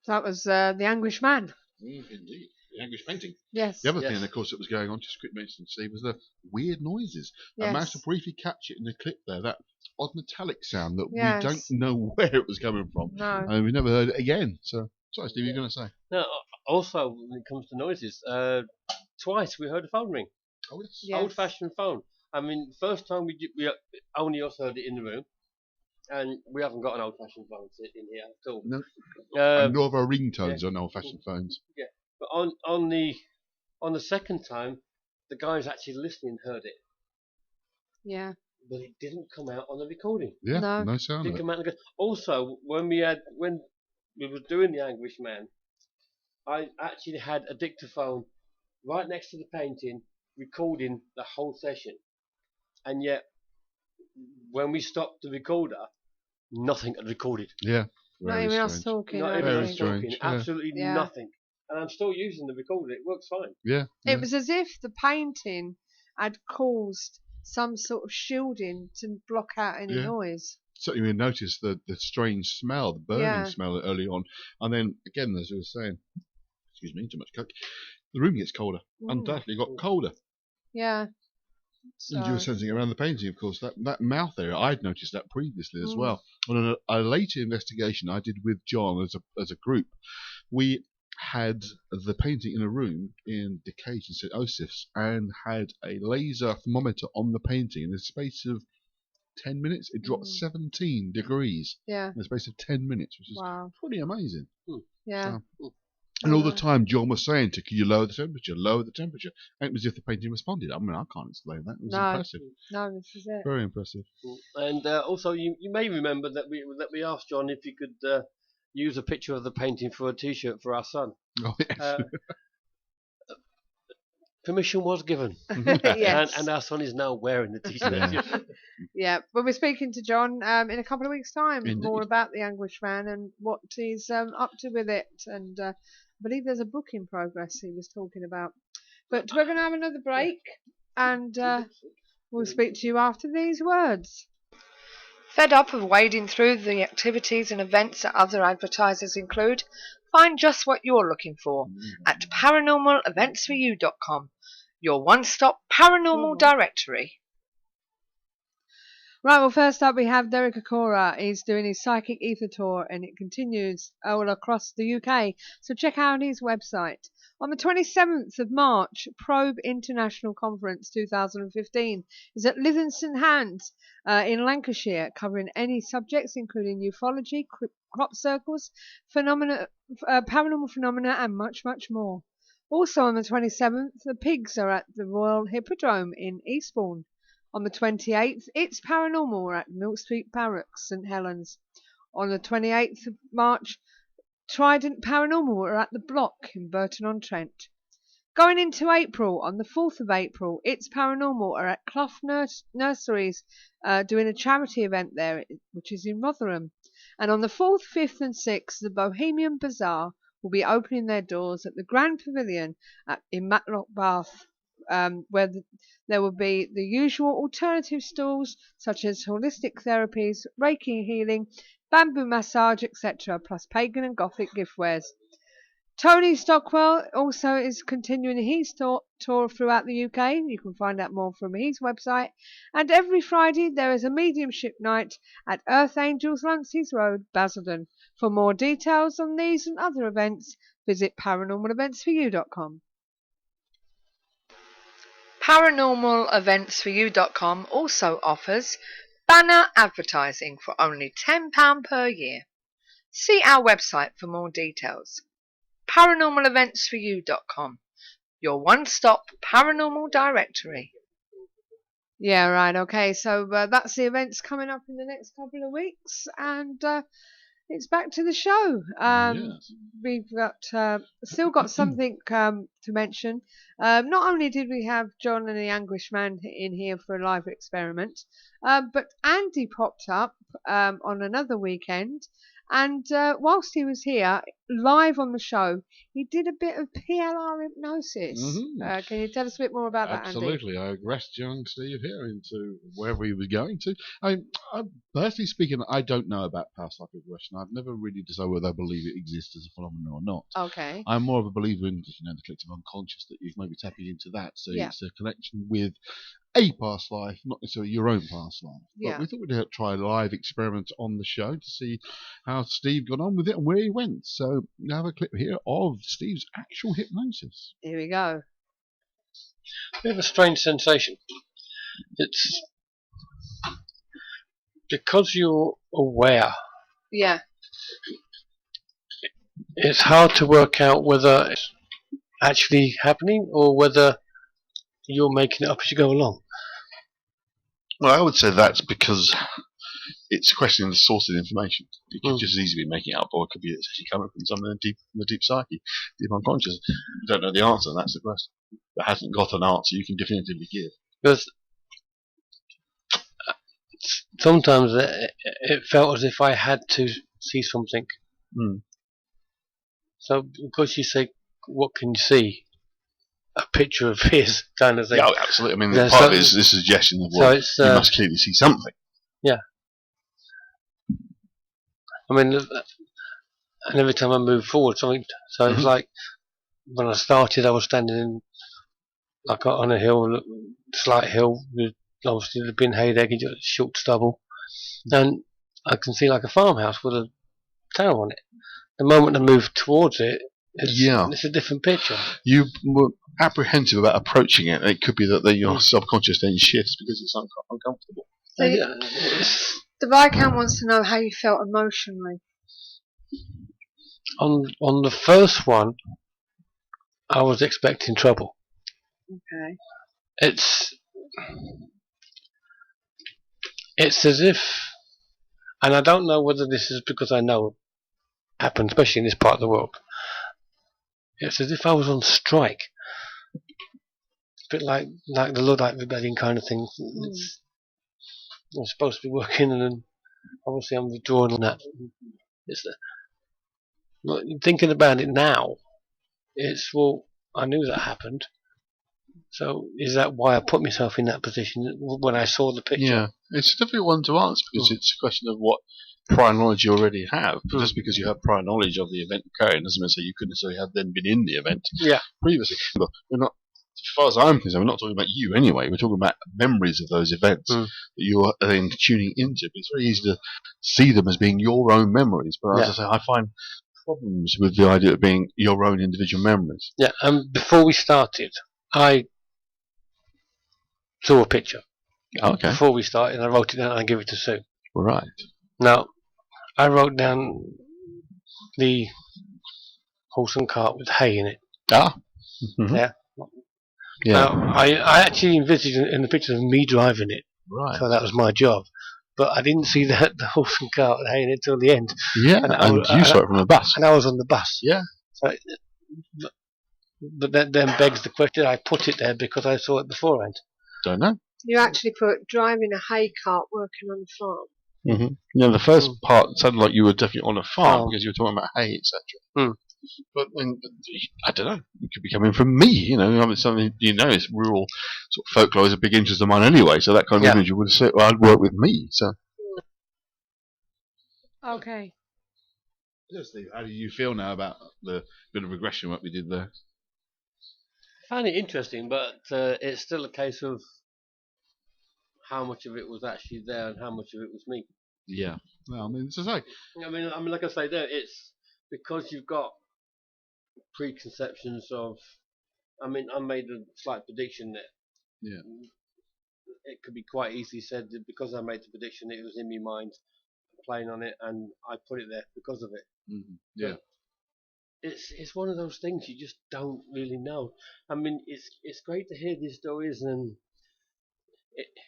That was the Anguish Man. Indeed. The Anguish painting. Yes. The other thing, of course, that was going on, just quick mention, Steve, was the weird noises. Yes. I managed to briefly catch it in the clip there, that odd metallic sound that we Yes. don't know where it was coming from. No. And we never heard it again. So, sorry, Steve, you're going to say? No, also, when it comes to noises, twice we heard a phone ring. Oh, yes. Old-fashioned phone. I mean, first time we only us heard it in the room. And we haven't got an old-fashioned phone in here at all. No. And nor of our ringtones on old-fashioned phones. Yeah. But on the second time, the guys actually listening heard it. Yeah. But it didn't come out on the recording. Yeah, no sound of it. Also, when we were doing the Anguish Man, I actually had a dictaphone right next to the painting, recording the whole session. And yet, when we stopped the recorder, nothing had recorded. Yeah. Not even us talking. Not even us talking. Absolutely Yeah. nothing. And I'm still using the recorder. It works fine. Yeah. It was as if the painting had caused some sort of shielding to block out any noise. Certainly we noticed the strange smell, the burning smell early on. And then, again, as you were saying, excuse me, too much coke, the room gets colder. Undoubtedly got colder. Yeah. So. And you were sensing around the painting, of course, that mouth area. I'd noticed that previously as well. On a later investigation I did with John as a group, we had the painting in a room in Decay in St. Joseph's and had a laser thermometer on the painting. In the space of 10 minutes, it dropped 17 degrees in the space of 10 minutes, which is pretty amazing. Yeah. And all the time, John was saying to, "Can you lower the temperature? Lower the temperature." And it was as if the painting responded. I mean, I can't explain that. It was impressive. No, this is it. Very impressive. And also, you may remember that we asked John if he could use a picture of the painting for a T-shirt for our son. Oh, yes. Permission was given. Yes. And our son is now wearing the T-shirt. Yeah, but we're speaking to John in a couple of weeks' time Indeed. more about the Anguish Man and what he's up to with it. And I believe there's a book in progress he was talking about. But we're going to have another break and we'll speak to you after these words. Fed up of wading through the activities and events that other advertisers include? Find just what you're looking for at paranormaleventsforyou.com, your one-stop paranormal directory. Right, well, first up we have Derek Akora. He's doing his Psychic Ether Tour and it continues all across the UK. So check out his website. On the 27th of March, Probe International Conference 2015 is at Livingston Hands in Lancashire, covering any subjects including ufology, crop circles, paranormal phenomena and much, much more. Also on the 27th, the Pigs are at the Royal Hippodrome in Eastbourne. On the 28th, It's Paranormal at Milk Street Barracks, St Helens. On the 28th of March, Trident Paranormal are at the Block in Burton-on-Trent. Going into April, on the 4th of April, It's Paranormal are at Clough Nurseries doing a charity event there, which is in Rotherham. And on the 4th, 5th and 6th, the Bohemian Bazaar will be opening their doors at the Grand Pavilion in Matlock Bath, where there will be the usual alternative stalls such as holistic therapies, Reiki healing, bamboo massage, etc., plus pagan and gothic giftwares. Tony Stockwell also is continuing his tour throughout the UK. You can find out more from his website. And every Friday there is a mediumship night at Earth Angels Luncey's Road, Basildon. For more details on these and other events, visit paranormaleventsforyou.com. Paranormaleventsforyou.com also offers banner advertising for only £10 per year. See our website for more details. Paranormaleventsforyou.com, your one-stop paranormal directory. Yeah, right. Okay, so that's the events coming up in the next couple of weeks, and it's back to the show. Yes. We've got still got something to mention. Not only did we have John and the Anguish Man in here for a live experiment, but Andy popped up on another weekend, and whilst he was here live on the show, he did a bit of PLR hypnosis. Can you tell us a bit more about that, Andy? Absolutely. I aggressed young Steve here into wherever he was going to. I personally speaking, I don't know about past life regression. I've never really decided whether I believe it exists as a phenomenon or not. Okay. I'm more of a believer in the collective unconscious, that you've maybe tapping into that. So it's a connection with a past life, not necessarily your own past life. But we thought we'd try a live experiment on the show to see how Steve got on with it and where he went. So we have a clip here of Steve's actual hypnosis. Here we go. We have a strange sensation. It's because you're aware. Yeah. It's hard to work out whether it's actually happening or whether you're making it up as you go along. Well, I would say that's because it's a question of the source of the information. You could just as easily be making it up, or it could be it's actually coming from something deep in the deep psyche, deep unconscious. You don't know the answer, and that's the question. It hasn't got an answer you can definitively give. Because sometimes it felt as if I had to see something. So because you say, what can you see? A picture of his kind of thing. Yeah, absolutely. I mean, part of it is the suggestion of what you must clearly see something. Yeah. I mean, and every time I move forward, something. So it's like when I started, I was standing in, like on a hill, slight hill, with obviously the bin hay there, short stubble, and I can see like a farmhouse with a tower on it. The moment I move towards it, it's a different picture. You were apprehensive about approaching it. It could be that your subconscious then shifts because it's uncomfortable. So the Viscount wants to know how you felt emotionally. On the first one, I was expecting trouble. Okay. It's as if, and I don't know whether this is because I know it happens, especially in this part of the world. It's as if I was on strike. It's a bit like the Luddite rebellion kind of thing. I'm supposed to be working, and then obviously I'm withdrawing on that. Thinking about it now, I knew that happened. So is that why I put myself in that position when I saw the picture? Yeah, it's a difficult one to answer because it's a question of what prior knowledge you already have. But just because you have prior knowledge of the event occurring doesn't mean you couldn't necessarily have then been in the event previously. But we're not, as far as I'm concerned, we're not talking about you anyway. We're talking about memories of those events that you're then tuning into. But it's very easy to see them as being your own memories. But as I say, I find problems with the idea of being your own individual memories. Yeah, and before we started, I saw a picture. Okay. Before we started, I wrote it down and I gave it to Sue. Right. Now, I wrote down the horse and cart with hay in it. Yeah. Now, I actually envisaged in the picture of me driving it. Right. So that was my job. But I didn't see the horse and cart with hay in it till the end. Yeah, and you saw it from the bus. And I was on the bus. Yeah. So, but that then begs the question, I put it there because I saw it beforehand. Don't know. You actually put driving a hay cart working on the farm. Yeah, the first part sounded like you were definitely on a farm because you were talking about hay, etc. But I don't know. It could be coming from me. I mean, something it's rural sort of folklore is a big interest of mine anyway. So that kind of image would have said, well, I'd work with me. So. Okay. Steve, how do you feel now about the bit of regression work we did there? I find it interesting, but it's still a case of how much of it was actually there and how much of it was me. Yeah. Well, I mean, it's like. I mean, like I say, there it's because you've got preconceptions of. I mean, I made a slight prediction that it could be quite easily said that because I made the prediction, it was in my mind, playing on it, and I put it there because of it. Yeah. But it's one of those things you just don't really know. I mean, it's great to hear these stories, and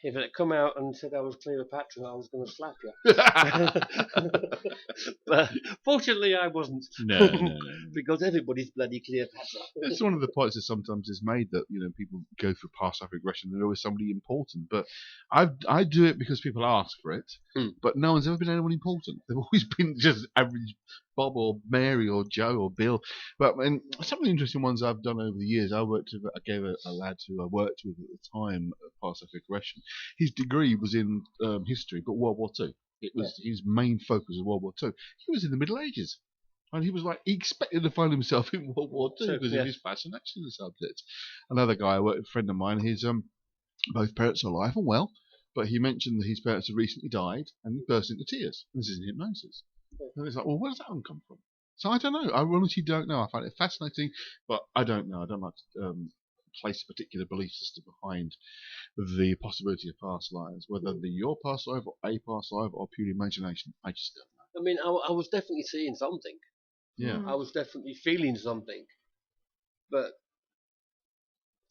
If it had come out and said I was Cleopatra, I was going to slap you. But fortunately, I wasn't. No. Because everybody's bloody Cleopatra. It's one of the points that sometimes is made that people go through past life regression. They're always somebody important, but I do it because people ask for it. But no one's ever been anyone important. They've always been just average Bob or Mary or Joe or Bill. But some of the interesting ones I've done over the years, I gave a lad who I worked with at the time past life regression. His degree was in history, but World War II. It was his main focus of World War II. He was in the Middle Ages. And he was he expected to find himself in World War II because of his fascination with the subject. Another guy, a friend of mine, his both parents are alive and well, but he mentioned that his parents had recently died and he burst into tears. This is in hypnosis. And it's well, where does that one come from? So I don't know. I honestly don't know. I find it fascinating, but I don't know. I don't like to place a particular belief system behind the possibility of past lives, whether they're your past life or a past life or pure imagination. I just don't know. I mean, I was definitely seeing something. Yeah. I was definitely feeling something. But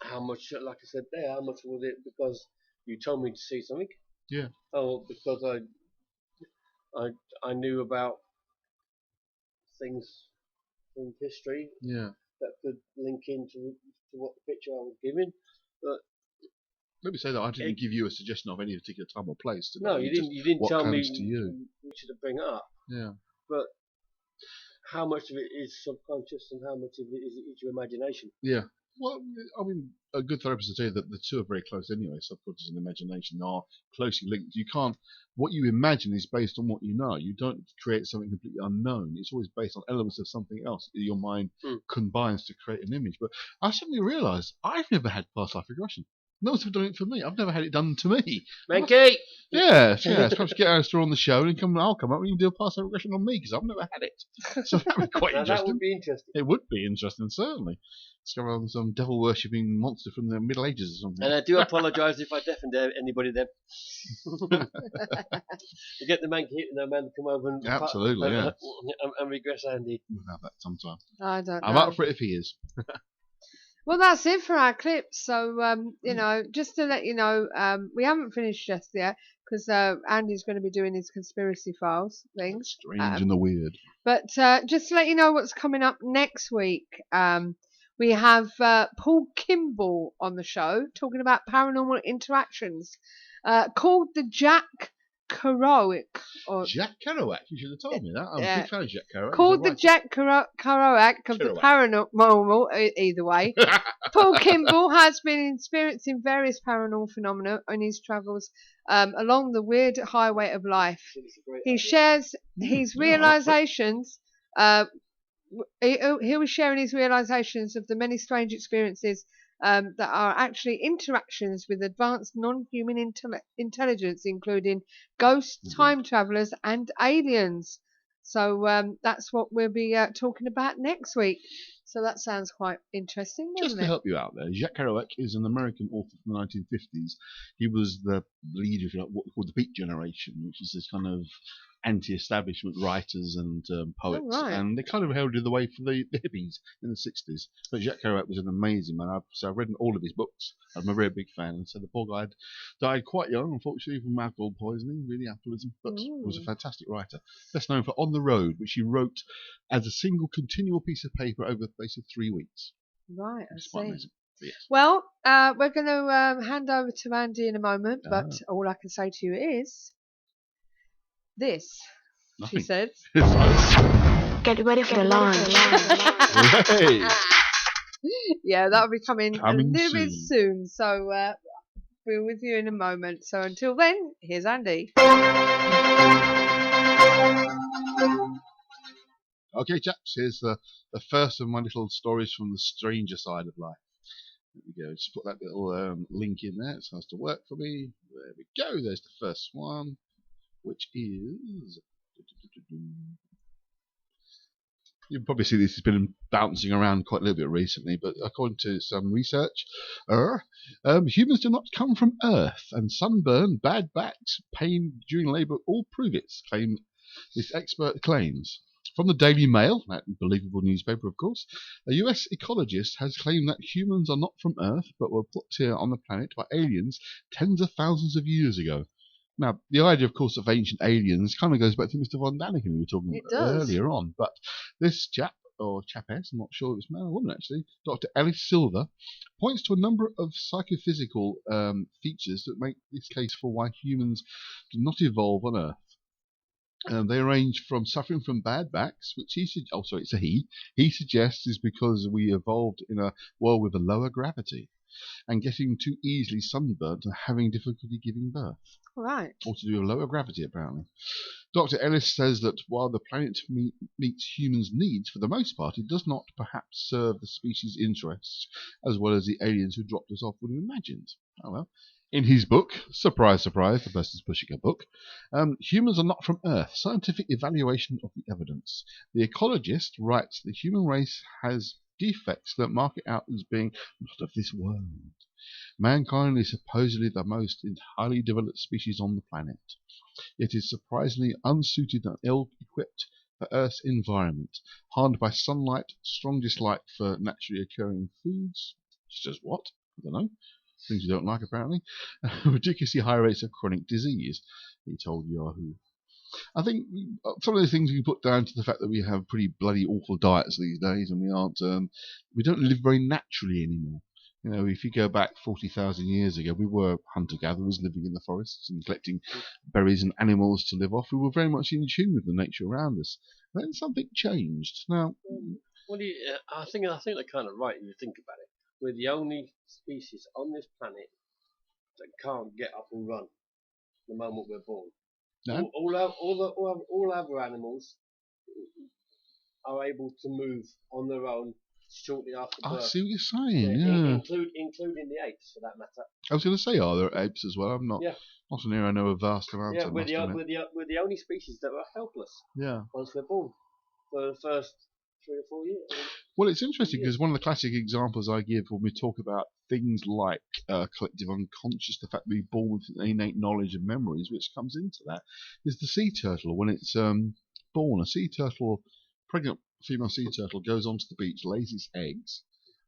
how much, like I said there, how much was it because you told me to see something? Yeah. Oh, because I knew about things from history that could link into what the picture I was given. But let me say that I didn't give you a suggestion of any particular time or place. No, you didn't. You didn't tell me to you. which to bring up. Yeah. But how much of it is subconscious and how much of it is your imagination? Yeah. Well, I mean, a good therapist will tell you that the two are very close anyway. Subconscious and imagination are closely linked. You can't. What you imagine is based on what you know. You don't create something completely unknown. It's always based on elements of something else. Your mind combines to create an image. But I suddenly realised I've never had past life regression. No one's ever done it for me. I've never had it done to me. Mankey! Yes. Perhaps get Alistair on the show and I'll come up and you can do a past life regression on me because I've never had it. So that would be quite interesting. That would be interesting. It would be interesting, certainly. Discover some devil-worshipping monster from the Middle Ages or something. And I do apologise if I deafened anybody there. You get the man to come over and absolutely, and regress Andy. We'll have that sometime. I don't know. I'm up for it if he is. Well, that's it for our clips. So, just to let you know, we haven't finished just yet because Andy's going to be doing his conspiracy files things. Strange and the weird. But just to let you know what's coming up next week, we have Paul Kimball on the show talking about paranormal interactions called the Jack Kerouac. Jack Kerouac, you should have told me that. I'm a big fan of Jack Kerouac. Called the Jack Kerouac of the paranormal, either way. Paul Kimball has been experiencing various paranormal phenomena on his travels along the weird highway of life. He shares his realizations. He was sharing his realizations of the many strange experiences that are actually interactions with advanced non-human intelligence, including ghosts, time travelers, and aliens. So that's what we'll be talking about next week. So that sounds quite interesting, doesn't it? Just to help you out there, Jacques Kerouac is an American author from the 1950s. He was the leader of what we call the Beat Generation, which is this kind of anti-establishment writers and poets, and they kind of heralded the way for the hippies in the 60s. But Jacques Kerouac was an amazing man. I've read all of his books. I'm a very big fan, and so the poor guy died quite young, unfortunately, from alcohol poisoning, really alcoholism, but was a fantastic writer. Best known for On the Road, which he wrote as a single continual piece of paper over the space of 3 weeks. Right, I see. Yes. Well, we're going to hand over to Andy in a moment, but all I can say to you is this. Nothing. She says. Get ready for the launch. Yeah, that'll be coming a little bit soon. So we're with you in a moment. So until then, here's Andy. Okay, chaps, here's the first of my little stories from the stranger side of life. There we go. Just put that little link in there. It starts to work for me. There we go. There's the first one, which is... You can probably see this has been bouncing around quite a little bit recently, but according to some research, humans do not come from Earth, and sunburn, bad backs, pain during labour all prove it, this expert claims. From the Daily Mail, that believable newspaper, of course, a US ecologist has claimed that humans are not from Earth, but were put here on the planet by aliens tens of thousands of years ago. Now, the idea, of course, of ancient aliens kind of goes back to Mr. Von Daniken, we were talking about earlier on. But this chap, or chapess, I'm not sure if it's man or woman actually, Dr. Alice Silver, points to a number of psychophysical features that make this case for why humans do not evolve on Earth. They range from suffering from bad backs, which he suggests is because we evolved in a world with a lower gravity, and getting too easily sunburnt and having difficulty giving birth. Right. Or to do with lower gravity, apparently. Dr. Ellis says that while the planet meets humans' needs, for the most part, it does not perhaps serve the species' interests as well as the aliens who dropped us off would have imagined. Oh well. In his book, surprise, surprise, the person's pushing a book, Humans Are Not From Earth, Scientific Evaluation of the Evidence. The ecologist writes the human race has defects that mark it out as being not of this world. Mankind is supposedly the most highly developed species on the planet. It is surprisingly unsuited and ill-equipped for Earth's environment, harmed by sunlight, strong dislike for naturally occurring foods. She says what? I don't know. Things you don't like, apparently. Ridiculously high rates of chronic disease, he told Yahoo. I think some of those things we put down to the fact that we have pretty bloody awful diets these days, and we don't live very naturally anymore. You know, if you go back 40,000 years ago, we were hunter-gatherers living in the forests and collecting berries and animals to live off. We were very much in tune with the nature around us. Then something changed. Now, I think they're kind of right if you think about it. We're the only species on this planet that can't get up and run the moment we're born. No? All other animals are able to move on their own shortly after birth. I see what you're saying, yeah. Including the apes, for that matter. I was going to say, are there apes as well? I'm not. Yeah. Not an area I know a vast amount of. We're the only species that are helpless. Yeah. Once we're born, for the first 3 or 4 years. Well, it's interesting because one of the classic examples I give when we talk about things like collective unconscious, the fact that we're born with innate knowledge and memories, which comes into that, is the sea turtle. When it's born, a sea turtle, pregnant female sea turtle, goes onto the beach, lays its eggs,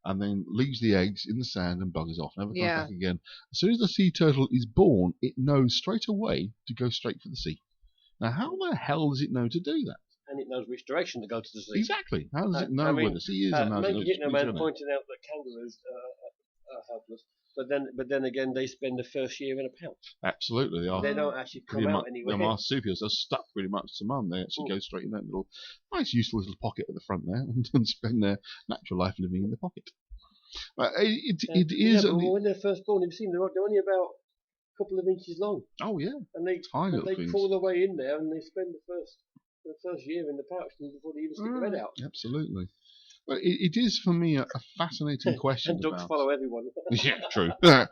and then leaves the eggs in the sand and buggers off, never comes back again. As soon as the sea turtle is born, it knows straight away to go straight for the sea. Now, how the hell does it know to do that? And it knows which direction to go to the sea. Exactly. How does it know where the sea is? Maybe man pointed out that kangaroos are helpless, but then again, they spend the first year in a pouch. Absolutely, they don't actually come out anywhere. They're marsupials. They're stuck pretty much to mum. They actually go straight in that little, nice, useful little pocket at the front there, and spend their natural life living in the pocket. It is. But when they're first born, you've seen they're only about a couple of inches long. Oh yeah. And they crawl their way in there, and they spend the first year in the pouch before they even stick their head out. Absolutely. Well, it is for me a fascinating question. And dogs follow everyone. Yeah, true. But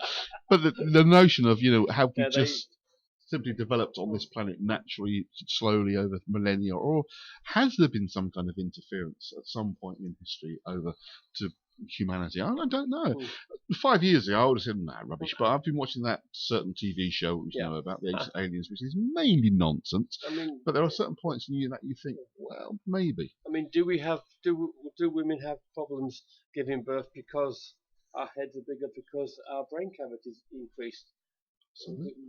the notion of how we just simply developed on this planet naturally, slowly over millennia, or has there been some kind of interference at some point in history over to humanity? I don't know. 5 years ago, I would have said, nah, rubbish. But I've been watching that certain TV show, which about the ancient aliens, which is mainly nonsense. But there are certain points in that you think, well, maybe. I mean, do women have problems giving birth because our heads are bigger, because our brain cavities increased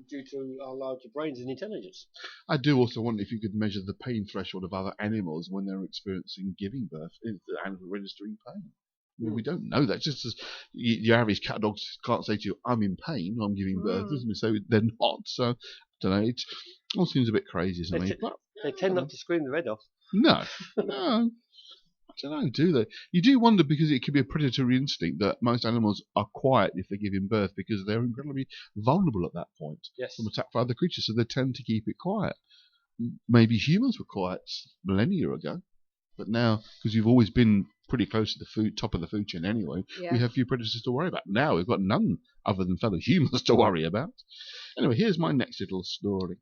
due to our larger brains and intelligence? I do also wonder if you could measure the pain threshold of other animals when they're experiencing giving birth, and registering pain. I mean, we don't know that. Just as your average cat dog can't say to you, I'm in pain, I'm giving birth, doesn't it? So they're not. So, I don't know. It all seems a bit crazy to me. They tend not to scream their head off. No. I don't know, do they? You do wonder, because it could be a predatory instinct that most animals are quiet if they're giving birth because they're incredibly vulnerable at that point from attack by other creatures, so they tend to keep it quiet. Maybe humans were quiet millennia ago, but now, because you've always been pretty close to the top of the food chain anyway, we have few predators to worry about. Now we've got none other than fellow humans to worry about. Anyway, here's my next little story,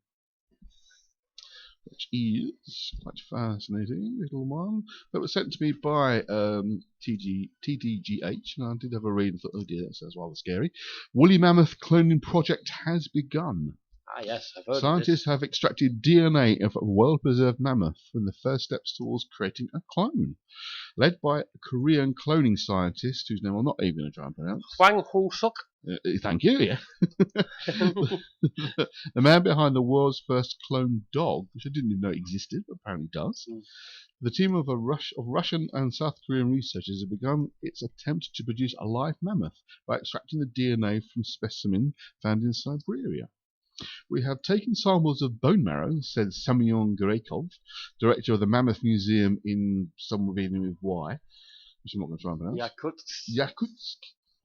which is quite fascinating little one that was sent to me by TDGH, and I did have a read and thought, oh dear, that sounds rather scary. Woolly mammoth cloning project has begun. Ah, yes, I've heard of Scientists have extracted DNA of a well-preserved mammoth from the first steps towards creating a clone. Led by a Korean cloning scientist, whose name I'm not even going to try and pronounce. Hwang Ho-suk. Thank you, yeah. The man behind the world's first cloned dog, which I didn't even know existed, but apparently does. The team of Russian and South Korean researchers have begun its attempt to produce a live mammoth by extracting the DNA from specimen found in Siberia. We have taken samples of bone marrow, said Semyon Grekov, director of the Mammoth Museum in somewhere beginning with Y, which I'm not going to try and pronounce.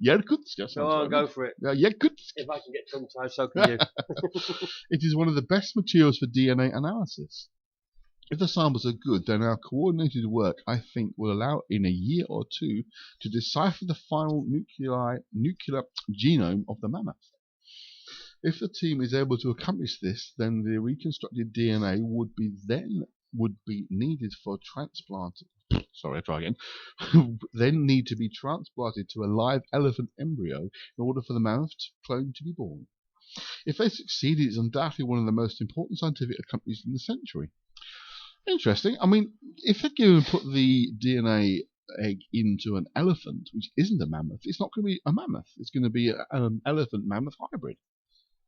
Yakutsk. Go on, go for it. Yakutsk. If I can get tongue-tied, so can you. It is one of the best materials for DNA analysis. If the samples are good, then our coordinated work, I think, will allow in a year or two to decipher the final nuclear genome of the mammoth. If the team is able to accomplish this, then the reconstructed DNA would be needed for transplant. Sorry, I'll try again. Then need to be transplanted to a live elephant embryo in order for the mammoth clone to be born. If they succeed, it is undoubtedly one of the most important scientific accomplishments in the century. Interesting. I mean, if they go and put the DNA egg into an elephant, which isn't a mammoth, it's not going to be a mammoth. It's going to be an elephant-mammoth hybrid.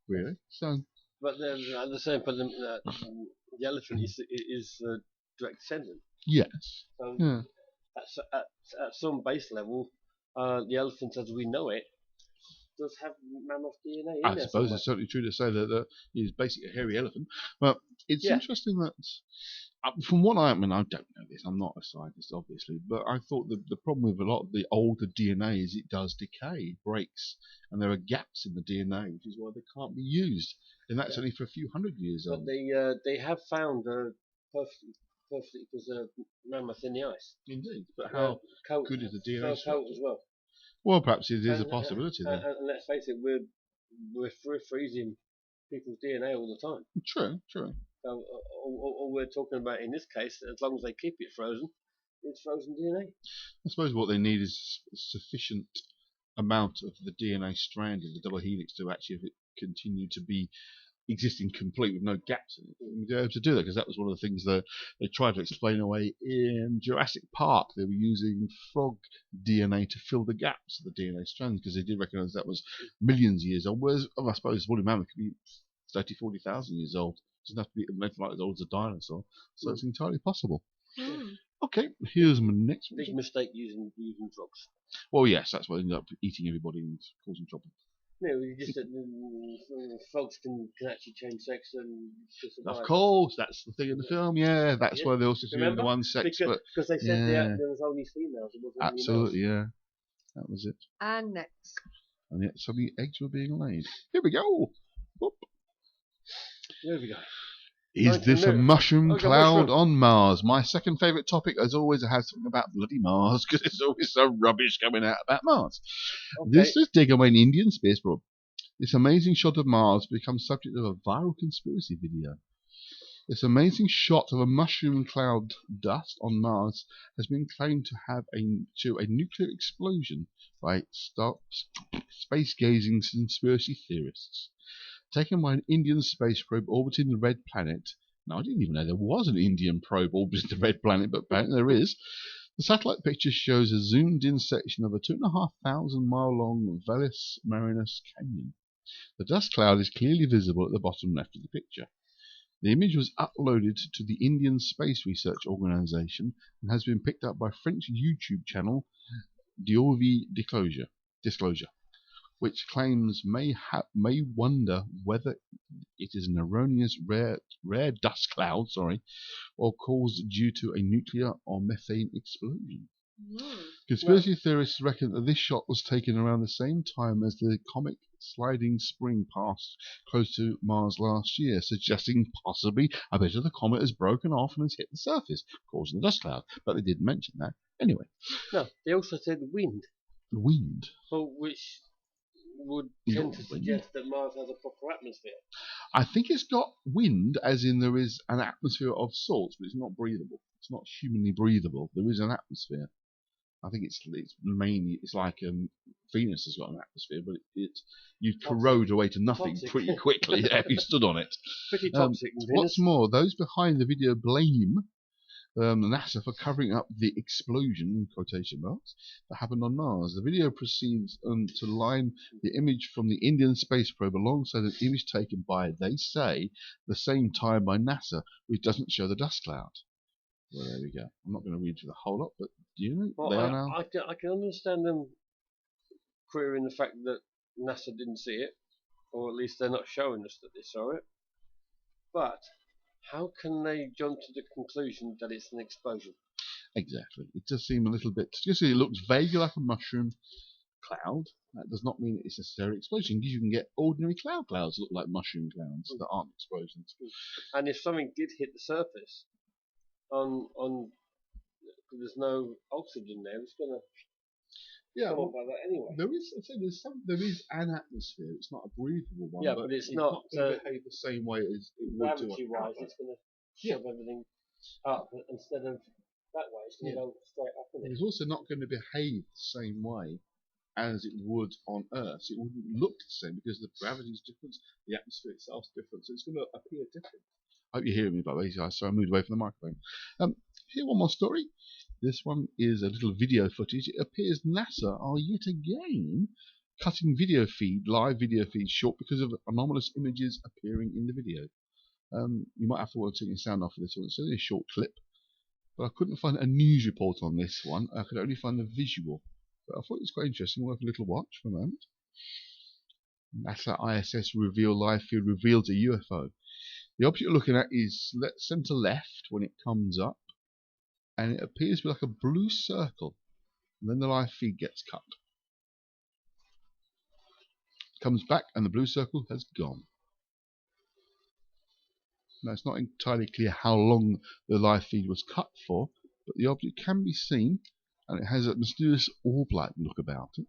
Really? So. But the same for the elephant is direct descendant. Yes. So yeah. At some base level, the elephant as we know it does have mammoth DNA in I there suppose somewhere. it's certainly true to say that he's basically a hairy elephant. But it's interesting that, from what I don't know this, I'm not a scientist obviously, but I thought the problem with a lot of the older DNA is it does decay, breaks, and there are gaps in the DNA, which is why they can't be used. And that's only for a few hundred years old. But they have found a perfectly preserved mammoth in the ice. Indeed, but how good is the DNA coat as well? Well, perhaps it is a possibility then. And let's face it, we're freezing people's DNA all the time. True. So all we're talking about in this case, as long as they keep it frozen, it's frozen DNA. I suppose what they need is a sufficient amount of the DNA strand in the double helix to actually continue to be existing complete with no gaps in it. And be able to do that, because that was one of the things that they tried to explain away in Jurassic Park. They were using frog DNA to fill the gaps of the DNA strands because they did recognise that was millions of years old. Whereas I suppose woolly mammoth could be 30,000-40,000 years old. It doesn't have to be like as old as a dinosaur. So it's entirely possible. Okay, here's my next one. Big mistake using drugs. Well, yes, that's why they ended up eating everybody and causing trouble. No, just that frogs can actually change sex and survive. Of course, that's the thing in the film. Yeah, that's why they also do the one sex. Because they said there was only females. It wasn't absolutely, yeah, that was it. And next. And yet suddenly eggs were being laid. Here we go. Whoop. Here we go. Is this a mushroom cloud on Mars? My second favourite topic, as always, has something about bloody Mars, because there's always some rubbish coming out about Mars. Okay. This is digging away an Indian space probe. This amazing shot of Mars becomes subject of a viral conspiracy video. This amazing shot of a mushroom cloud dust on Mars has been claimed to have a nuclear explosion by space-gazing conspiracy theorists. Taken by an Indian space probe orbiting the red planet. Now, I didn't even know there was an Indian probe orbiting the red planet, but apparently there is. The satellite picture shows a zoomed-in section of a 2,500-mile-long Valles Marineris Canyon. The dust cloud is clearly visible at the bottom left of the picture. The image was uploaded to the Indian Space Research Organisation and has been picked up by French YouTube channel D'Orvie Disclosure, which claims may wonder whether it is an erroneous rare dust cloud, or caused due to a nuclear or methane explosion. Conspiracy theorists reckon that this shot was taken around the same time as the comet sliding spring passed close to Mars last year, suggesting possibly a bit of the comet has broken off and has hit the surface, causing the dust cloud. But they didn't mention that. Anyway. No, they also said wind. Wind? Which would tend to suggest that Mars has a proper atmosphere. I think it's got wind, as in there is an atmosphere of sorts, but it's not breathable. It's not humanly breathable. There is an atmosphere. I think it's mainly like Venus has got an atmosphere, but you corrode away to nothing Toxic. pretty quickly if you stood on it. Pretty toxic. What's more, those behind the video blame NASA for covering up the explosion, in quotation marks, that happened on Mars. The video proceeds to line the image from the Indian space probe alongside an image taken by, they say, the same time by NASA, which doesn't show the dust cloud. Well, there we go. I'm not going to read through the whole lot, but do you know Well, they are now? I can understand them querying the fact that NASA didn't see it, or at least they're not showing us that they saw it. But how can they jump to the conclusion that it's an explosion? Exactly. It does seem a little bit. Just it looks vaguely like a mushroom cloud. That does not mean it's necessarily an explosion, because you can get ordinary clouds that look like mushroom clouds that aren't explosions. And if something did hit the surface, there's no oxygen there, it's gonna come up like that anyway. There is an atmosphere. It's not a breathable one. Yeah, but it's not going to behave the same way as it would do. Gravity-wise, it's gonna shove everything up instead of that way. It's gonna go straight up. It's also not going to behave the same way as it would on Earth. It wouldn't look the same because the gravity is different, the atmosphere itself is different, so it's going to appear different. I hope you're hearing me, by the way, so I moved away from the microphone. Here, one more story. This one is a little video footage. It appears NASA are yet again cutting live video feeds short because of anomalous images appearing in the video. You might have to take your sound off for this one. It's only a short clip, but I couldn't find a news report on this one. I could only find the visual. But I thought it was quite interesting. We'll have a little watch for a moment. NASA ISS live feed reveals a UFO. The object you're looking at is center left when it comes up, and it appears to be like a blue circle, and then the live feed gets cut. It comes back and the blue circle has gone. Now it's not entirely clear how long the live feed was cut for, but the object can be seen, and it has a mysterious orb-like look about it,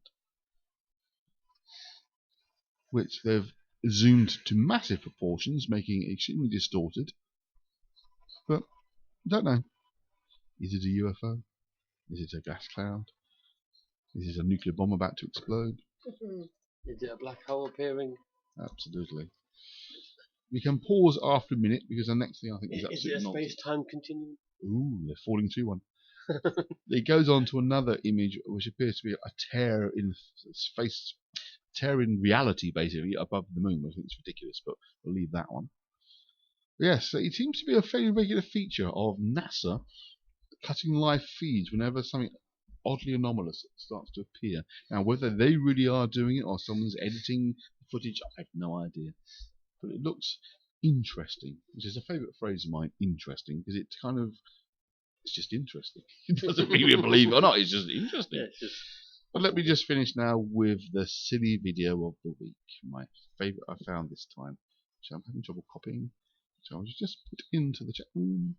which they've zoomed to massive proportions, making it extremely distorted. But I don't know. Is it a UFO? Is it a gas cloud? Is it a nuclear bomb about to explode? Is it a black hole appearing? Absolutely. We can pause after a minute because the next thing I think is Is absolutely it a nonsense. space-time continuum? Ooh, they're falling through one. It goes on to another image which appears to be a tear in space, tear in reality, basically, above the moon. I think it's ridiculous, but we'll leave that one. Yes, it seems to be a fairly regular feature of NASA cutting live feeds whenever something oddly anomalous starts to appear. Now, whether they really are doing it or someone's editing the footage, I have no idea. But it looks interesting, which is a favourite phrase of mine, interesting, because it's just interesting. It doesn't mean we believe it or not, it's just interesting. Yeah, But let me just finish now with the silly video of the week. My favourite I found this time, which I'm having trouble copying. So I'll just put into the chat room.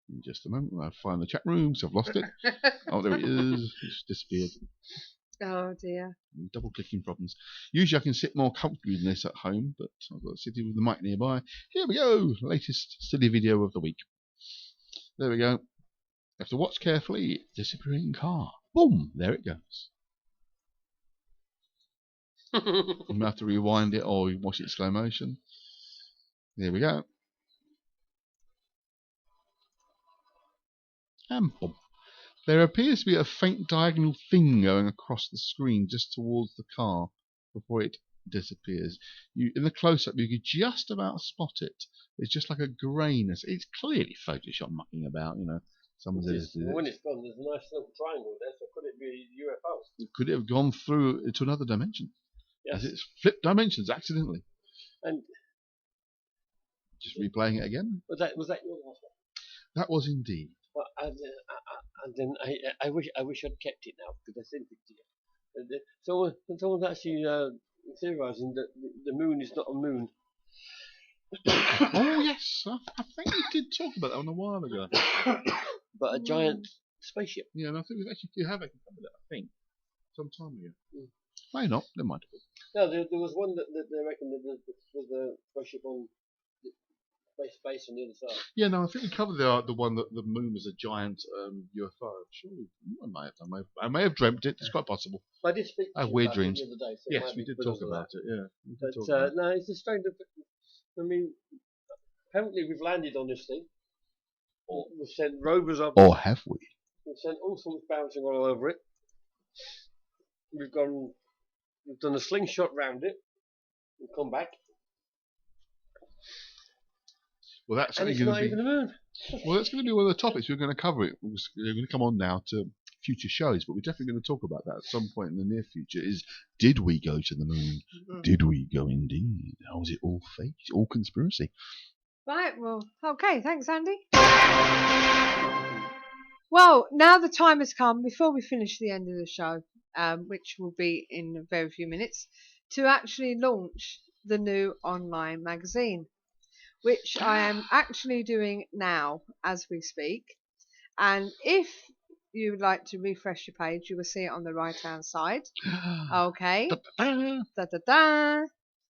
In just a moment, I'll find the chat room, so I've lost it. Oh, there it is. It's disappeared. Oh dear. Double clicking problems. Usually I can sit more comfortably than this at home, but I've got to sit with the mic nearby. Here we go. Latest silly video of the week. There we go. You have to watch carefully. Disappearing car. Boom. There it goes. I'm going to have to rewind it or watch it in slow motion. There we go. And boom. There appears to be a faint diagonal thing going across the screen just towards the car before it disappears. In the close-up, you can just about spot it. It's just like a grayness. It's clearly Photoshop mucking about, you know. Someone says, when it's gone, there's a nice little triangle there, so could it be a UFO? could it have gone through into another dimension? Yes. As it's flipped dimensions accidentally. And just replaying it again. Was that your last one? That was indeed. Well, and then I wish I'd kept it now because I sent it to you. Someone's actually theorising that the moon is not a moon. Oh yes, I think we did talk about that one a while ago. But a giant spaceship. Yeah, and I think we actually have covered that. I think some time ago. May not. Never mind. No, there was one that they reckon that there was a spaceship on Space on the other side. Yeah, no, I think we covered the one that the moon was a giant UFO. Sure, I may have done. I may have dreamt it. It's quite possible. I did speak to I have you weird about dreams. it the other day. So Yes, we did talk about it. Yeah, we did talk but about it. no, it's a strange. I mean, apparently we've landed on this thing. Or we've sent rovers up. Or have we? We've sent all sorts bouncing all over it. We've done a slingshot round it. We've come back. Well, that's And it's going not to be. even the moon. Well, that's going to be one of the topics we're going to cover. We're going to come on now to future shows, but we're definitely going to talk about that at some point in the near future. Did we go to the moon? Did we go indeed? Or was it all fake? All conspiracy? Right, well, okay, thanks, Andy. Well, now the time has come, before we finish the end of the show, which will be in a very few minutes, to actually launch the new online magazine, which I am actually doing now as we speak. And if you would like to refresh your page, you will see it on the right-hand side. Okay. Da-da-da.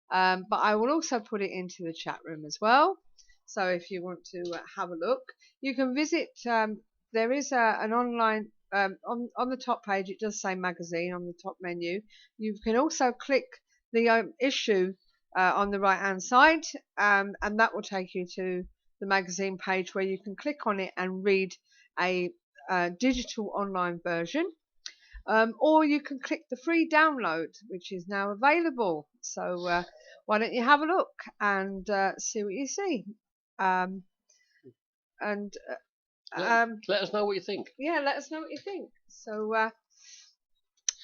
But I will also put it into the chat room as well. So if you want to have a look, you can visit. There is an online on the top page. It does say magazine on the top menu. You can also click the issue on the right hand side, and that will take you to the magazine page where you can click on it and read a digital online version. Or you can click the free download, which is now available. So why don't you have a look and see what you see? Let us know what you think. Yeah, let us know what you think. So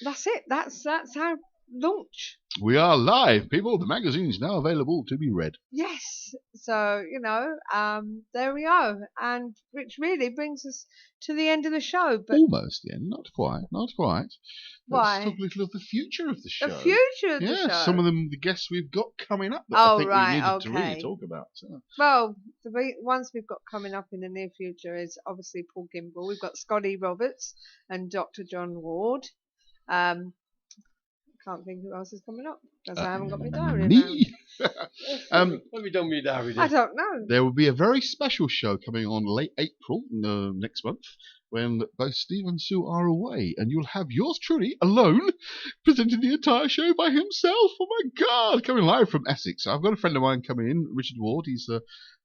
that's it. That's our launch. We are live, people. The magazine's now available to be read. Yes. So there we go, and which really brings us to the end of the show. But Almost the end. Not quite. Not quite. Why? Let's talk a little of the future of the show. The future of the show. Yeah, some of them, the guests we've got coming up that I think we needed to really talk about. So. Well, the ones we've got coming up in the near future is obviously Paul Gimbel. We've got Scotty Roberts and Dr. John Ward. Can't think who else is coming up because I haven't got my diary. Me? What have you done with your diary? I don't know. There will be a very special show coming on late April next month when both Steve and Sue are away, and you'll have yours truly alone presenting the entire show by himself. Oh my God! Coming live from Essex. I've got a friend of mine coming in, Richard Ward. He's the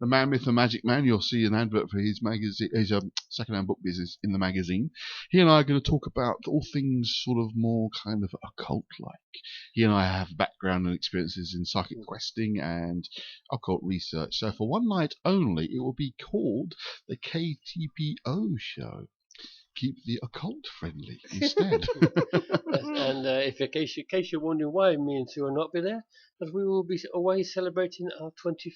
man, myth, and magic man. You'll see an advert for his magazine, his second-hand book business in the magazine. He and I are going to talk about all things sort of more kind of occult-like. He and I have background and experiences in psychic questing and occult research. So for one night only, it will be called the KTPO show. Keep the occult friendly instead. And in case you're wondering why me and Sue will not be there, because we will be away celebrating our 25th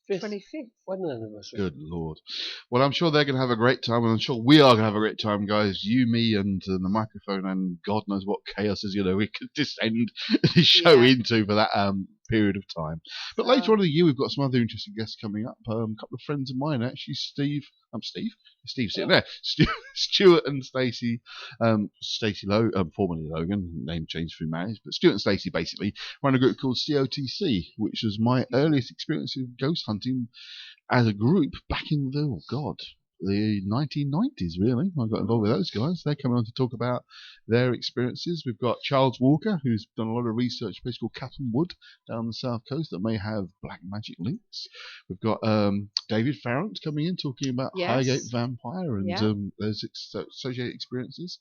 wedding anniversary. Good Lord. Well, I'm sure they're going to have a great time, and I'm sure we are going to have a great time, guys. You, me, and the microphone, and God knows what chaos is we could descend this show into for that period of time. But later on in the year, we've got some other interesting guests coming up. A couple of friends of mine, actually. Steve's sitting there. Stuart and Stacey, formerly Logan, name changed through marriage, but Stuart and Stacey basically run a group called COTC, which was my earliest experience of ghost hunting as a group back in the 1990s, really. I got involved with those guys. They're coming on to talk about their experiences. We've got Charles Walker, who's done a lot of research, a place called Catton Wood down the south coast that may have black magic links. We've got David Farrant coming in talking about Highgate Vampire and those associated experiences.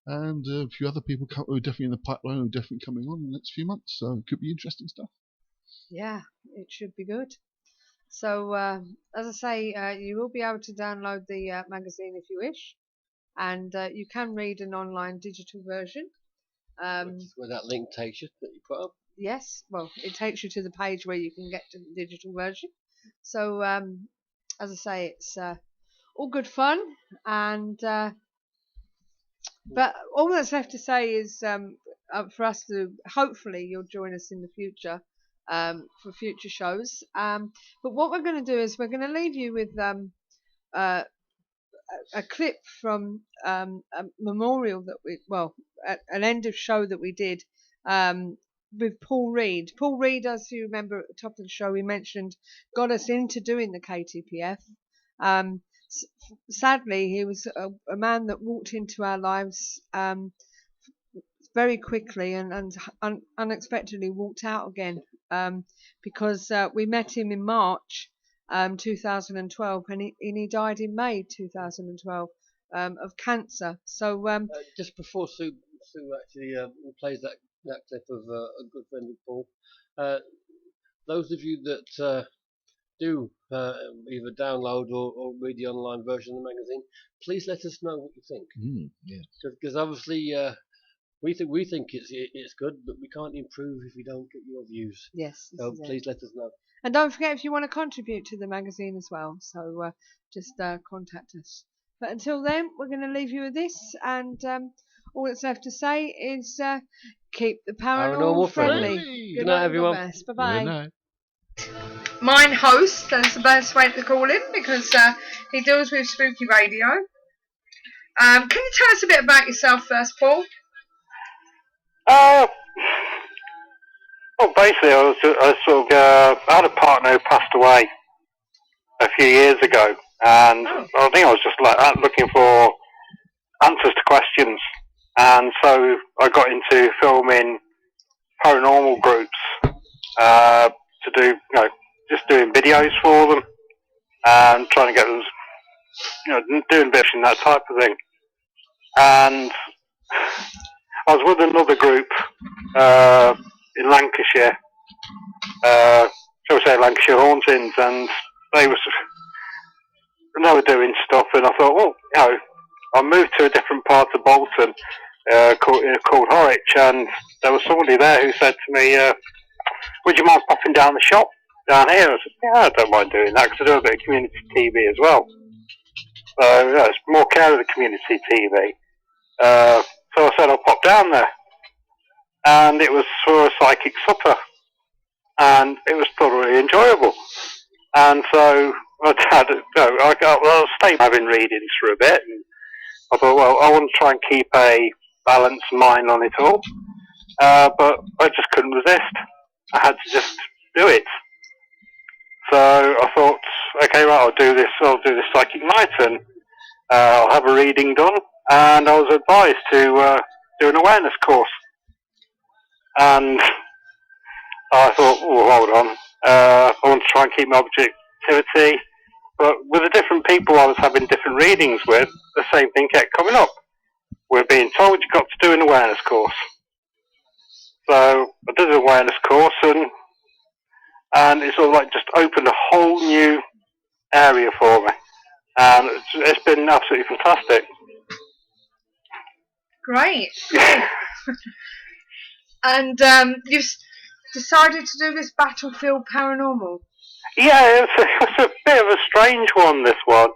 And a few other people who are definitely in the pipeline who are definitely coming on in the next few months. So it could be interesting stuff. Yeah, it should be good. So, as I say, you will be able to download the magazine if you wish, and you can read an online digital version. Where that link takes you that you put up. Yes, well, it takes you to the page where you can get to the digital version. So, as I say, it's all good fun, and but all that's left to say is for us to hopefully you'll join us in the future. For future shows. But what we're going to do is we're going to leave you with a clip from a memorial that an end of show that we did with Paul Reed. Paul Reed, as you remember at the top of the show, we mentioned, got us into doing the KTPF. Sadly, he was a man that walked into our lives very quickly and unexpectedly walked out again, because we met him in March 2012, and he died in May 2012 of cancer. So just before Sue actually plays that clip of a good friend of Paul, those of you that do either download or read the online version of the magazine, please let us know what you think. Because obviously we think it's good, but we can't improve if we don't get your views. Yes. So please let us know. And don't forget, if you want to contribute to the magazine as well, so just contact us. But until then, we're going to leave you with this, and all that's left to say is keep the paranormal friendly. Good night, everyone. Bye bye. Mine host, that's the best way to call him, because he deals with spooky radio. Can you tell us a bit about yourself first, Paul? Well, basically, I had a partner who passed away a few years ago, and I think I was just like looking for answers to questions, and so I got into filming paranormal groups to do, just doing videos for them and trying to get them, doing bits and that type of thing. And I was with another group in Lancashire, shall we say Lancashire Hauntings, and they were doing stuff, and I thought, well, I moved to a different part of Bolton called Horwich, and there was somebody there who said to me, would you mind popping down the shop down here? I said, yeah, I don't mind doing that, because I do a bit of community TV as well. So it's more care of the community TV. So I said I'll pop down there, and it was for a psychic supper, and it was thoroughly enjoyable. And so I'll stay having readings for a bit, and I thought, well, I want to try and keep a balanced mind on it all, but I just couldn't resist. I had to just do it. So I thought, okay, right, I'll do this psychic night, and I'll have a reading done. And I was advised to do an awareness course. And I thought, oh, hold on, I want to try and keep my objectivity. But with the different people I was having different readings with, the same thing kept coming up. We're being told you've got to do an awareness course. So I did an awareness course, and it sort of like just opened a whole new area for me. And it's been absolutely fantastic. Great. And you've decided to do this Battlefield Paranormal. Yeah, it's a bit of a strange one, this one.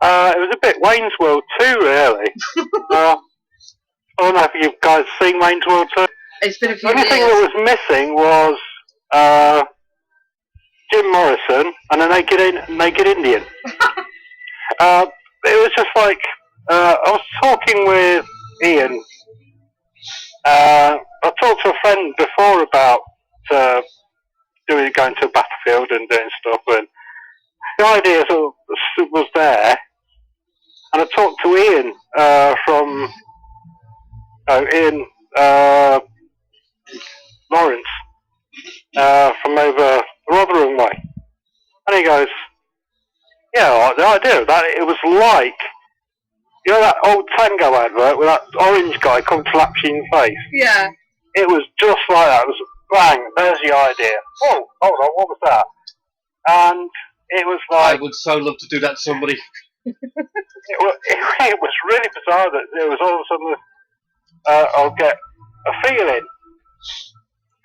It was a bit Wayne's World 2, really. I don't know if you guys seen Wayne's World 2. It's been a few years. The only thing that was missing was Jim Morrison and a naked Indian. It was just like, I was talking with Ian. I talked to a friend before about going to a battlefield and doing stuff, and the idea was there. And I talked to Ian from Ian Lawrence from over Rotherham way, and he goes, yeah, the idea of that, it was like, you know that old Tango advert with that orange guy come collapsing in the face? Yeah. It was just like that. It was bang, there's the idea. Oh, hold on, what was that? And it was like... I would so love to do that to somebody. it was really bizarre that it was all of a sudden, I'll get a feeling,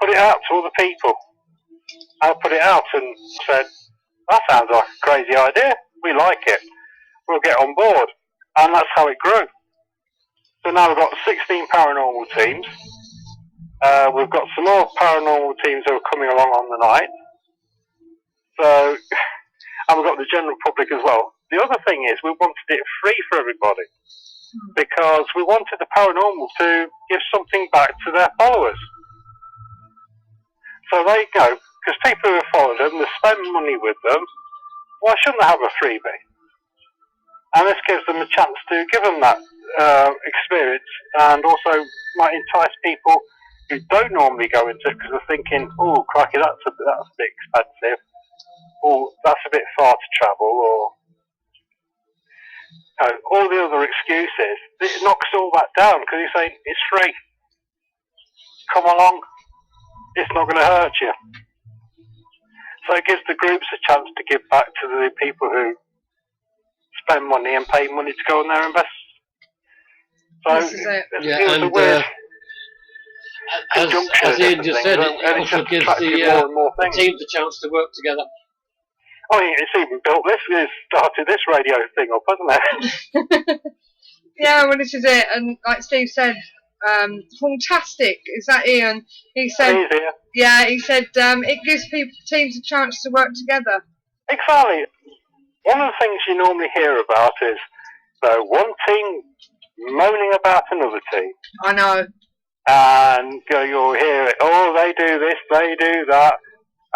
put it out to other people. I put it out and said, that sounds like a crazy idea. We like it. We'll get on board. And that's how it grew. So now we've got 16 paranormal teams. We've got some more paranormal teams who are coming along on the night. So, and we've got the general public as well. The other thing is we wanted it free for everybody, because we wanted the paranormal to give something back to their followers. So they go, because people who have followed them, they spend money with them, why shouldn't they have a freebie? And this gives them a chance to give them that experience, and also might entice people who don't normally go into it because they're thinking, oh, crikey, that's a bit expensive, or that's a bit far to travel, or all the other excuses. It knocks all that down because you're saying it's free. Come along, it's not going to hurt you. So it gives the groups a chance to give back to the people who spend money and pay money to go in there and invest. So This is it. Yeah, was a weird as Ian just said, it also gives the teams a chance to work together. Oh, it's even built this. It's started this radio thing up, hasn't it? Yeah, well, this is it. And like Steve said, fantastic. Is that Ian? He said, It is, yeah, he said it gives teams a chance to work together. Exactly. One of the things you normally hear about is one team moaning about another team. I know. And you'll hear it, oh, they do this, they do that.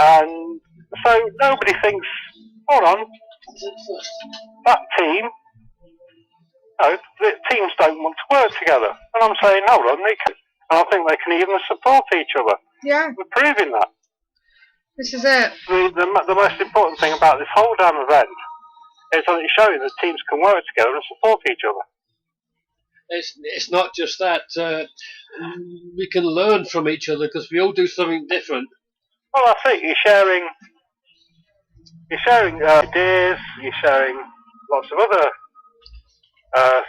And so nobody thinks, hold on, that team, the teams don't want to work together. And I'm saying, hold on, they can. And I think they can even support each other. Yeah. We're proving that. This is it. The most important thing about this whole damn event is that it's showing that teams can work together and support each other. It's not just that. We can learn from each other because we all do something different. Well, that's it. You're sharing ideas. You're sharing lots of other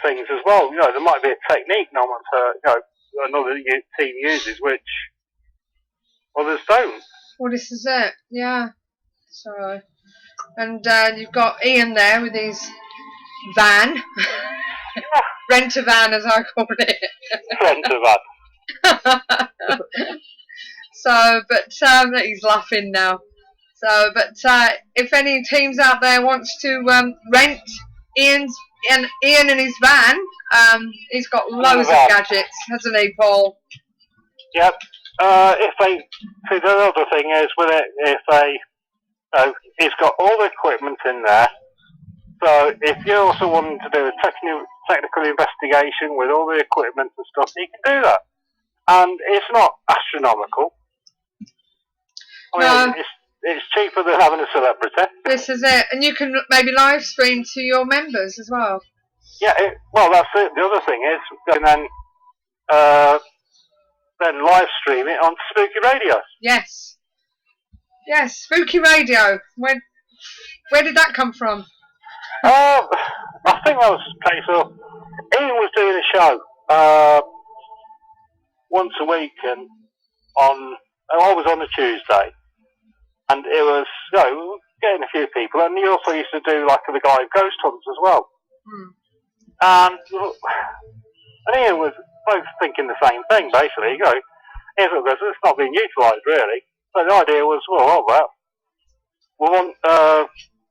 things as well. There might be a technique another team uses which others don't. Well, this is it. Yeah. So, and you've got Ian there with his van. Rent-a-van, as I call it. Rent-a-van. So, but he's laughing now. So, but if any teams out there wants to rent Ian and his van, he's got loads of gadgets, hasn't he, Paul? Yep. If they, see, the other thing is with it, if they, he's got all the equipment in there. So if you're also wanting to do a technical investigation with all the equipment and stuff, you can do that. And it's not astronomical. I mean, it's cheaper than having a celebrity. This is it. And you can maybe live stream to your members as well. Yeah, well, that's it. The other thing is, and then live stream it on Spooky Radio. Yes. Yes, Spooky Radio. Where did that come from? I think that was a case of Ian was doing a show once a week, and always on a Tuesday, and it was getting a few people, and he also used to do like the guy of Ghost Hunts as well. And Ian was both thinking the same thing basically. It's not being utilised really. So the idea was,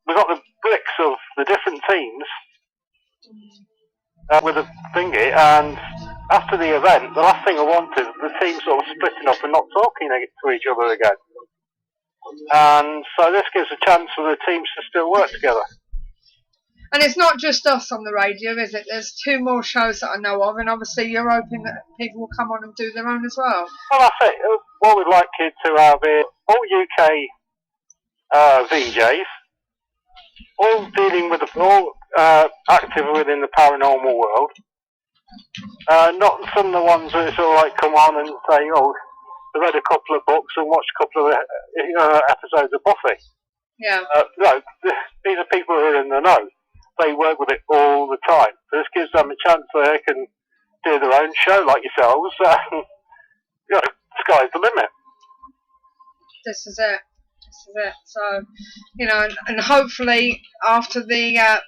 we got the bricks of the different teams with a thingy, and after the event, the last thing I wanted was the team sort of splitting up and not talking to each other again. And so this gives a chance for the teams to still work together. And it's not just us on the radio, is it? There's 2 more shows that I know of, and obviously you're hoping that people will come on and do their own as well. Well, that's it. What we'd like you to have is all UK VJs, all dealing with all active within the paranormal world. Not some of the ones that sort of like come on and say, they read a couple of books and watched a couple of episodes of Buffy. Yeah. No, these are people who are in the know. They work with it all the time. So this gives them a chance so they can do their own show like yourselves. Sky's the limit. This is it. So, and hopefully after the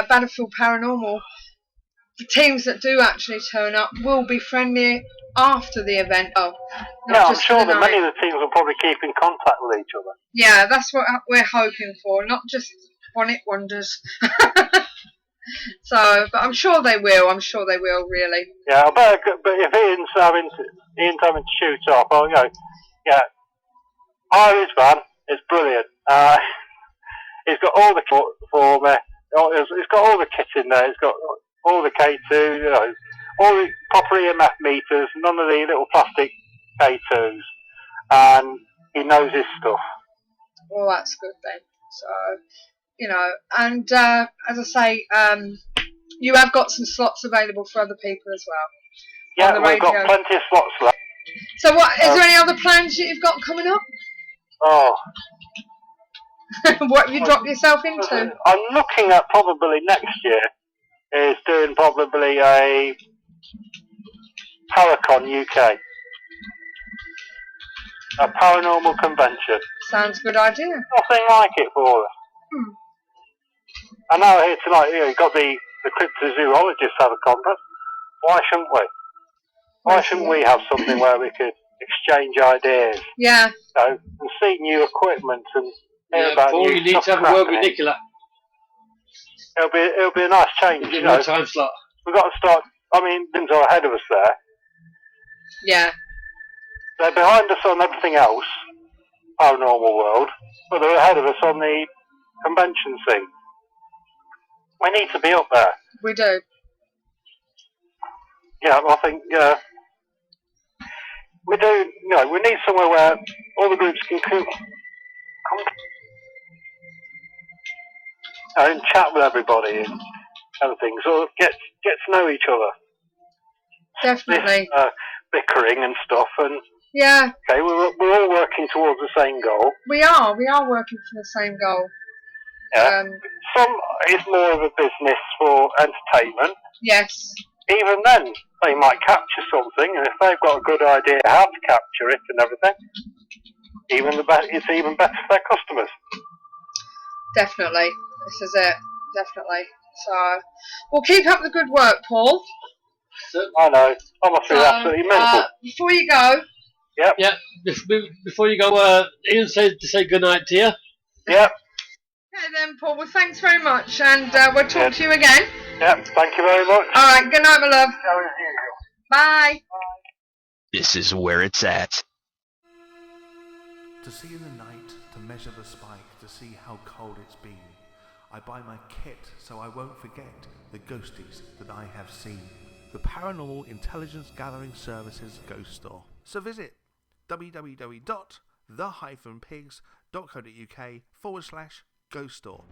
Battlefield Paranormal, the teams that do actually turn up will be friendly after the event. I'm sure that many of the teams will probably keep in contact with each other. Yeah, that's what we're hoping for, not just one-hit wonders. So, but I'm sure they will. Really. Yeah, but if Ian's having to shoot off, Yeah. Irish van is brilliant. He's got all the kit for me. He's got all the kit in there. He's got all the K2, you know, all the proper EMF meters, none of the little plastic K2s, and he knows his stuff. Well, that's good then. So, you know, and as I say, you have got some slots available for other people as well. Yeah, we've got plenty of slots left. So, what is there any other plans that you've got coming up? Oh. What have you dropped yourself into? I'm looking at probably next year is doing probably a Paracon UK. A paranormal convention. Sounds a good idea. Nothing like it for us. And now here tonight, you know, you've got the cryptozoologists have a conference. Why shouldn't we? Why shouldn't we have something where we could exchange ideas? Yeah. You know, and see new equipment and hear about Paul, new you need stuff to have a word with happening. Nicola. It'll be a nice change, you know. A time slot. We've got to start. I mean, things are ahead of us there. Yeah. They're behind us on everything else, paranormal world, but they're ahead of us on the convention scene. We need to be up there. We do. Yeah, I think we do. You know, we need somewhere where all the groups can come and chat with everybody and everything, so get to know each other. Definitely. This, bickering and stuff, and yeah. Okay, we're all working towards the same goal. We are working for the same goal. Yeah. Some is more of a business for entertainment. Yes. Even then, they might capture something, and if they've got a good idea how to capture it and everything, it's even better for their customers. Definitely. This is it. Definitely. So, well, keep up the good work, Paul. I know. I must be absolutely mental. Before you go. Yep. Yeah. Before you go, Ian said to say good night to you. Yep. Okay then, Paul. Well, thanks very much, and we'll talk to you again. Yep. Thank you very much. All right. Good night, my love. Bye. This is where it's at. To see in the night, to measure the spike, to see how cold it's been. I buy my kit so I won't forget the ghosties that I have seen. The Paranormal Intelligence Gathering Services Ghost Store. So visit www.the-pigs.co.uk/ghost store.